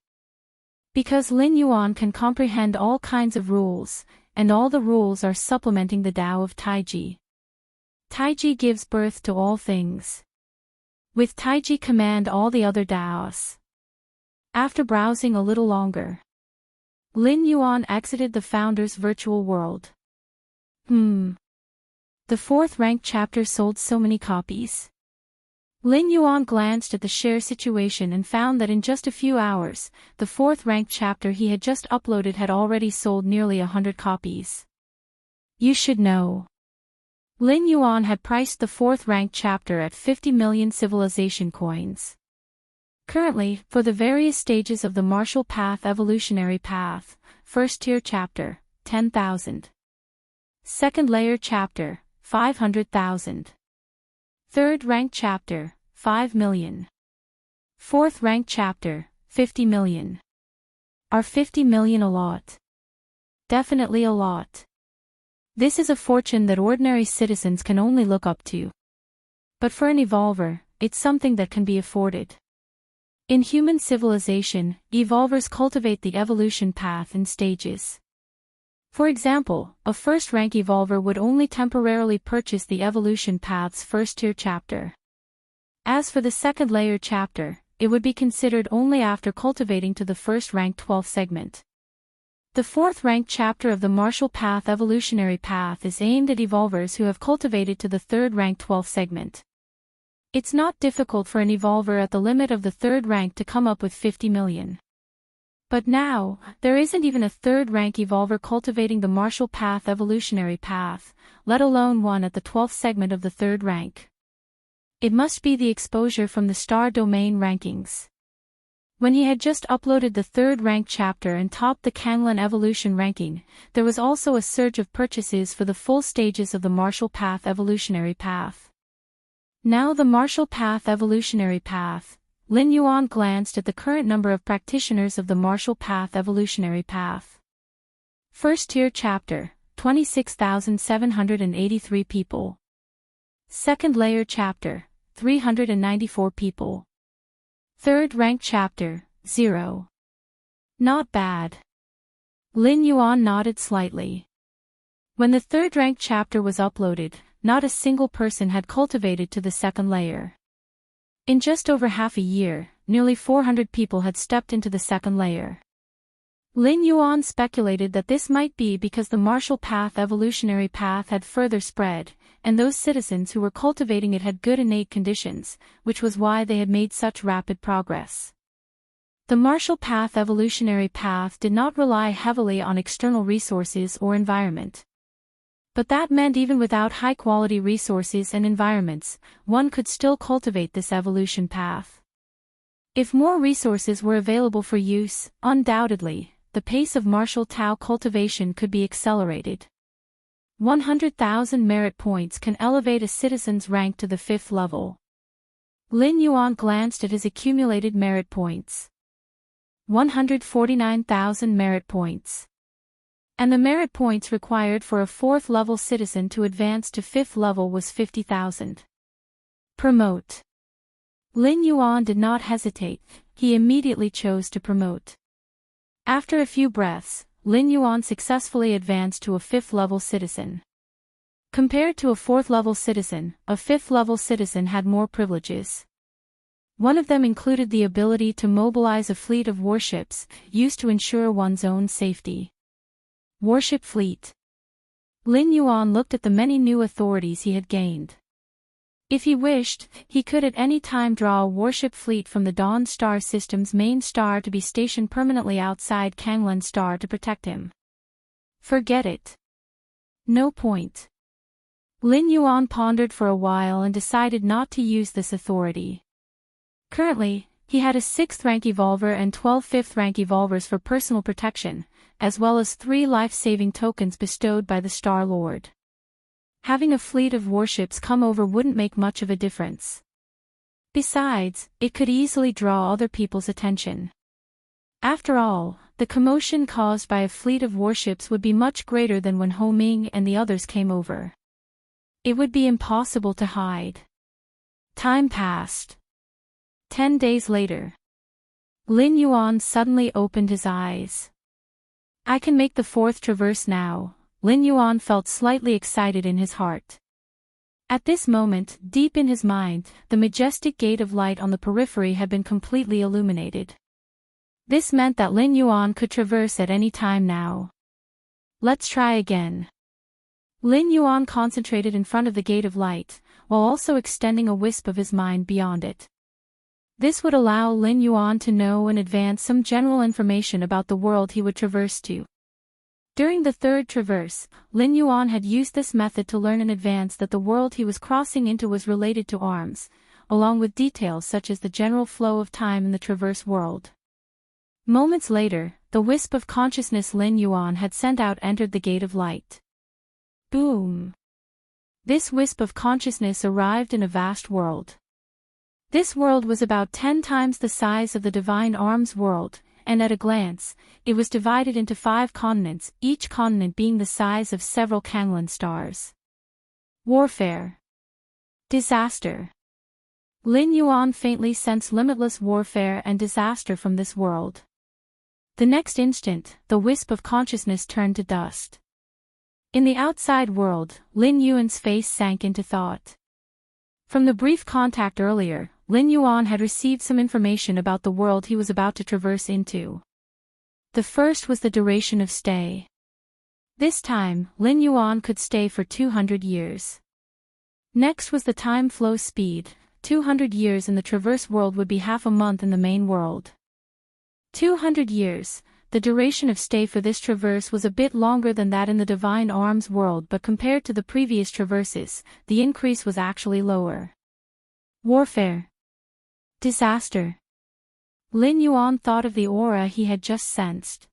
Because Lin Yuan can comprehend all kinds of rules, and all the rules are supplementing the Tao of Taiji. Taiji gives birth to all things. With Taiji command all the other Daos. After browsing a little longer, Lin Yuan exited the founder's virtual world. The 4th ranked chapter sold so many copies. Lin Yuan glanced at the share situation and found that in just a few hours, the 4th ranked chapter he had just uploaded had already sold nearly 100 copies. You should know. Lin Yuan had priced the 4th ranked chapter at 50 million civilization coins. Currently, for the various stages of the martial path evolutionary path, 1st tier chapter, 10,000. 2nd layer chapter, 500,000. 3rd ranked chapter, 5 million. 4th ranked chapter, 50 million. Are 50 million a lot? Definitely a lot. This is a fortune that ordinary citizens can only look up to. But for an evolver, it's something that can be afforded. In human civilization, evolvers cultivate the evolution path in stages. For example, a 1st rank evolver would only temporarily purchase the evolution path's 1st tier chapter. As for the 2nd layer chapter, it would be considered only after cultivating to the 1st rank 12th segment. The 4th ranked chapter of the martial path evolutionary path is aimed at evolvers who have cultivated to the 3rd rank 12th segment. It's not difficult for an evolver at the limit of the 3rd rank to come up with 50 million. But now, there isn't even a 3rd rank evolver cultivating the martial path evolutionary path, let alone one at the 12th segment of the 3rd rank. It must be the exposure from the star domain rankings. When he had just uploaded the 3rd rank chapter and topped the Kanglan evolution ranking, there was also a surge of purchases for the full stages of the martial path evolutionary path. Now the martial path evolutionary path, Lin Yuan glanced at the current number of practitioners of the martial path evolutionary path. 1st tier chapter, 26,783 people. 2nd layer chapter, 394 people. 3rd rank chapter, 0. Not bad. Lin Yuan nodded slightly. When the 3rd rank chapter was uploaded, not a single person had cultivated to the 2nd layer. In just over half a year, nearly 400 people had stepped into the 2nd layer. Lin Yuan speculated that this might be because the martial path evolutionary path had further spread, and those citizens who were cultivating it had good innate conditions, which was why they had made such rapid progress. The martial path evolutionary path did not rely heavily on external resources or environment. But that meant even without high-quality resources and environments, one could still cultivate this evolution path. If more resources were available for use, undoubtedly, the pace of martial Tao cultivation could be accelerated. 100,000 merit points can elevate a citizen's rank to the 5th level. Lin Yuan glanced at his accumulated merit points. 149,000 merit points. And the merit points required for a 4th level citizen to advance to 5th level was 50,000. Promote. Lin Yuan did not hesitate, he immediately chose to promote. After a few breaths, Lin Yuan successfully advanced to a 5th level citizen. Compared to a 4th level citizen, a 5th level citizen had more privileges. One of them included the ability to mobilize a fleet of warships, used to ensure one's own safety. Warship fleet. Lin Yuan looked at the many new authorities he had gained. If he wished, he could at any time draw a warship fleet from the Dawn Star System's main star to be stationed permanently outside Kanglen Star to protect him. Forget it. No point. Lin Yuan pondered for a while and decided not to use this authority. Currently, he had a 6th rank evolver and 12 5th rank evolvers for personal protection, as well as 3 life-saving tokens bestowed by the Star Lord. Having a fleet of warships come over wouldn't make much of a difference. Besides, it could easily draw other people's attention. After all, the commotion caused by a fleet of warships would be much greater than when Ho Ming and the others came over. It would be impossible to hide. Time passed. 10 days later. Lin Yuan suddenly opened his eyes. I can make the 4th traverse now. Lin Yuan felt slightly excited in his heart. At this moment, deep in his mind, the majestic gate of light on the periphery had been completely illuminated. This meant that Lin Yuan could traverse at any time now. Let's try again. Lin Yuan concentrated in front of the gate of light, while also extending a wisp of his mind beyond it. This would allow Lin Yuan to know in advance some general information about the world he would traverse to. During the 3rd traverse, Lin Yuan had used this method to learn in advance that the world he was crossing into was related to arms, along with details such as the general flow of time in the traverse world. Moments later, the wisp of consciousness Lin Yuan had sent out entered the gate of light. Boom! This wisp of consciousness arrived in a vast world. This world was about 10 times the size of the Divine Arms world, and at a glance, it was divided into 5 continents, each continent being the size of several Kanglen stars. Warfare. Disaster. Lin Yuan faintly sensed limitless warfare and disaster from this world. The next instant, the wisp of consciousness turned to dust. In the outside world, Lin Yuan's face sank into thought. From the brief contact earlier, Lin Yuan had received some information about the world he was about to traverse into. The first was the duration of stay. This time, Lin Yuan could stay for 200 years. Next was the time flow speed. 200 years in the traverse world would be half a month in the main world. 200 years, the duration of stay for this traverse was a bit longer than that in the Divine Arms world, but compared to the previous traverses, the increase was actually lower. Warfare. Disaster. Lin Yuan thought of the aura he had just sensed.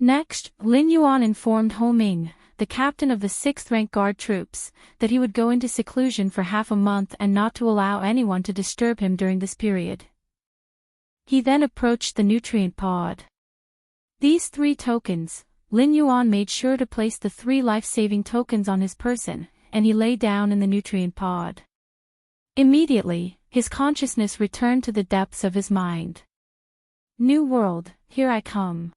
Next, Lin Yuan informed Ho Ming, the captain of the 6th rank guard troops, that he would go into seclusion for half a month and not to allow anyone to disturb him during this period. He then approached the nutrient pod. These 3 tokens, Lin Yuan made sure to place the 3 life-saving tokens on his person, and he lay down in the nutrient pod. Immediately, his consciousness returned to the depths of his mind. New world, here I come.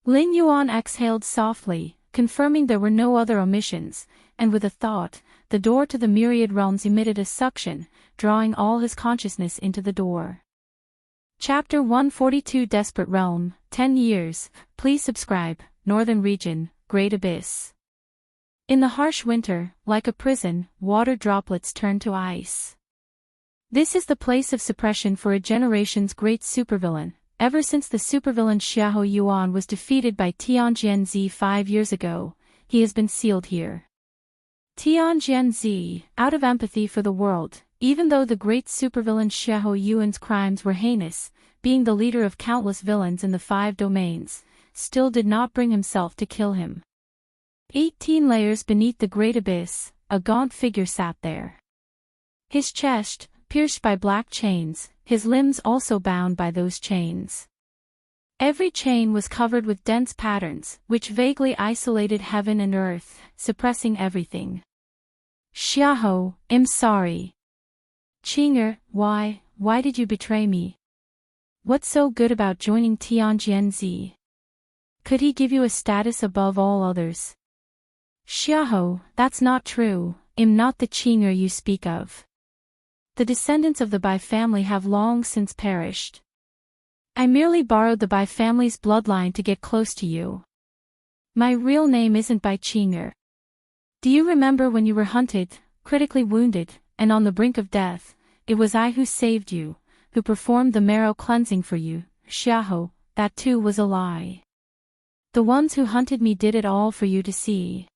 Lin Yuan exhaled softly, confirming there were no other omissions, and with a thought, the door to the myriad realms emitted a suction, drawing all his consciousness into the door. Chapter 142 Desperate Realm, 10 years, please subscribe, Northern Region, Great Abyss. In the harsh winter, like a prison, water droplets turn to ice. This is the place of suppression for a generation's great supervillain, ever since the supervillain Xiahou Yuan was defeated by Tianjianzi 5 years ago, he has been sealed here. Tianjianzi, out of empathy for the world, even though the great supervillain Xiahou Yuan's crimes were heinous, being the leader of countless villains in the 5 domains, still did not bring himself to kill him. 18 layers beneath the great abyss, a gaunt figure sat there. His chest, pierced by black chains, his limbs also bound by those chains. Every chain was covered with dense patterns, which vaguely isolated heaven and earth, suppressing everything. Xiahou, I'm sorry. Qing'er, why did you betray me? What's so good about joining Tianjianzi? Could he give you a status above all others? Xiahou, that's not true, I'm not the Qing'er you speak of. The descendants of the Bai family have long since perished. I merely borrowed the Bai family's bloodline to get close to you. My real name isn't Bai Qing'er. Do you remember when you were hunted, critically wounded, and on the brink of death? It was I who saved you, who performed the marrow cleansing for you. Xiahou, that too was a lie. The ones who hunted me did it all for you to see.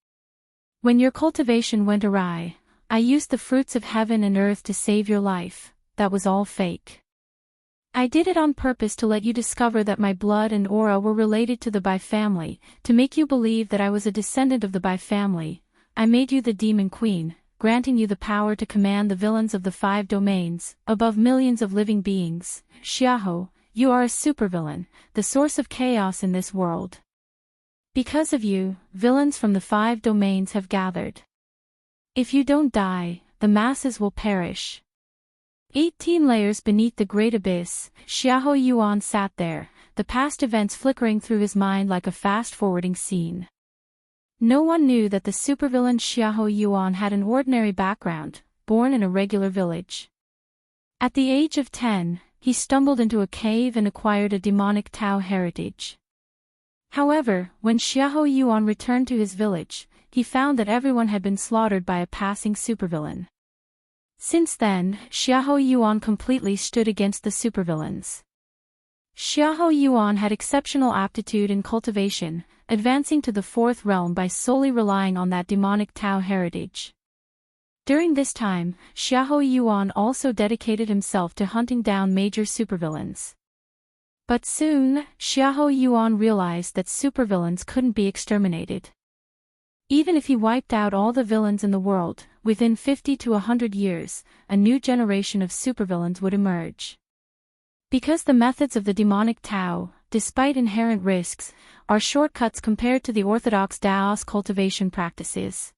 When your cultivation went awry, I used the fruits of heaven and earth to save your life. That was all fake. I did it on purpose to let you discover that my blood and aura were related to the Bai family, to make you believe that I was a descendant of the Bai family. I made you the demon queen, granting you the power to command the villains of the 5 domains, above millions of living beings. Xiahou, you are a supervillain, the source of chaos in this world. Because of you, villains from the 5 domains have gathered. If you don't die, the masses will perish. 18 layers beneath the great abyss, Xiahou Yuan sat there, the past events flickering through his mind like a fast-forwarding scene. No one knew that the supervillain Xiahou Yuan had an ordinary background, born in a regular village. At the age of 10, he stumbled into a cave and acquired a demonic Tao heritage. However, when Xiahou Yuan returned to his village, he found that everyone had been slaughtered by a passing supervillain. Since then, Xiahou Yuan completely stood against the supervillains. Xiahou Yuan had exceptional aptitude in cultivation, advancing to the 4th realm by solely relying on that demonic Tao heritage. During this time, Xiahou Yuan also dedicated himself to hunting down major supervillains. But soon, Xiahou Yuan realized that supervillains couldn't be exterminated. Even if he wiped out all the villains in the world, within 50 to 100 years, a new generation of supervillains would emerge. Because the methods of the demonic Tao, despite inherent risks, are shortcuts compared to the orthodox Taoist cultivation practices.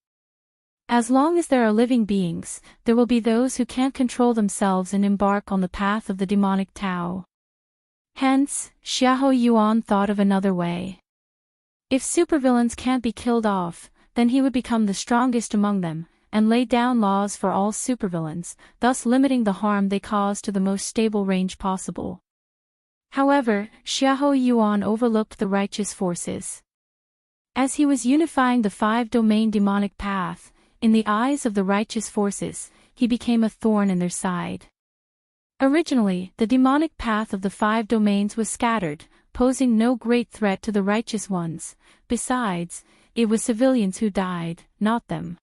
As long as there are living beings, there will be those who can't control themselves and embark on the path of the demonic Tao. Hence, Xiahou Yuan thought of another way. If supervillains can't be killed off, then he would become the strongest among them, and lay down laws for all supervillains, thus limiting the harm they cause to the most stable range possible. However, Xiahou Yuan overlooked the righteous forces. As he was unifying the 5-domain demonic path, in the eyes of the righteous forces, he became a thorn in their side. Originally, the demonic path of the 5 domains was scattered, posing no great threat to the righteous ones. Besides, it was civilians who died, not them.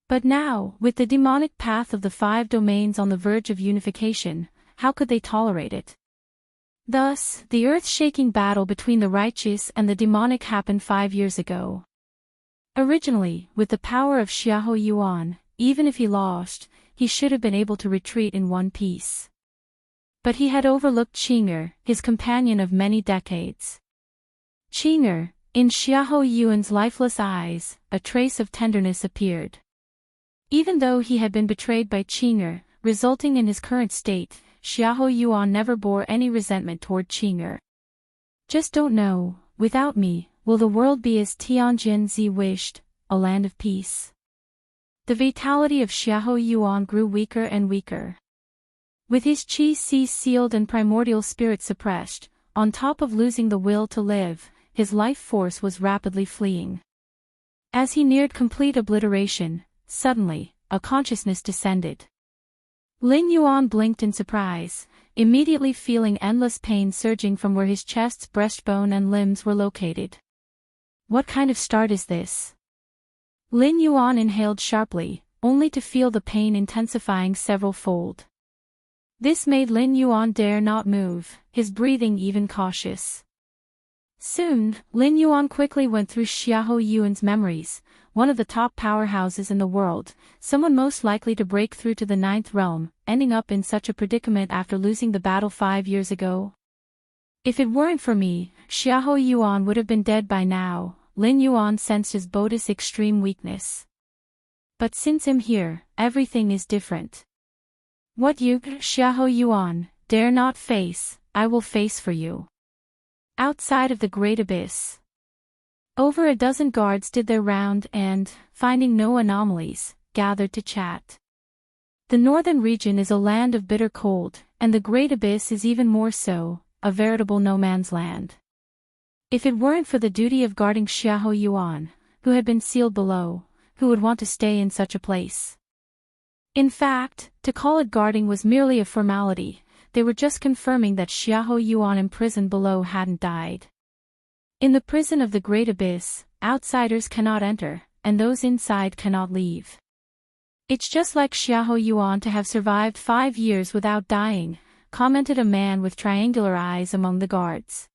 But now, with the demonic path of the 5 domains on the verge of unification, how could they tolerate it? Thus, the earth-shaking battle between the righteous and the demonic happened 5 years ago. Originally, with the power of Xiahou Yuan, even if he lost, he should have been able to retreat in one piece. But he had overlooked Qing'er, his companion of many decades. Qing'er, in Xiahou Yuan's lifeless eyes, a trace of tenderness appeared. Even though he had been betrayed by Qing'er, resulting in his current state, Xiahou Yuan never bore any resentment toward Qing'er. Just don't know, without me, will the world be as Tianjianzi wished, a land of peace? The vitality of Xiahou Yuan grew weaker and weaker. With his qi sealed and primordial spirit suppressed, on top of losing the will to live, his life force was rapidly fleeing. As he neared complete obliteration, suddenly, a consciousness descended. Lin Yuan blinked in surprise. immediately feeling endless pain surging from where his chest, breastbone and limbs were located. What kind of start is this? Lin Yuan inhaled sharply, only to feel the pain intensifying several-fold. This made Lin Yuan dare not move, his breathing even cautious. Soon, Lin Yuan quickly went through Xiahou Yuan's memories, one of the top powerhouses in the world, someone most likely to break through to the 9th realm, ending up in such a predicament after losing the battle 5 years ago. If it weren't for me, Xiahou Yuan would have been dead by now. Lin Yuan sensed his body's extreme weakness. But since I'm here, everything is different. What you, Xiahou Yuan, dare not face, I will face for you. Outside of the Great Abyss. Over a dozen guards did their round and, finding no anomalies, gathered to chat. The northern region is a land of bitter cold, and the Great Abyss is even more so, a veritable no-man's land. If it weren't for the duty of guarding Xiahou Yuan, who had been sealed below, who would want to stay in such a place? In fact, to call it guarding was merely a formality. They were just confirming that Xiahou Yuan imprisoned below hadn't died. In the prison of the Great Abyss, outsiders cannot enter, and those inside cannot leave. It's just like Xiahou Yuan to have survived 5 years without dying, commented a man with triangular eyes among the guards.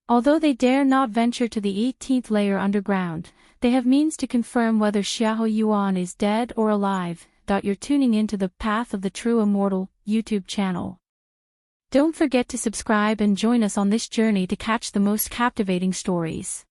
Although they dare not venture to the 18th layer underground, they have means to confirm whether Xiahou Yuan is dead or alive. You're tuning into the Path of the True Immortal YouTube channel. Don't forget to subscribe and join us on this journey to catch the most captivating stories.